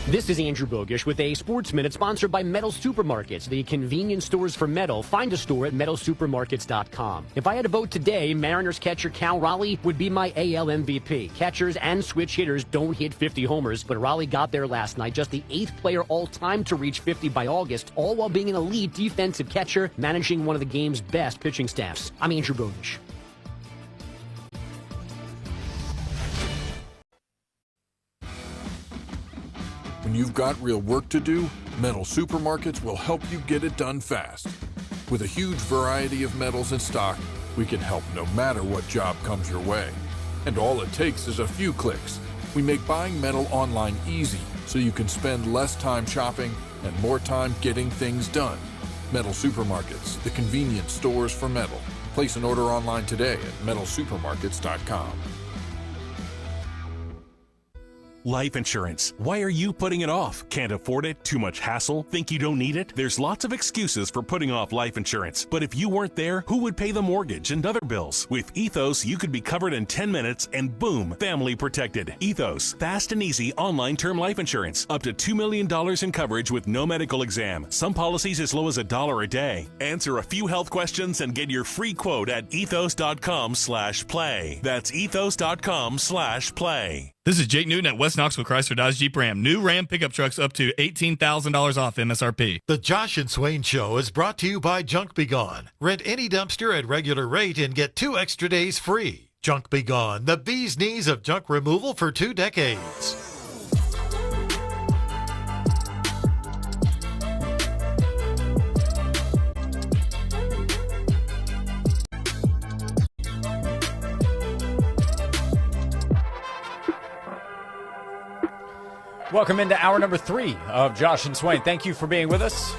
This is Andrew Bogish with a Sports Minute sponsored by Metal Supermarkets, the convenience stores for metal. Find a store at metalsupermarkets.com. If I had to vote today, Mariners catcher Cal Raleigh would be my AL MVP. Catchers and switch hitters don't hit 50 homers, but Raleigh got there last night, just the 8th player all-time to reach 50 by August, all while being an elite defensive catcher, managing one of the game's best pitching staffs. I'm Andrew Bogish. When you've got real work to do, Metal Supermarkets will help you get it done fast. With a huge variety of metals in stock, we can help no matter what job comes your way. And all it takes is a few clicks. We make buying metal online easy so you can spend less time shopping and more time getting things done. Metal Supermarkets, the convenience stores for metal. Place an order online today at metalsupermarkets.com. Life insurance. Why are you putting it off? Can't afford it? Too much hassle? Think you don't need it? There's lots of excuses for putting off life insurance. But if you weren't there, who would pay the mortgage and other bills? With Ethos, you could be covered in 10 minutes and boom, family protected. Ethos, fast and easy online term life insurance. Up to $2 million in coverage with no medical exam. Some policies as low as $1 a day. Answer a few health questions and get your free quote at ethos.com/play. That's ethos.com/play. This is Jake Newton at West Knoxville Chrysler Dodge Jeep Ram. New Ram pickup trucks up to $18,000 off MSRP. The Josh and Swain Show is brought to you by Junk Be Gone. Rent any dumpster at regular rate and get 2 extra days free. Junk Be Gone, the bee's knees of junk removal for 2 decades. Welcome into hour number 3 of Josh and Swain. Thank you for being with us.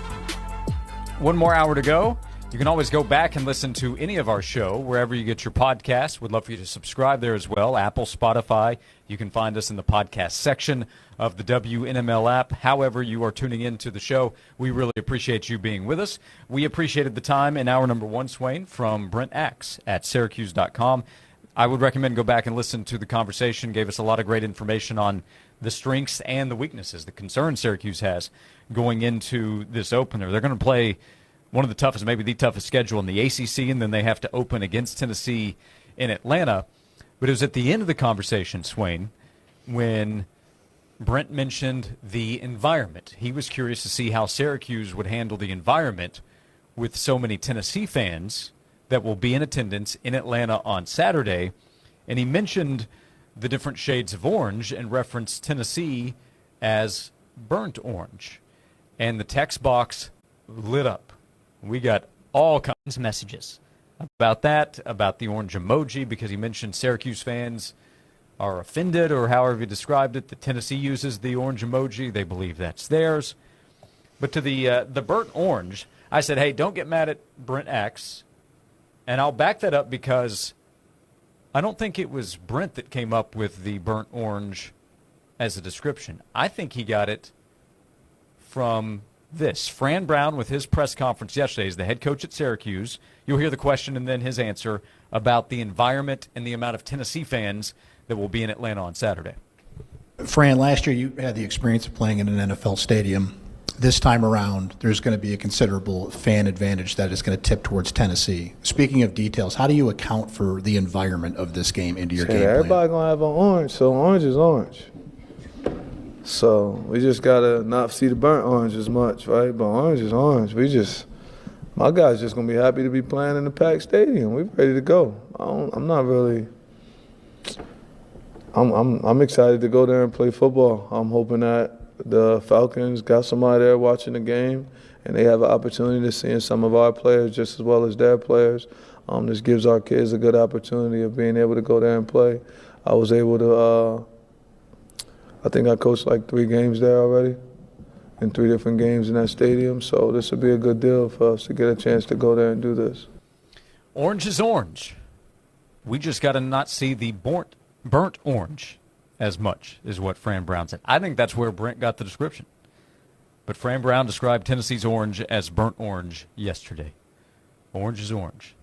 One more hour to go. You can always go back and listen to any of our show wherever you get your podcasts. We'd love for you to subscribe there as well. Apple, Spotify. You can find us in the podcast section of the WNML app. However you are tuning into the show, we really appreciate you being with us. We appreciated the time in hour number 1, Swain, from Brent Axe at Syracuse.com. I would recommend go back and listen to the conversation. Gave us a lot of great information on the strengths and the weaknesses, the concerns Syracuse has going into this opener. They're going to play one of the toughest, maybe the toughest schedule in the ACC, and then they have to open against Tennessee in Atlanta. But it was at the end of the conversation, Swain, when Brent mentioned the environment. He was curious to see how Syracuse would handle the environment with so many Tennessee fans that will be in attendance in Atlanta on Saturday. And he mentioned the different shades of orange and referenced Tennessee as burnt orange. And the text box lit up. We got all kinds of messages about that, about the orange emoji, because he mentioned Syracuse fans are offended, or however you described it, that Tennessee uses the orange emoji. They believe that's theirs. But to the burnt orange, I said, hey, don't get mad at Brent Axe. And I'll back that up because I don't think it was Brent that came up with the burnt orange as a description. I think he got it from this. Fran Brown, with his press conference yesterday, is the head coach at Syracuse. You'll hear the question and then his answer about the environment and the amount of Tennessee fans that will be in Atlanta on Saturday. Fran, last year you had the experience of playing in an NFL stadium. This time around, there's going to be a considerable fan advantage that is going to tip towards Tennessee. Speaking of details, how do you account for the environment of this game into your game plan? Everybody going to have an orange, so orange is orange. So we just got to not see the burnt orange as much, right? But orange is orange. My guys just going to be happy to be playing in the packed stadium. We're ready to go. I'm excited to go there and play football. I'm hoping that the Falcons got somebody there watching the game, and they have an opportunity to see some of our players just as well as their players. This gives our kids a good opportunity of being able to go there and play. I was able to, I think I coached like 3 games there already, in 3 different games in that stadium. So this would be a good deal for us to get a chance to go there and do this. Orange is orange. We just got to not see the burnt orange as much, is what Fran Brown said. I think that's where Brent got the description. But Fran Brown described Tennessee's orange as burnt orange yesterday. Orange is orange.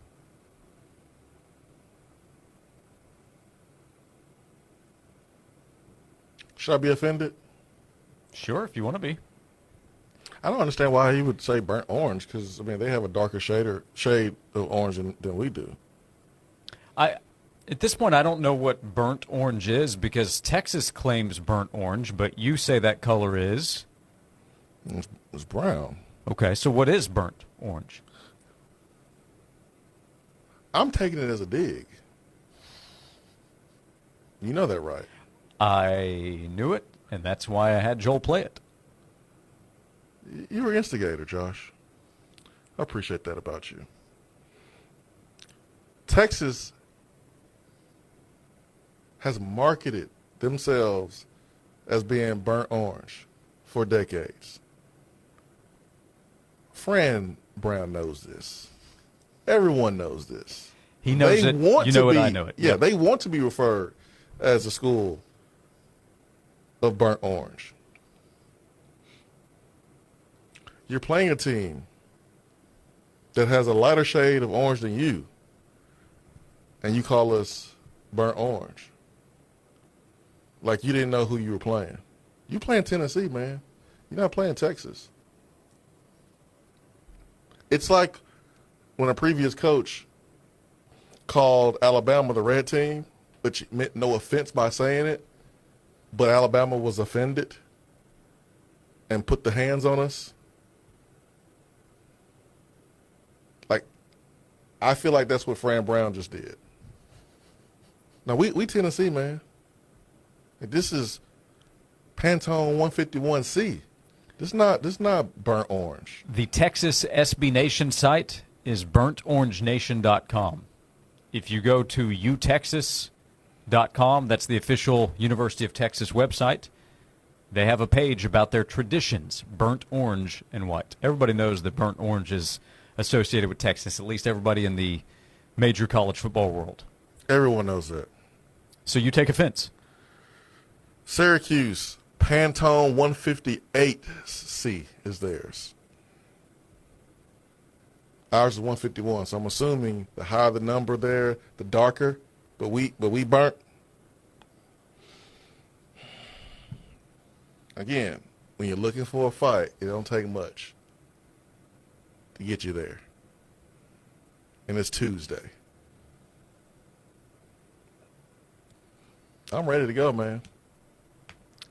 Should I be offended? Sure, if you want to be. I don't understand why he would say burnt orange, because, I mean, they have a darker shade of orange than we do. At this point, I don't know what burnt orange is, because Texas claims burnt orange, but you say that color is? It's brown. Okay, so what is burnt orange? I'm taking it as a dig. You know that, right? I knew it, and that's why I had Joel play it. You were an instigator, Josh. I appreciate that about you. Texas has marketed themselves as being burnt orange for decades. Fran Brown knows this. Everyone knows this. He knows it. You know it, I know it. Yeah, Yep. They want to be referred as a school of burnt orange. You're playing a team that has a lighter shade of orange than you, and you call us burnt orange. Like you didn't know who you were playing. You playing Tennessee, man. You're not playing Texas. It's like when a previous coach called Alabama the red team, which meant no offense by saying it, but Alabama was offended and put the hands on us. Like, I feel like that's what Fran Brown just did. Now, we Tennessee, man. This is Pantone 151C. This is not burnt orange. The Texas SB Nation site is burntorangenation.com. If you go to utexas.com, that's the official University of Texas website, they have a page about their traditions, burnt orange and white. Everybody knows that burnt orange is associated with Texas, at least everybody in the major college football world. Everyone knows that. So you take offense. Syracuse, Pantone 158C is theirs. Ours is 151, so I'm assuming the higher the number there, the darker. But we burnt. Again, when you're looking for a fight, it don't take much to get you there. And it's Tuesday. I'm ready to go, man.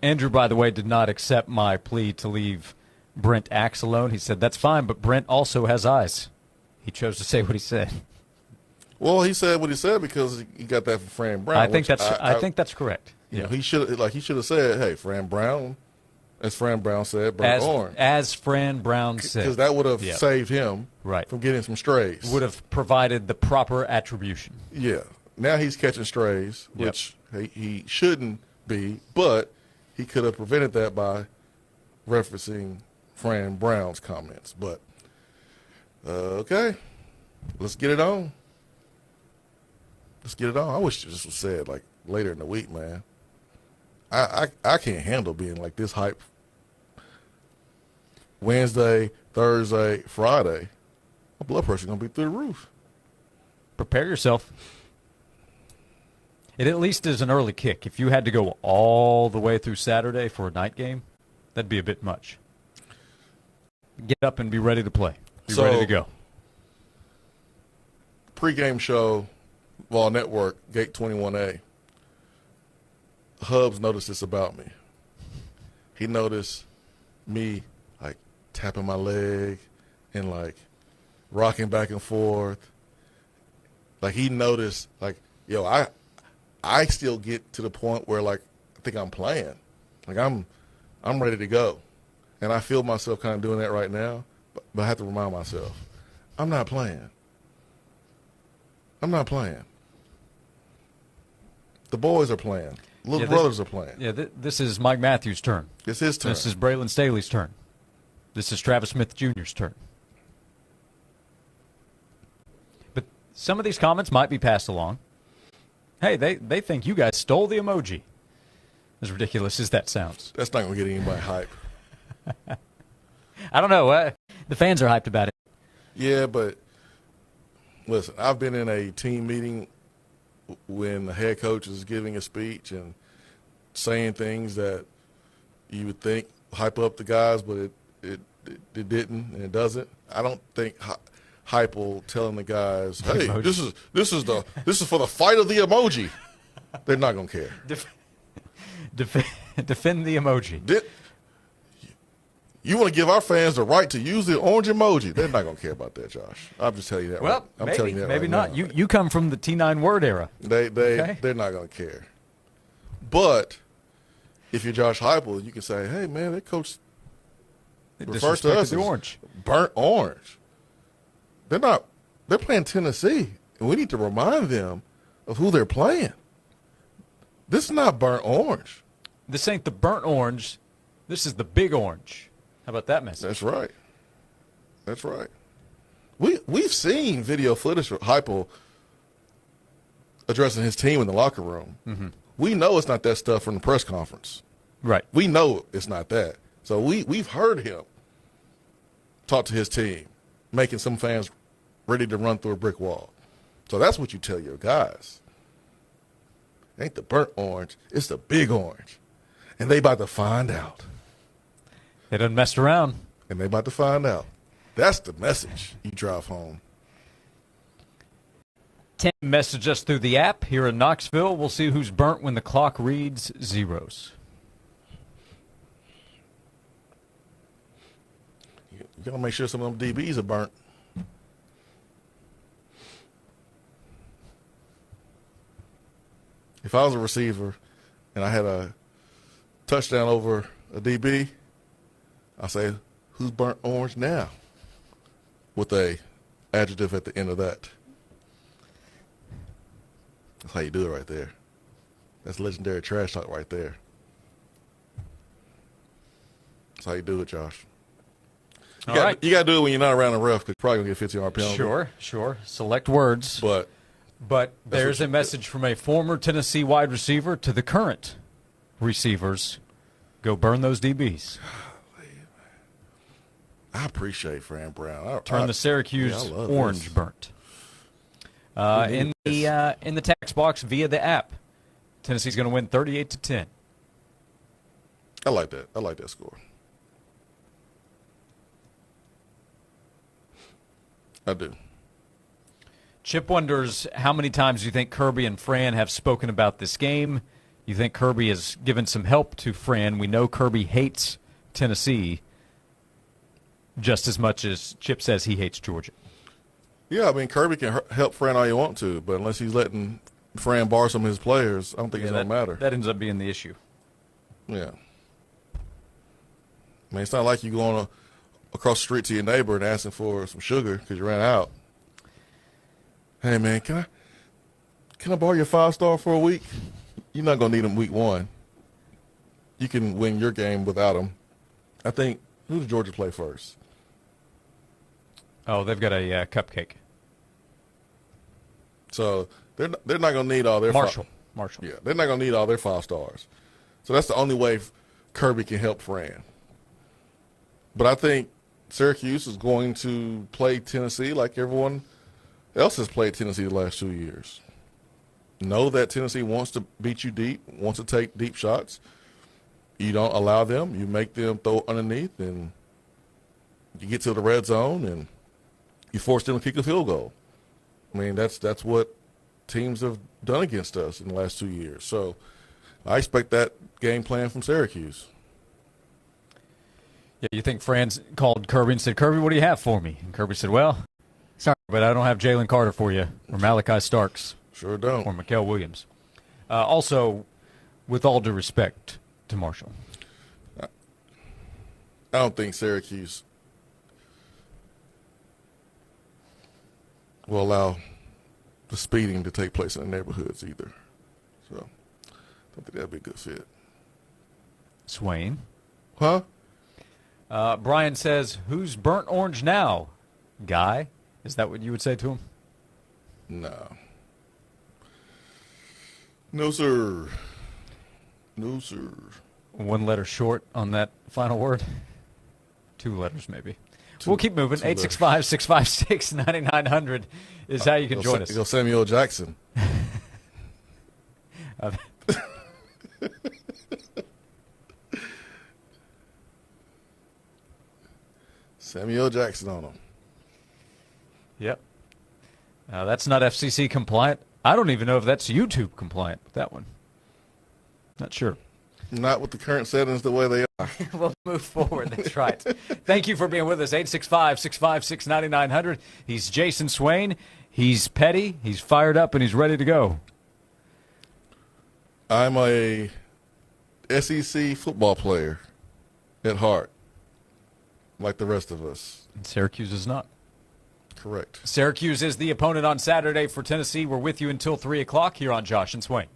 Andrew, by the way, did not accept my plea to leave Brent Axe alone. He said, that's fine, but Brent also has eyes. He chose to say what he said. Well, he said what he said because he got that from Fran Brown. I think that's correct. You know, he should have said, "Hey, Fran Brown," as Fran Brown said, burnt orange. As Fran Brown said, because that would have saved him from getting some strays. Would have provided the proper attribution. Yeah, now he's catching strays, which he shouldn't be, but he could have prevented that by referencing Fran Brown's comments. But, okay, let's get it on. Let's get it on. I wish this was said, like, later in the week, man. I can't handle being, like, this hype Wednesday, Thursday, Friday. My blood pressure's going to be through the roof. Prepare yourself. It at least is an early kick. If you had to go all the way through Saturday for a night game, that'd be a bit much. Get up and be ready to play. Be ready to go. Pre-game show, Vol Network, Gate 21A. Hubs noticed this about me. He noticed me, like, tapping my leg and, like, rocking back and forth. Like, he noticed, like, yo, I still get to the point where, like, I think I'm playing. Like, I'm ready to go. And I feel myself kind of doing that right now, but I have to remind myself, I'm not playing. I'm not playing. The boys are playing. Little brothers are playing. Yeah, this is Mike Matthews' turn. It's his turn. This is Braylon Staley's turn. This is Travis Smith Jr.'s turn. But some of these comments might be passed along. Hey, they think you guys stole the emoji. As ridiculous as that sounds. That's not going to get anybody hype. I don't know. The fans are hyped about it. Yeah, but listen, I've been in a team meeting when the head coach is giving a speech and saying things that you would think hype up the guys, but it didn't and it doesn't. I don't think Heupel telling the guys, "Hey, this is for the fight of the emoji." They're not gonna care. Defend the emoji. You want to give our fans the right to use the orange emoji? They're not gonna care about that, Josh. I'm just telling you that. Well, I'm telling you that maybe right not. now. You come from the T9 word era. They're not gonna care. But if you're Josh Heupel, you can say, "Hey, man, that coach refers to us as orange. Burnt orange." They're playing Tennessee, and we need to remind them of who they're playing. This is not burnt orange. This ain't the burnt orange. This is the big orange. How about that message? That's right. That's right. We've seen video footage of Heupel addressing his team in the locker room. Mm-hmm. We know it's not that stuff from the press conference. Right. We know it's not that. So we've heard him talk to his team, making some fans ready to run through a brick wall. So that's what you tell your guys. It ain't the burnt orange, it's the big orange. And they about to find out. They done messed around. And they about to find out. That's the message you drive home. Message us through the app here in Knoxville. We'll see who's burnt when the clock reads zeros. You got to make sure some of them DBs are burnt. If I was a receiver and I had a touchdown over a DB, I say, who's burnt orange now? With a adjective at the end of that. That's how you do it right there. That's legendary trash talk right there. That's how you do it, Josh. You got to do it when you're not around the ref because you're probably going to get a 15-yard penalty. Sure. Select words. But there's a message from a former Tennessee wide receiver to the current receivers. Go burn those DBs. I appreciate Fran Brown. Turn the Syracuse orange burnt. In the text box via the app, Tennessee's going to win 38-10. I like that. I like that score. I do. Chip wonders how many times you think Kirby and Fran have spoken about this game. You think Kirby has given some help to Fran. We know Kirby hates Tennessee just as much as Chip says he hates Georgia. Yeah, I mean, Kirby can help Fran all you want to, but unless he's letting Fran bar some of his players, I don't think it's going to matter. That ends up being the issue. Yeah. I mean, it's not like you going across the street to your neighbor and asking for some sugar because you ran out. Hey, man, can can I borrow your 5-star for a week? You're not going to need him week 1. You can win your game without him. I think, who does Georgia play first? Oh, they've got a cupcake. So they're not going to need all their Marshall. Yeah, they're not going to need all their 5 stars. So that's the only way Kirby can help Fran. But I think Syracuse is going to play Tennessee like everyone else has played Tennessee the last 2 years. Know that Tennessee wants to beat you deep, wants to take deep shots. You don't allow them. You make them throw underneath, and you get to the red zone, and you force them to kick a field goal. I mean, that's what teams have done against us in the last 2 years. So I expect that game plan from Syracuse. Yeah, you think Fran's called Kirby and said, Kirby, what do you have for me? And Kirby said, well, sorry, but I don't have Jalen Carter for you, or Malachi Starks. Sure don't. Or Mikael Williams. Also, with all due respect to Marshall, I don't think Syracuse will allow the speeding to take place in the neighborhoods either. So I don't think that'd be a good fit. Swain. Huh? Brian says, who's burnt orange now? Guy? Is that what you would say to him? No. No, sir. No, sir. 1 letter short on that final word? 2 letters, maybe. We'll keep moving. 865-656-9900 is how you can join us. Go Samuel Jackson. Samuel Jackson on him. Yep. That's not FCC compliant. I don't even know if that's YouTube compliant with that one. Not sure. Not with the current settings the way they are. We'll move forward. That's right. Thank you for being with us. 865-656-9900. He's Jason Swain. He's petty. He's fired up, and he's ready to go. I'm a SEC football player at heart, like the rest of us. And Syracuse is not. Correct. Syracuse is the opponent on Saturday for Tennessee. We're with you until 3 o'clock here on Josh and Swain.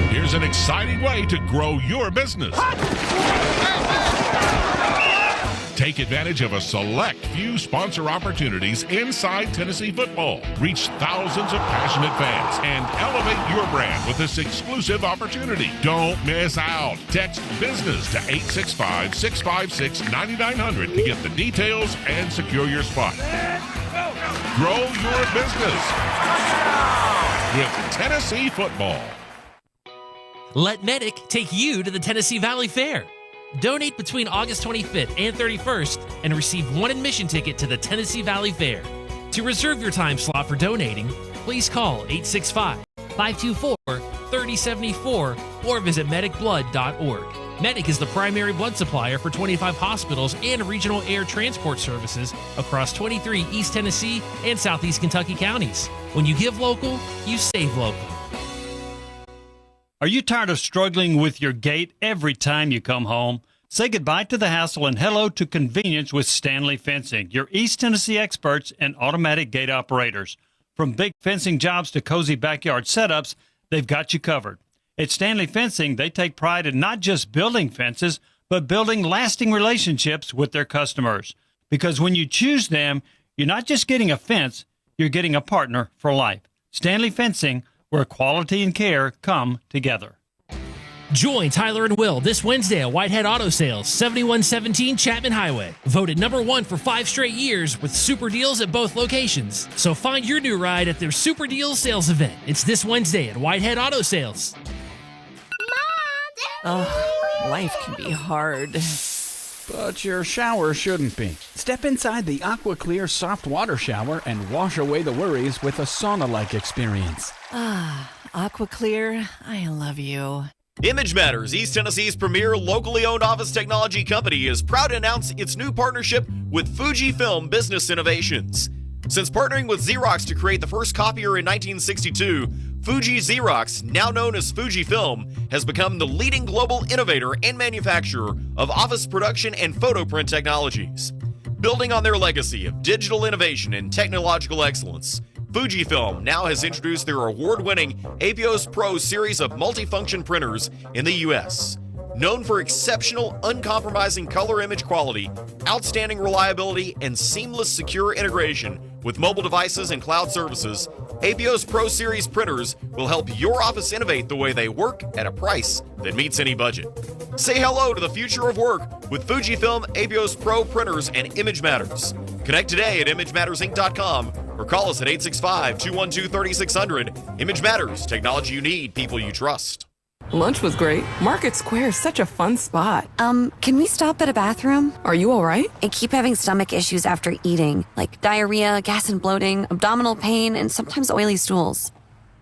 Here's an exciting way to grow your business. Take advantage of a select few sponsor opportunities inside Tennessee football. Reach thousands of passionate fans and elevate your brand with this exclusive opportunity. Don't miss out. Text BUSINESS to 865-656-9900 to get the details and secure your spot. Grow your business with Tennessee football. Let Medic take you to the Tennessee Valley Fair. Donate between August 25th and 31st and receive 1 admission ticket to the Tennessee Valley Fair. To reserve your time slot for donating, please call 865-524-3074 or visit medicblood.org. Medic is the primary blood supplier for 25 hospitals and regional air transport services across 23 East Tennessee and Southeast Kentucky counties. When you give local, you save local. Are you tired of struggling with your gate every time you come home? Say goodbye to the hassle and hello to convenience with Stanley Fencing, your East Tennessee experts and automatic gate operators. From big fencing jobs to cozy backyard setups, they've got you covered. At Stanley Fencing, they take pride in not just building fences, but building lasting relationships with their customers. Because when you choose them, you're not just getting a fence, you're getting a partner for life. Stanley Fencing, where quality and care come together. Join Tyler and Will this Wednesday at Whitehead Auto Sales, 7117 Chapman Highway. Voted #1 for 5 straight years with super deals at both locations. So find your new ride at their Super Deals sales event. It's this Wednesday at Whitehead Auto Sales. Life can be hard. But your shower shouldn't be. Step inside the AquaClear soft water shower and wash away the worries with a sauna-like experience. AquaClear, I love you. Image Matters, East Tennessee's premier locally owned office technology company, is proud to announce its new partnership with Fujifilm Business Innovations. Since partnering with Xerox to create the first copier in 1962, Fuji Xerox, now known as Fujifilm, has become the leading global innovator and manufacturer of office production and photo print technologies. Building on their legacy of digital innovation and technological excellence, Fujifilm now has introduced their award-winning Abios Pro series of multifunction printers in the U.S. Known for exceptional, uncompromising color image quality, outstanding reliability, and seamless secure integration with mobile devices and cloud services, Abios Pro Series printers will help your office innovate the way they work at a price that meets any budget. Say hello to the future of work with Fujifilm Abios Pro printers and Image Matters. Connect today at imagemattersinc.com or call us at 865-212-3600. Image Matters, technology you need, people you trust. Lunch was great. Market Square is such a fun spot. Can we stop at a bathroom? Are you all right? I keep having stomach issues after eating, like diarrhea, gas and bloating, abdominal pain, and sometimes oily stools.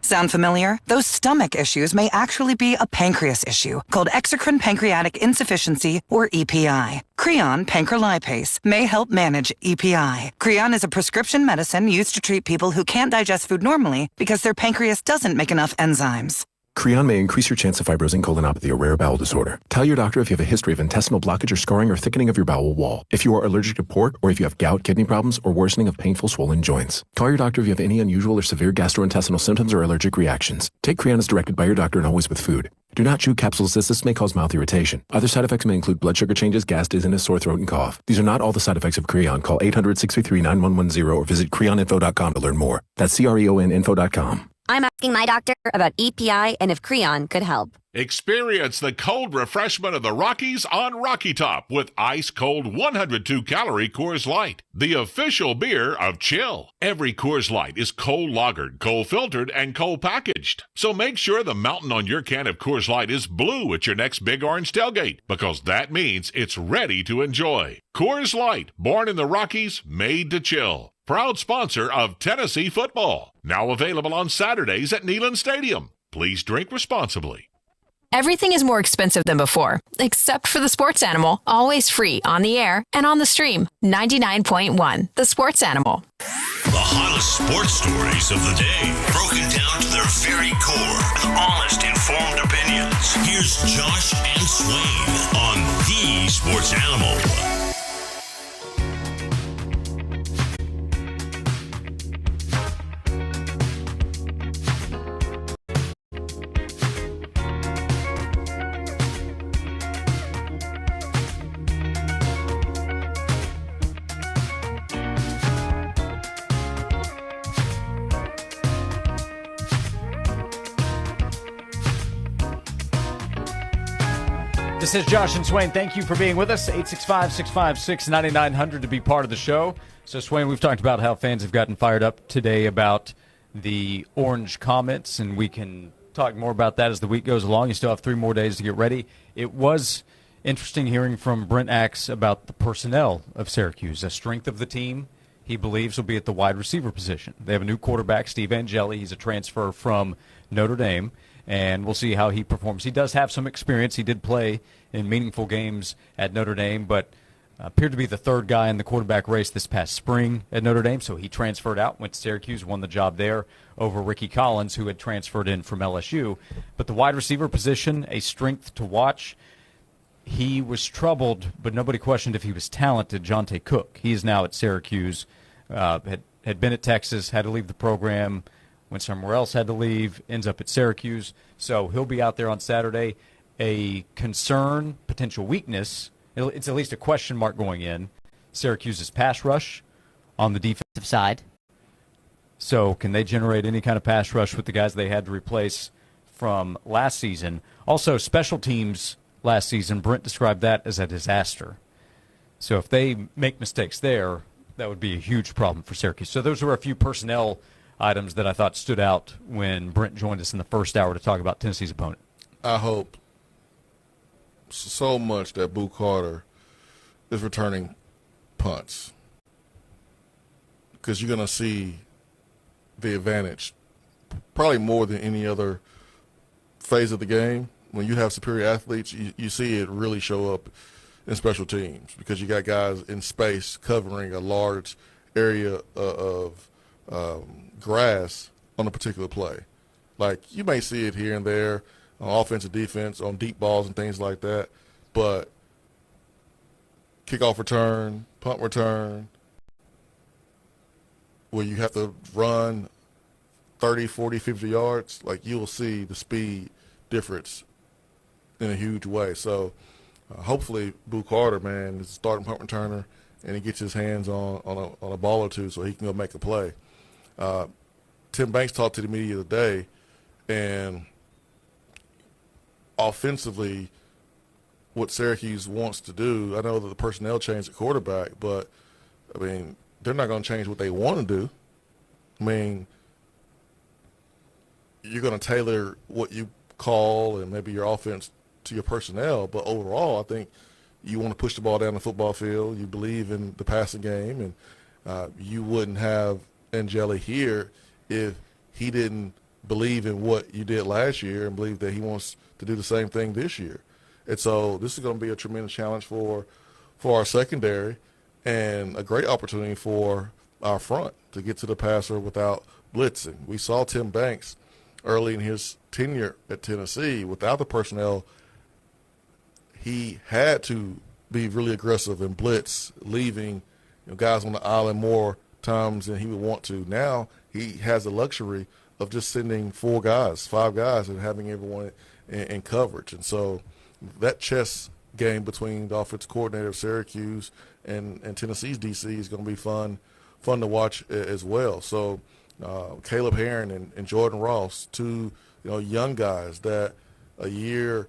Sound familiar? Those stomach issues may actually be a pancreas issue called exocrine pancreatic insufficiency, or EPI. Creon pancrelipase may help manage EPI. Creon is a prescription medicine used to treat people who can't digest food normally because their pancreas doesn't make enough enzymes. Creon may increase your chance of fibrosing colonopathy, a rare bowel disorder. Tell your doctor if you have a history of intestinal blockage or scarring or thickening of your bowel wall, if you are allergic to pork, or if you have gout, kidney problems, or worsening of painful swollen joints. Call your doctor if you have any unusual or severe gastrointestinal symptoms or allergic reactions. Take Creon as directed by your doctor and always with food. Do not chew capsules as this may cause mouth irritation. Other side effects may include blood sugar changes, gas, dizziness, sore throat, and cough. These are not all the side effects of Creon. Call 800-633-9110 or visit creoninfo.com to learn more. That's CREONinfo.com. I'm asking my doctor about EPI and if Creon could help. Experience the cold refreshment of the Rockies on Rocky Top with ice-cold 102-calorie Coors Light, the official beer of chill. Every Coors Light is cold lagered, cold filtered, and cold packaged. So make sure the mountain on your can of Coors Light is blue at your next Big Orange tailgate, because that means it's ready to enjoy. Coors Light, born in the Rockies, made to chill. Proud sponsor of Tennessee football. Now available on Saturdays at Neyland Stadium. Please drink responsibly. Everything is more expensive than before, except for the sports animal, always free on the air and on the stream. 99.1, the sports animal. The hottest sports stories of the day, broken down to their very core with honest, informed opinions. Here's Josh and Swain on the Sports Animal. This is Josh and Swain. Thank you for being with us. 865-656-9900 to be part of the show. So, Swain, we've talked about how fans have gotten fired up today about the orange comments, and we can talk more about that as the week goes along. You still have 3 more days to get ready. It was interesting hearing from Brent Axe about the personnel of Syracuse. The strength of the team, he believes, will be at the wide receiver position. They have a new quarterback, Steve Angeli. He's a transfer from Notre Dame, and we'll see how he performs. He does have some experience. He did play in meaningful games at Notre Dame, but appeared to be the third guy in the quarterback race this past spring at Notre Dame, so he transferred out, went to Syracuse, won the job there over Ricky Collins, who had transferred in from LSU. But the wide receiver position, a strength to watch. He was troubled, but nobody questioned if he was talented, Jonte Cook. He is now at Syracuse, had been at Texas, had to leave the program, went somewhere else, had to leave, ends up at Syracuse. So he'll be out there on Saturday. A concern, potential weakness, it's at least a question mark going in, Syracuse's pass rush on the defensive side. So can they generate any kind of pass rush with the guys they had to replace from last season? Also, special teams last season, Brent described that as a disaster. So if they make mistakes there, that would be a huge problem for Syracuse. So those were a few personnel items that I thought stood out when Brent joined us in the first hour to talk about Tennessee's opponent. I hope so much that Boo Carter is returning punts, because you're going to see the advantage probably more than any other phase of the game. When you have superior athletes, you see it really show up in special teams, because you got guys in space covering a large area of grass on a particular play. Like, you may see it here and there on offense and defense, on deep balls and things like that, but kickoff return, punt return, where you have to run 30, 40, 50 yards, like you'll see the speed difference in a huge way. So hopefully Boo Carter, man, is a starting punt returner, and he gets his hands on a ball or two so he can go make a play. Tim Banks talked to the media today, and offensively, what Syracuse wants to do, I know that the personnel changed at quarterback, but, I mean, they're not going to change what they want to do. I mean, you're going to tailor what you call and maybe your offense to your personnel, but overall, I think you want to push the ball down the football field. You believe in the passing game, and you wouldn't have Angeli here if he didn't believe in what you did last year and believe that he wants to do the same thing this year. And so this is going to be a tremendous challenge for our secondary and a great opportunity for our front to get to the passer without blitzing. We saw Tim Banks early in his tenure at Tennessee. Without the personnel, he had to be really aggressive and blitz, leaving guys on the island more times than he would want to. Now he has the luxury of just sending 4 guys, 5 guys, and having everyone in coverage. And so that chess game between the offensive coordinator of Syracuse and Tennessee's DC is going to be fun to watch as well. So Caleb Herron and Jordan Ross, 2 young guys that a year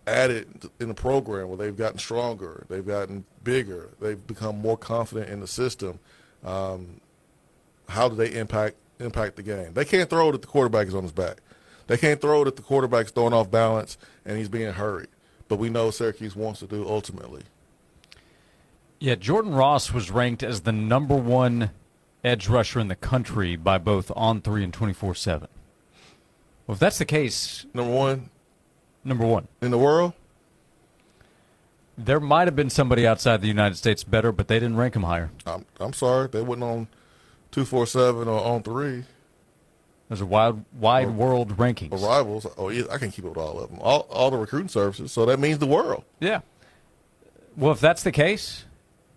added in the program where they've gotten stronger, they've gotten bigger, they've become more confident in the system. How do they impact the game? They can't throw it if the quarterback is on his back. They can't throw it if the quarterback's throwing off balance and he's being hurried. But we know Syracuse wants to do ultimately. Yeah, Jordan Ross was ranked as the number 1 edge rusher in the country by both On3 and 24/7. Well, if that's the case, number one in the world, there might have been somebody outside the United States better, but they didn't rank him higher. I'm sorry, they wasn't on 247 or On3. Those are wide world rankings. Rivals. Oh, yeah, I can keep up with all of them. All the recruiting services. So that means the world. Yeah. Well, if that's the case,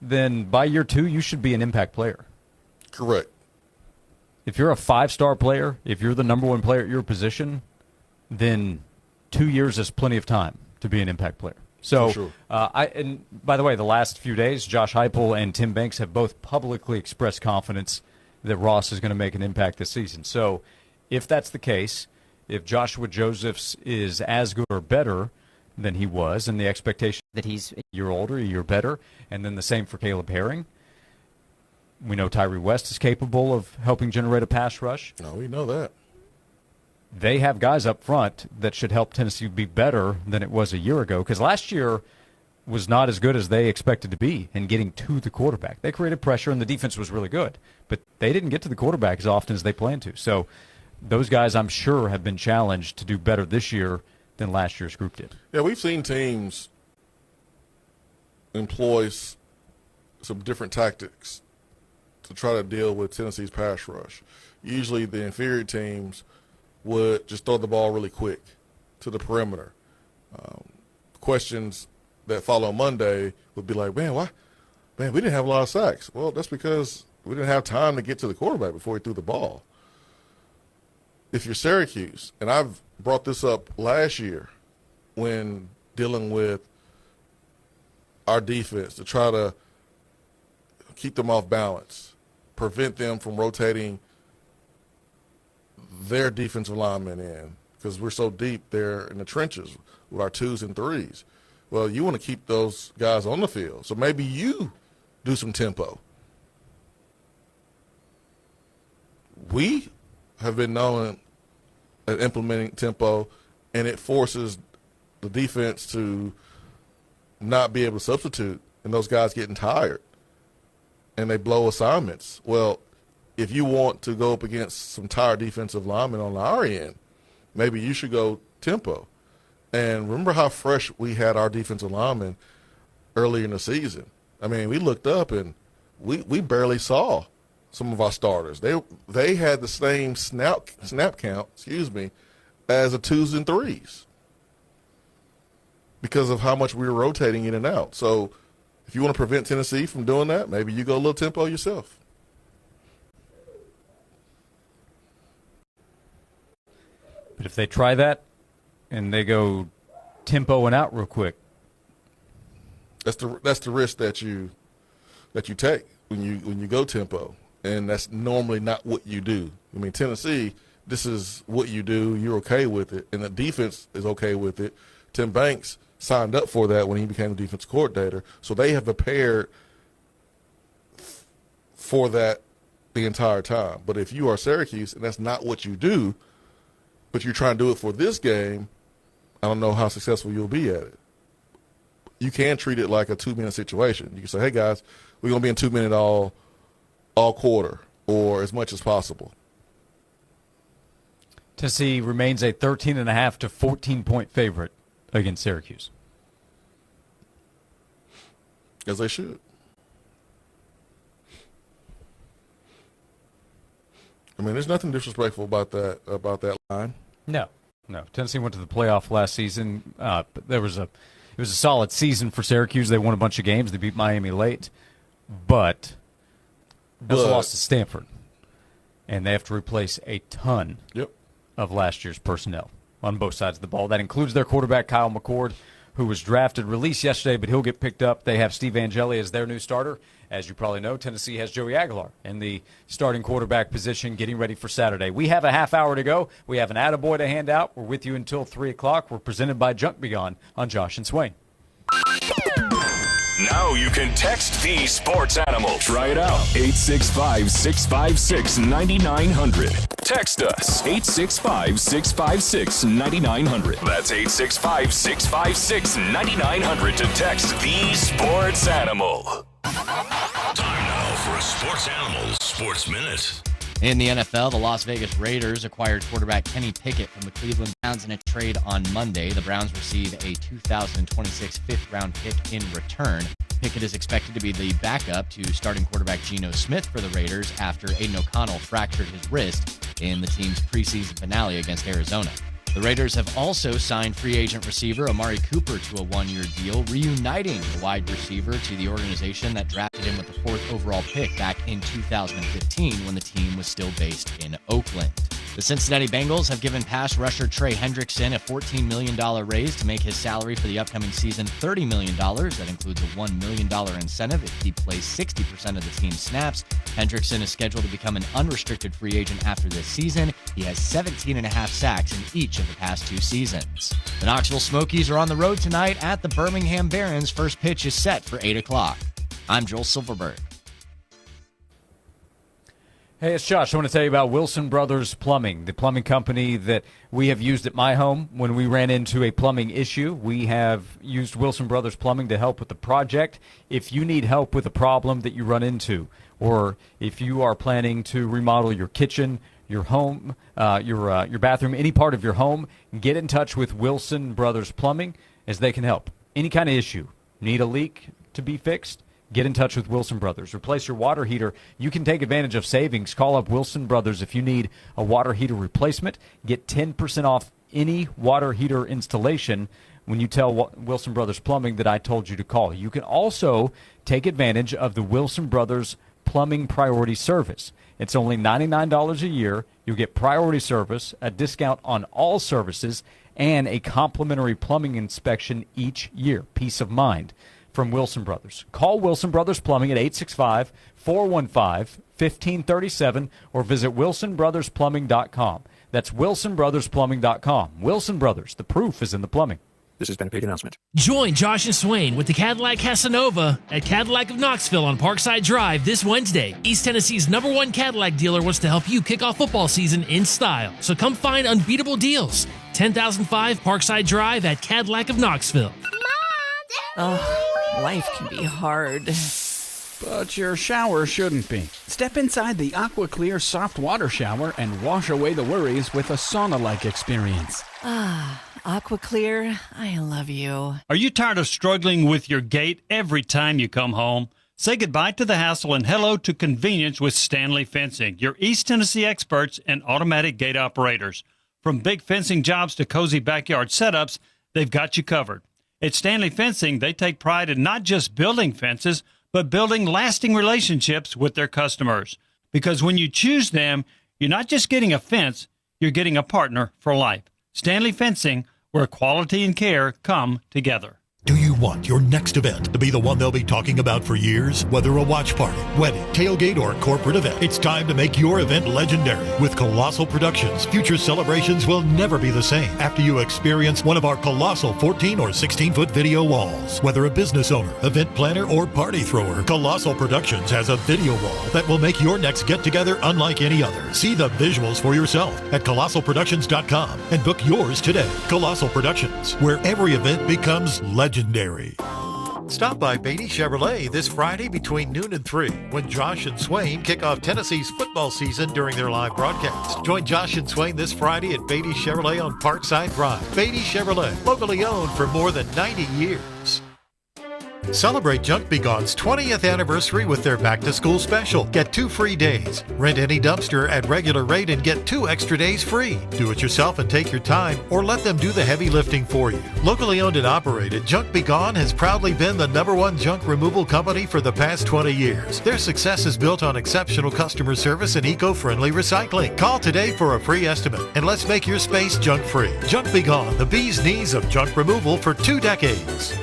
then by year 2, you should be an impact player. Correct. If you're a 5-star player, if you're the number 1 player at your position, then 2 years is plenty of time to be an impact player. So, sure. And by the way, the last few days, Josh Heupel and Tim Banks have both publicly expressed confidence that Ross is going to make an impact this season. So, if that's the case, if Joshua Josephs is as good or better than he was, and the expectation that he's a year older, a year better, and then the same for Caleb Herring. We know Tyree West is capable of helping generate a pass rush. No, we know that. They have guys up front that should help Tennessee be better than it was a year ago, because last year was not as good as they expected to be in getting to the quarterback. They created pressure, and the defense was really good, but they didn't get to the quarterback as often as they planned to. So those guys, I'm sure, have been challenged to do better this year than last year's group did. Yeah, we've seen teams employ some different tactics to try to deal with Tennessee's pass rush. Usually the inferior teams would just throw the ball really quick to the perimeter. Questions that follow Monday would be like, man, why? Man, we didn't have a lot of sacks. Well, that's because we didn't have time to get to the quarterback before he threw the ball. If you're Syracuse, and I've brought this up last year when dealing with our defense to try to keep them off balance, prevent them from rotating their defensive linemen in, because we're so deep there in the trenches with our 2s and 3s. Well, you want to keep those guys on the field. So maybe you do some tempo. We have been known at implementing tempo, and it forces the defense to not be able to substitute, and those guys getting tired, and they blow assignments. Well, if you want to go up against some tired defensive linemen on our end, maybe you should go tempo. And remember how fresh we had our defensive linemen earlier in the season. I mean, we looked up and we barely saw some of our starters. They had the same snap count, as the 2s and 3s because of how much we were rotating in and out. So if you want to prevent Tennessee from doing that, maybe you go a little tempo yourself. But if they try that and they go tempo and out real quick, that's the risk that you take when you go tempo, and that's normally not what you do. I mean, Tennessee, this is what you do. You're okay with it, and the defense is okay with it. Tim Banks signed up for that when he became the defense coordinator, so they have prepared for that the entire time. But if you are Syracuse and that's not what you do, but you're trying to do it for this game, I don't know how successful you'll be at it. You can treat it like a 2-minute situation. You can say, hey, guys, we're going to be in 2-minute all quarter or as much as possible. Tennessee remains a 13.5 to 14-point favorite against Syracuse. As they should. I mean, there's nothing disrespectful about that line. No. Tennessee went to the playoff last season. But it was a solid season for Syracuse. They won a bunch of games. They beat Miami late, but they also lost to Stanford, and they have to replace a ton of last year's personnel on both sides of the ball. That includes their quarterback Kyle McCord, who was drafted, released yesterday, but he'll get picked up. They have Steve Angeli as their new starter. As you probably know, Tennessee has Joey Aguilar in the starting quarterback position, getting ready for Saturday. We have a half hour to go. We have an attaboy to hand out. We're with you until 3 o'clock. We're presented by Junk Beyond on Josh and Swain. Now you can text the sports animal. Try it out. 865-656-9900. Text us. 865-656-9900. That's 865-656-9900 to text the sports animal. Time now for a Sports Animals Sports Minute. In the NFL, the Las Vegas Raiders acquired quarterback Kenny Pickett from the Cleveland Browns in a trade on Monday. The Browns receive a 2026 fifth-round pick in return. Pickett is expected to be the backup to starting quarterback Geno Smith for the Raiders after Aiden O'Connell fractured his wrist in the team's preseason finale against Arizona. The Raiders have also signed free agent receiver Amari Cooper to a one-year deal, reuniting the wide receiver to the organization that drafted him with the 4th overall pick back in 2015 when the team was still based in Oakland. The Cincinnati Bengals have given pass rusher Trey Hendrickson a $14 million raise to make his salary for the upcoming season $30 million. That includes a $1 million incentive if he plays 60% of the team's snaps. Hendrickson is scheduled to become an unrestricted free agent after this season. He has 17.5 sacks in each of the past 2 seasons. The Knoxville Smokies are on the road tonight at the Birmingham Barons. First pitch is set for 8 o'clock. I'm Joel Silverberg. Hey, it's Josh. I want to tell you about Wilson Brothers Plumbing, the plumbing company that we have used at my home when we ran into a plumbing issue. We have used Wilson Brothers Plumbing to help with the project. If you need help with a problem that you run into, or if you are planning to remodel your kitchen, your home, your bathroom, any part of your home, get in touch with Wilson Brothers Plumbing as they can help. Any kind of issue. Need a leak to be fixed? Get in touch with Wilson Brothers. Replace your water heater. You can take advantage of savings. Call up Wilson Brothers if you need a water heater replacement. Get 10% off any water heater installation when you tell Wilson Brothers Plumbing that I told you to call. You can also take advantage of the Wilson Brothers Plumbing Priority Service. It's only $99 a year. You'll get priority service, a discount on all services, and a complimentary plumbing inspection each year. Peace of mind from Wilson Brothers. Call Wilson Brothers Plumbing at 865-415-1537 or visit wilsonbrothersplumbing.com. That's wilsonbrothersplumbing.com. Wilson Brothers, the proof is in the plumbing. This has been a paid announcement. Join Josh and Swain with the Cadillac Casanova at Cadillac of Knoxville on Parkside Drive this Wednesday. East Tennessee's #1 Cadillac dealer wants to help you kick off football season in style. So come find unbeatable deals. 10,005 Parkside Drive at Cadillac of Knoxville. Life can be hard. But your shower shouldn't be. Step inside the AquaClear soft water shower and wash away the worries with a sauna-like experience. AquaClear, I love you. Are you tired of struggling with your gate every time you come home? Say goodbye to the hassle and hello to convenience with Stanley Fencing, your East Tennessee experts and automatic gate operators. From big fencing jobs to cozy backyard setups, they've got you covered. At Stanley Fencing, they take pride in not just building fences, but building lasting relationships with their customers. Because when you choose them, you're not just getting a fence, you're getting a partner for life. Stanley Fencing, where quality and care come together. Do you want your next event to be the one they'll be talking about for years? Whether a watch party, wedding, tailgate, or corporate event, it's time to make your event legendary. With Colossal Productions, future celebrations will never be the same after you experience one of our colossal 14 or 16-foot video walls. Whether a business owner, event planner, or party thrower, Colossal Productions has a video wall that will make your next get-together unlike any other. See the visuals for yourself at colossalproductions.com and book yours today. Colossal Productions, where every event becomes legendary. Stop by Beatty Chevrolet this Friday between noon and 3 when Josh and Swain kick off Tennessee's football season during their live broadcast. Join Josh and Swain this Friday at Beatty Chevrolet on Parkside Drive. Beatty Chevrolet, locally owned for more than 90 years. Celebrate Junk Be Gone's 20th anniversary with their back-to-school special. Get 2 free days. Rent any dumpster at regular rate and get 2 extra days free. Do it yourself and take your time, or let them do the heavy lifting for you. Locally owned and operated, Junk Be Gone has proudly been the #1 junk removal company for the past 20 years. Their success is built on exceptional customer service and eco-friendly recycling. Call today for a free estimate, and let's make your space junk-free. Junk Be Gone, the bee's knees of junk removal for 2 decades.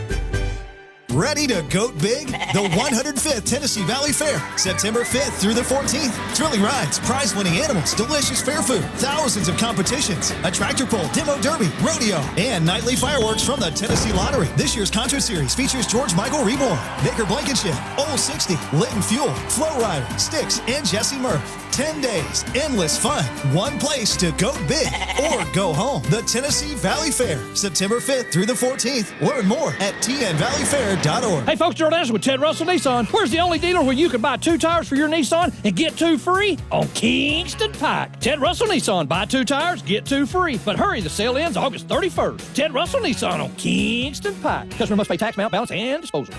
Ready to goat big? The 105th Tennessee Valley Fair, September 5th through the 14th. Thrilling rides, prize-winning animals, delicious fair food, thousands of competitions, a tractor pull, demo derby, rodeo, and nightly fireworks from the Tennessee Lottery. This year's concert series features George Michael Reborn, Baker Blankenship, Old 60, Lytton Fuel, Flow Rider, Styx, and Jesse Murph. 10 days, endless fun, one place to go big or go home. The Tennessee Valley Fair, September 5th through the 14th. Learn more at tnvalleyfair.org. Hey folks, Jordan Anderson with Ted Russell Nissan. Where's the only dealer where you can buy 2 tires for your Nissan and get 2 free? On Kingston Pike. Ted Russell Nissan, buy 2 tires, get 2 free. But hurry, the sale ends August 31st. Ted Russell Nissan on Kingston Pike. Customer must pay tax, amount, balance, and disposal.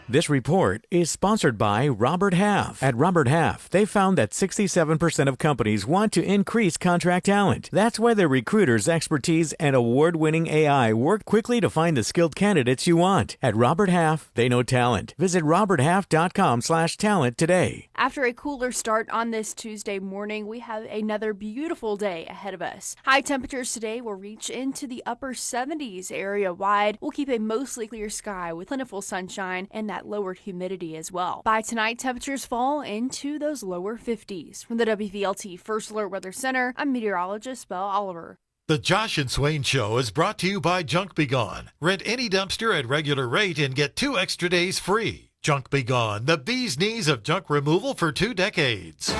This report is sponsored by Robert Half. At Robert Half, they found that 67% of companies want to increase contract talent. That's why their recruiters' expertise and award-winning AI work quickly to find the skilled candidates you want. At Robert Half, they know talent. Visit roberthalf.com/talent today. After a cooler start on this Tuesday morning, we have another beautiful day ahead of us. High temperatures today will reach into the upper 70s area-wide. We'll keep a mostly clear sky with plentiful sunshine and that lowered humidity as well. By tonight, temperatures fall into those lower 50s. From the WVLT First Alert Weather Center, I'm meteorologist Belle Oliver. The Josh and Swain Show is brought to you by Junk Be Gone. Rent any dumpster at regular rate and get 2 extra days free. Junk Be Gone, the bee's knees of junk removal for 2 decades.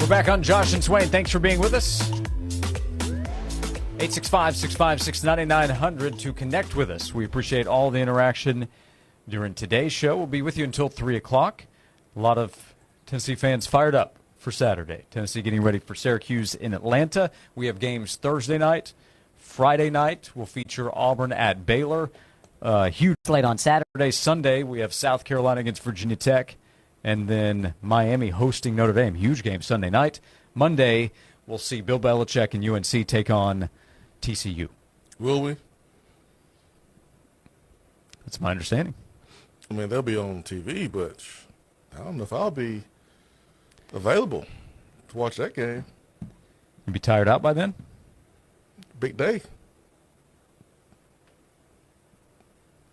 Back on Josh and Swain. Thanks for being with us. 865-656-9900 to connect with us. We appreciate all the interaction during today's show. We'll be with you until 3 o'clock. A lot of Tennessee fans fired up for Saturday. Tennessee getting ready for Syracuse in Atlanta. We have games Thursday night. Friday night will feature Auburn at Baylor. Huge slate on Saturday. Sunday, we have South Carolina against Virginia Tech. And then Miami hosting Notre Dame. Huge game Sunday night. Monday, we'll see Bill Belichick and UNC take on TCU. Will we? That's my understanding. I mean, they'll be on TV, but I don't know if I'll be available to watch that game. You be tired out by then? Big day.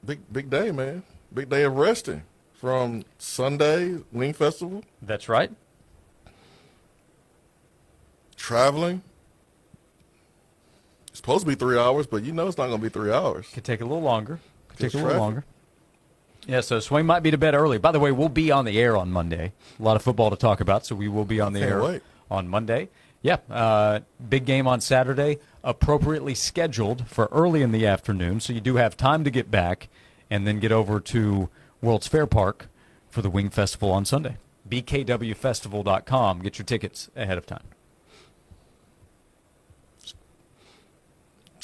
Big day, man. Big day of resting. From Sunday, Wing Festival. That's right. Traveling. It's supposed to be 3 hours, but you know it's not going to be 3 hours. Could take a little longer. Yeah, so Swain might be to bed early. By the way, we'll be on the air on Monday. A lot of football to talk about, so we will be on the air on Monday. Yeah, big game on Saturday, appropriately scheduled for early in the afternoon, so you do have time to get back and then get over to World's Fair Park for the Wing Festival on Sunday. BKWFestival.com. Get your tickets ahead of time. It's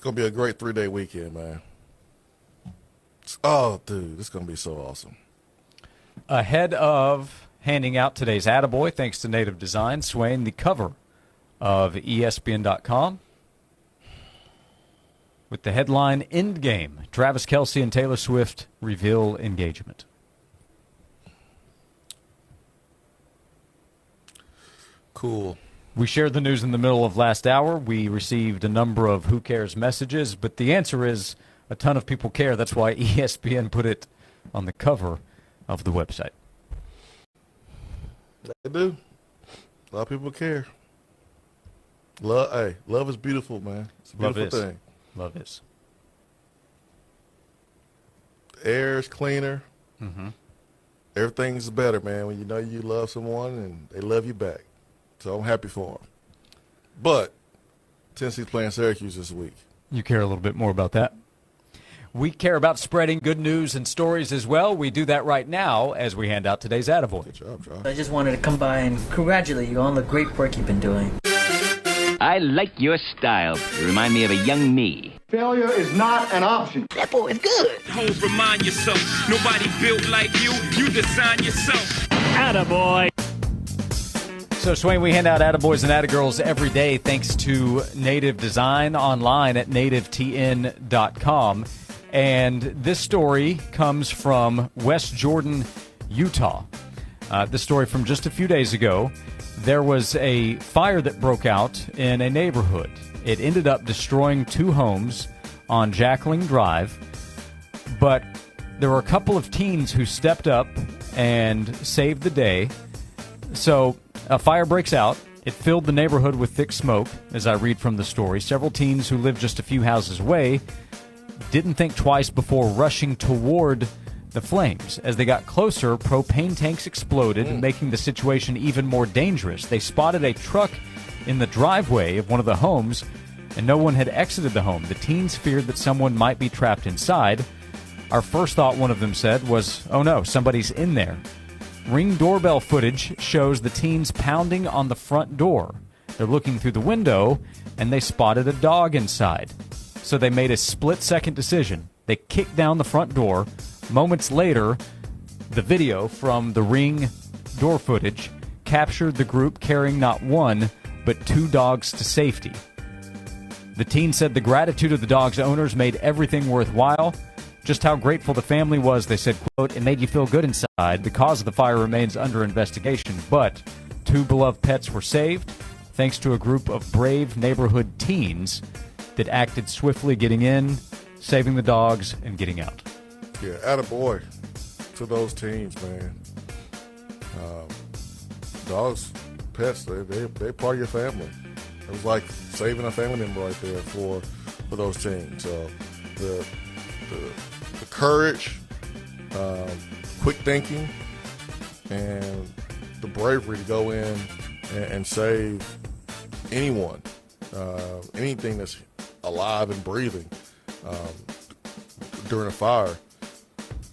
going to be a great 3-day weekend, man. Oh, dude, it's going to be so awesome. Ahead of handing out today's Attaboy, thanks to Native Design, Swain, the cover of ESPN.com with the headline, Endgame, Travis Kelce and Taylor Swift reveal engagement. Cool. We shared the news in the middle of last hour. We received a number of Who Cares messages, but the answer is a ton of people care. That's why ESPN put it on the cover of the website. They do. A lot of people care. Love is beautiful, man. It's a beautiful thing. Love is. Air is cleaner. Mm-hmm. Everything's better, man, when you know you love someone and they love you back. So I'm happy for them. But Tennessee's playing Syracuse this week. You care a little bit more about that? We care about spreading good news and stories as well. We do that right now as we hand out today's Attaboy. Good job, Josh. I just wanted to come by and congratulate you on the great work you've been doing. I like your style. You remind me of a young me. Failure is not an option. That boy is good. Homes, remind yourself, nobody built like you. You design yourself. Attaboy. So, Swain, we hand out Attaboys and Attagirls every day thanks to Native Design online at nativetn.com. And this story comes from West Jordan, Utah. This story from just a few days ago. There was a fire that broke out in a neighborhood. It ended up destroying 2 homes on Jackling Drive. But there were a couple of teens who stepped up and saved the day. So a fire breaks out. It filled the neighborhood with thick smoke, as I read from the story. Several teens who lived just a few houses away didn't think twice before rushing toward the flames. As they got closer, propane tanks exploded, making the situation even more dangerous. They spotted a truck in the driveway of one of the homes, and no one had exited the home. The teens feared that someone might be trapped inside. Our first thought, one of them said, was, oh no, somebody's in there. Ring doorbell footage shows the teens pounding on the front door. They're looking through the window, and they spotted a dog inside. So they made a split-second decision. They kicked down the front door. Moments later, the video from the Ring door footage captured the group carrying not 1, but 2 dogs to safety. The teen said the gratitude of the dog's owners made everything worthwhile. Just how grateful the family was, they said, quote, it made you feel good inside. The cause of the fire remains under investigation, but 2 beloved pets were saved thanks to a group of brave neighborhood teens that acted swiftly, getting in, saving the dogs, and getting out. Yeah, attaboy to those teens, man. Dogs, pets, they part of your family. It was like saving a family member right there for those teens. So the courage, quick thinking, and the bravery to go in and save anyone, anything that's alive and breathing during a fire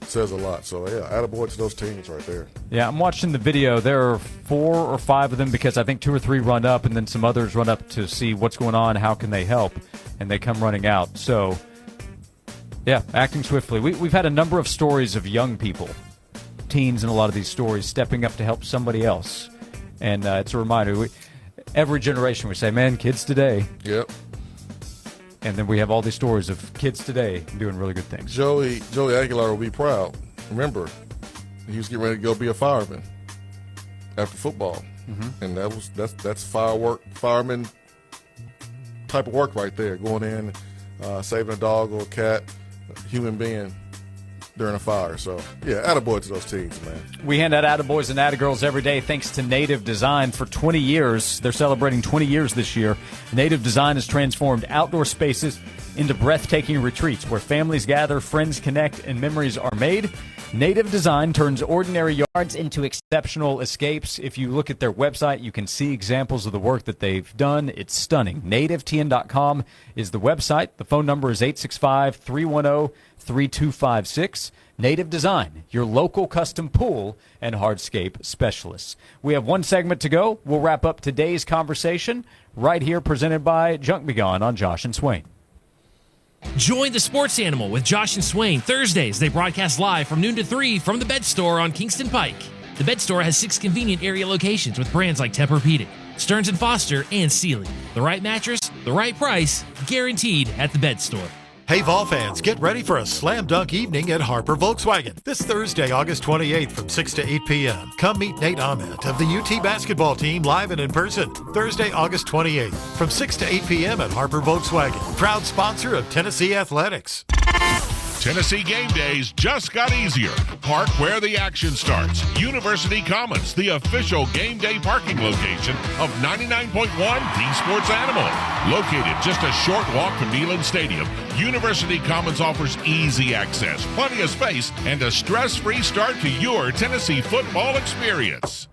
says a lot. So, yeah, attaboy to those teens right there. Yeah, I'm watching the video. There are 4 or 5 of them because I think 2 or 3 run up, and then some others run up to see what's going on, how can they help, and they come running out. So, yeah, acting swiftly. We've had a number of stories of young people, teens in a lot of these stories, stepping up to help somebody else. And it's a reminder. Every generation we say, man, kids today. Yep. And then we have all these stories of kids today doing really good things. Joey Aguilar will be proud. Remember, he was getting ready to go be a fireman after football. Mm-hmm. And that's fireman type of work right there, going in, saving a dog or a cat, a human being during a fire. So, yeah, attaboy to those teams, man. We hand out attaboys and attagirls every day thanks to Native Design for 20 years. They're celebrating 20 years this year. Native Design has transformed outdoor spaces into breathtaking retreats where families gather, friends connect, and memories are made. Native Design turns ordinary yards into exceptional escapes. If you look at their website, you can see examples of the work that they've done. It's stunning. NativeTN.com is the website. The phone number is 865-310-3256. Native Design, your local custom pool and hardscape specialists. We have one segment to go. We'll wrap up today's conversation right here, presented by Junk Be Gone on Josh and Swain. Join the Sports Animal with Josh and Swain Thursdays. They broadcast live from noon to 3 from the Bed Store on Kingston Pike. The Bed Store has 6 convenient area locations with brands like Tempur-Pedic, Stearns & Foster, and Sealy. The right mattress, the right price, guaranteed at the Bed Store. Hey Vol fans, get ready for a slam dunk evening at Harper Volkswagen this Thursday, August 28th from 6 to 8 p.m. Come meet Nate Ahmed of the UT basketball team live and in person. Thursday, August 28th from 6 to 8 p.m. at Harper Volkswagen, proud sponsor of Tennessee Athletics. Tennessee game days just got easier. Park where the action starts. University Commons, the official game day parking location of 99.1 The Sports Animal. Located just a short walk from Neyland Stadium, University Commons offers easy access, plenty of space, and a stress-free start to your Tennessee football experience.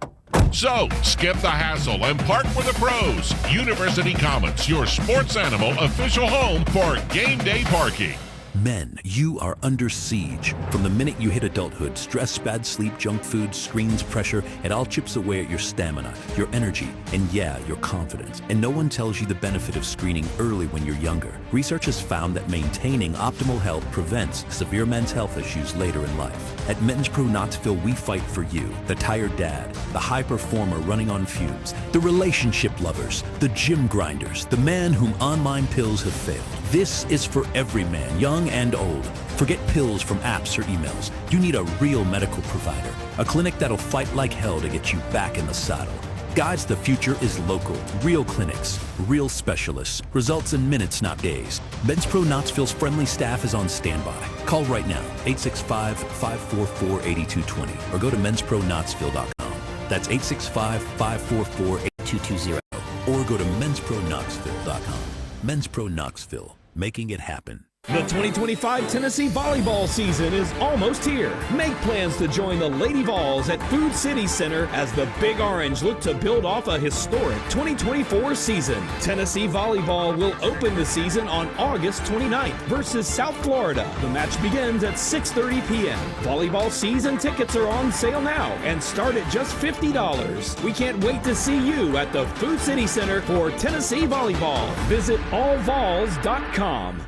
So, skip the hassle and park with the pros. University Commons, your Sports Animal official home for game day parking. Men, you are under siege. From the minute you hit adulthood, stress, bad sleep, junk food, screens, pressure, it all chips away at your stamina, your energy, and yeah, your confidence. And no one tells you the benefit of screening early when you're younger. Research has found that maintaining optimal health prevents severe men's health issues later in life. At Men's Pro Knoxville, we fight for you, the tired dad, the high performer running on fumes, the relationship lovers, the gym grinders, the man whom online pills have failed. This is for every man, young and old. Forget pills from apps or emails. You need a real medical provider, a clinic that'll fight like hell to get you back in the saddle. Guys, the future is local. Real clinics, real specialists. Results in minutes, not days. Men's Pro Knoxville's friendly staff is on standby. Call right now, 865-544-8220, or go to menspronknoxville.com. That's 865-544-8220, or go to menspronknoxville.com. Men's Pro Knoxville, making it happen. The 2025 Tennessee volleyball season is almost here. Make plans to join the Lady Vols at Food City Center as the Big Orange look to build off a historic 2024 season. Tennessee volleyball will open the season on August 29th versus South Florida. The match begins at 6:30 p.m. Volleyball season tickets are on sale now and start at just $50. We can't wait to see you at the Food City Center for Tennessee volleyball. Visit allvols.com.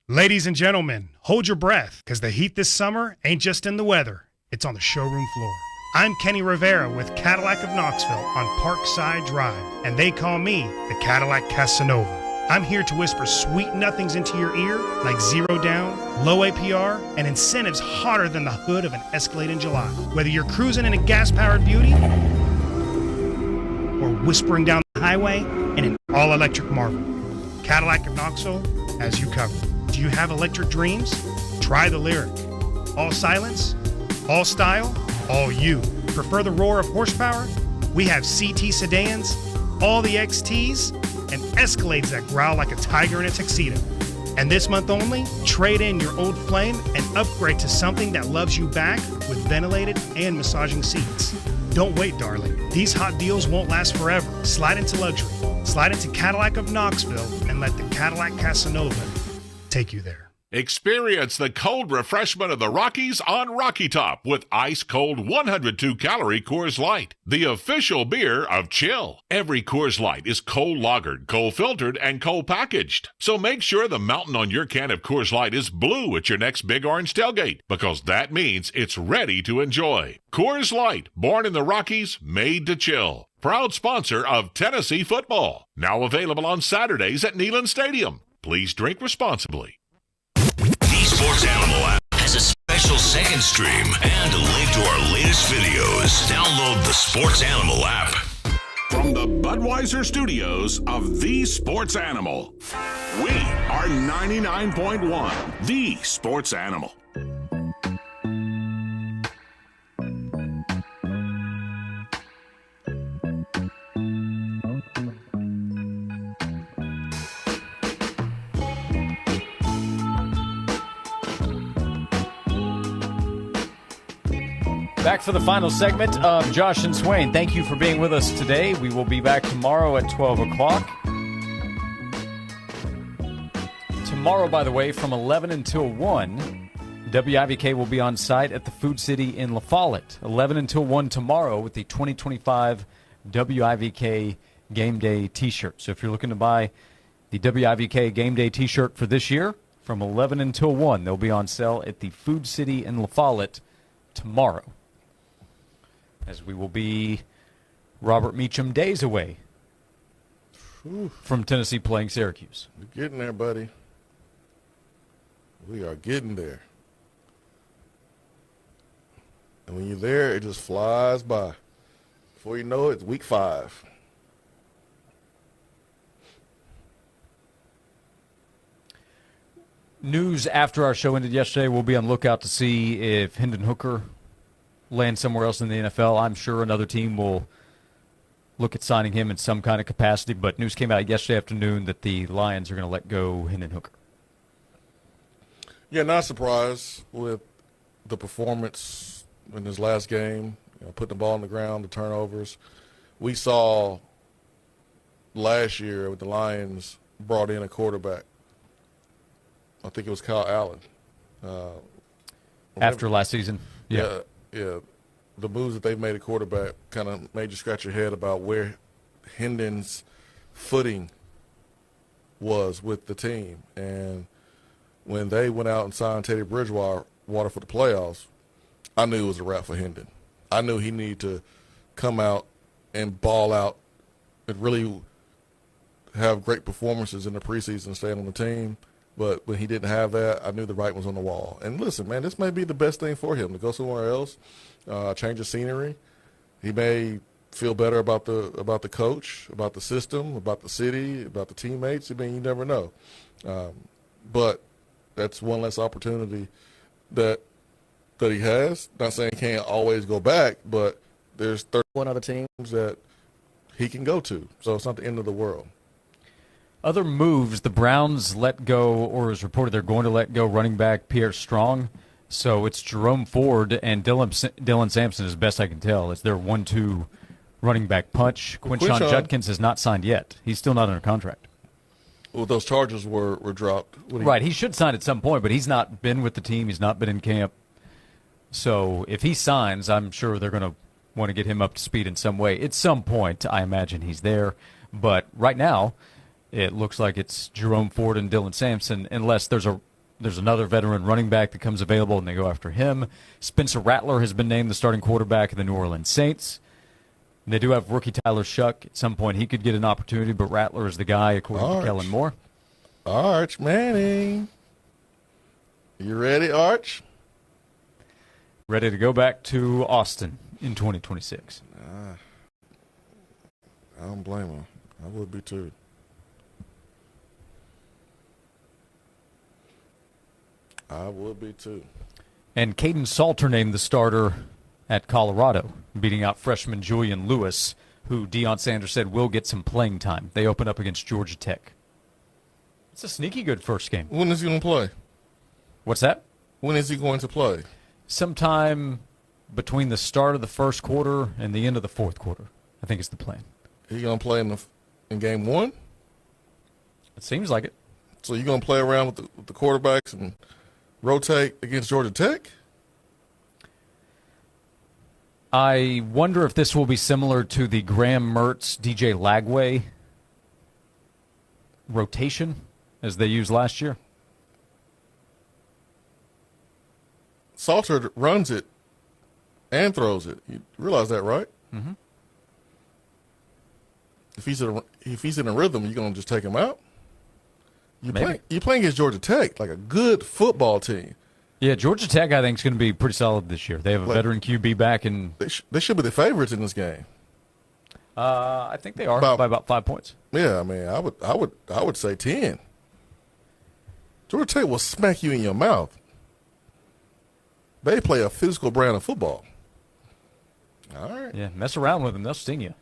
Ladies and gentlemen, hold your breath, because the heat this summer ain't just in the weather, it's on the showroom floor. I'm Kenny Rivera with Cadillac of Knoxville on Parkside Drive, and they call me the Cadillac Casanova. I'm here to whisper sweet nothings into your ear, like 0 down, low APR, and incentives hotter than the hood of an Escalade in July. Whether you're cruising in a gas-powered beauty or whispering down the highway in an all-electric Marvel, Cadillac of Knoxville has you covered. Do you have electric dreams? Try the Lyric. All silence, all style, all you. Prefer the roar of horsepower? We have CT sedans, all the XTs, and Escalades that growl like a tiger in a tuxedo. And this month only, trade in your old Flame and upgrade to something that loves you back with ventilated and massaging seats. Don't wait, darling. These hot deals won't last forever. Slide into luxury. Slide into Cadillac of Knoxville and let the Cadillac Casanova take you there. Experience the cold refreshment of the Rockies on Rocky Top with ice-cold 102-calorie Coors Light, the official beer of chill. Every Coors Light is cold lagered, cold filtered, and cold packaged. So make sure the mountain on your can of Coors Light is blue at your next Big Orange tailgate, because that means it's ready to enjoy. Coors Light, born in the Rockies, made to chill. Proud sponsor of Tennessee football. Now available on Saturdays at Neyland Stadium. Please drink responsibly. The Sports Animal app has a special second stream and a link to our latest videos. Download the Sports Animal app. From the Budweiser studios of The Sports Animal, we are 99.1 The Sports Animal. Back for the final segment of Josh and Swain. Thank you for being with us today. We will be back tomorrow at 12 o'clock. Tomorrow, by the way, from 11 until 1, WIVK will be on site at the Food City in La Follette. 11 until 1 tomorrow with the 2025 WIVK Game Day t-shirt. So if you're looking to buy the WIVK Game Day t-shirt for this year, from 11 until 1. They'll be on sale at the Food City in La Follette tomorrow, as we will be Robert Meacham days away from Tennessee playing Syracuse. We're getting there, buddy. We are getting there. And when you're there, it just flies by. Before you know it, it's week 5. News after our show ended yesterday, we'll be on lookout to see if Hendon Hooker lands somewhere else in the NFL. I'm sure another team will look at signing him in some kind of capacity, but news came out yesterday afternoon that the Lions are going to let go Hendon Hooker. Yeah, not surprised with the performance in his last game, putting the ball on the ground, the turnovers. We saw last year with the Lions brought in a quarterback. I think it was Kyle Allen. After last season? Yeah. The moves that they've made at quarterback kind of made you scratch your head about where Hendon's footing was with the team. And when they went out and signed Teddy Bridgewater for the playoffs, I knew it was a wrap for Hendon. I knew he needed to come out and ball out and really have great performances in the preseason, staying on the team. But when he didn't have that, I knew the writing was on the wall. And listen, man, this may be the best thing for him to go somewhere else, change of scenery. He may feel better about the coach, about the system, about the city, about the teammates. I mean, you never know. But that's one less opportunity that he has. Not saying he can't always go back, but there's 31 other teams that he can go to. So it's not the end of the world. Other moves, the Browns let go, or is reported they're going to let go, running back Pierre Strong. So it's Jerome Ford and Dylan Sampson, as best I can tell. It's their 1-2 running back punch. Quinshon Judkins has not signed yet. He's still not under contract. Well, those charges were dropped. Right, he should sign at some point, but he's not been with the team. He's not been in camp. So if he signs, I'm sure they're going to want to get him up to speed in some way. At some point, I imagine he's there. But right now, it looks like it's Jerome Ford and Dylan Sampson, unless there's another veteran running back that comes available and they go after him. Spencer Rattler has been named the starting quarterback of the New Orleans Saints. They do have rookie Tyler Shuck. At some point, he could get an opportunity, but Rattler is the guy, according to Kellen Moore. Arch Manning. You ready, Arch? Ready to go back to Austin in 2026. I don't blame him. I would be too. I would be too. And Caden Salter named the starter at Colorado, beating out freshman Julian Lewis, who Deion Sanders said will get some playing time. They open up against Georgia Tech. It's a sneaky good first game. When is he going to play? What's that? When is he going to play? Sometime between the start of the first quarter and the end of the fourth quarter, I think is the plan. He going to play in game 1? It seems like it. So you're going to play around with the quarterbacks and rotate against Georgia Tech? I wonder if this will be similar to the Graham Mertz, DJ Lagway rotation as they used last year. Salter runs it and throws it. You realize that, right? Mm-hmm. If he's in a rhythm, you're going to just take him out? You're playing against Georgia Tech, like a good football team. Yeah, Georgia Tech, I think, is going to be pretty solid this year. They have a veteran QB back, and they should be the favorites in this game. I think they are by about 5 points. Yeah, I mean, I would say 10. Georgia Tech will smack you in your mouth. They play a physical brand of football. All right. Yeah, mess around with them, they'll sting you.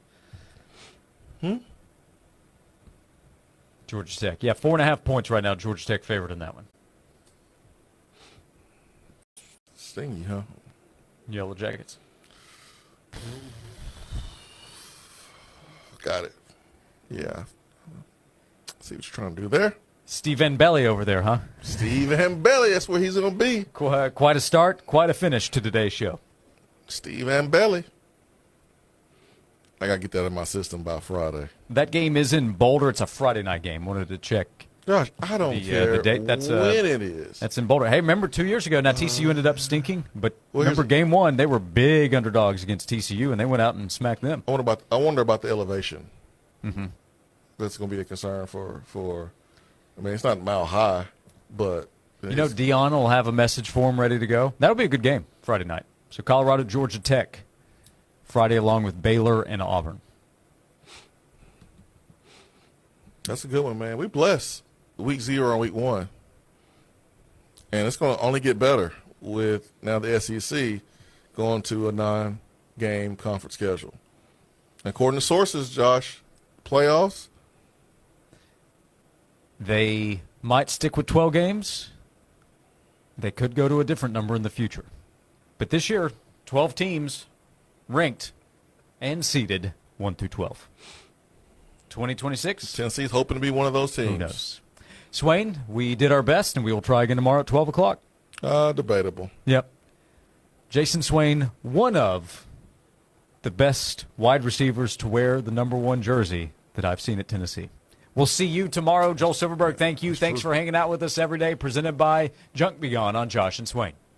Georgia Tech. Yeah, 4.5 points right now. Georgia Tech favored in that one. Sting you, huh? Yellow Jackets. Got it. Yeah. See what you're trying to do there. Steve Belly over there, huh? Steve Belly, that's where he's going to be. Quite a start, quite a finish to today's show. Steve Belly. I got to get that in my system by Friday. That game is in Boulder. It's a Friday night game. Wanted to check Gosh, I don't care the date. That's when it is. That's in Boulder. Hey, remember 2 years ago? Now TCU ended up stinking, but Well, remember game one? They were big underdogs against TCU, and they went out and smacked them. I wonder about the elevation. Mm-hmm. That's going to be a concern for. I mean, it's not mile high, but You know, Dion will have a message for him ready to go. That'll be a good game Friday night. So Colorado, Georgia Tech, Friday along with Baylor and Auburn. That's a good one, man. We blessed week 0 and week 1. And it's going to only get better with now the SEC going to a 9-game conference schedule. According to sources, Josh, playoffs, they might stick with 12 games. They could go to a different number in the future. But this year, 12 teams ranked and seeded 1 through 12. 2026. Tennessee's hoping to be one of those teams. Who knows? Swain, we did our best, and we will try again tomorrow at 12 o'clock. Debatable. Yep. Jason Swain, one of the best wide receivers to wear the number 1 jersey that I've seen at Tennessee. We'll see you tomorrow. Joel Silverberg, thank you. Thanks for hanging out with us every day. Presented by Junk Beyond on Josh and Swain.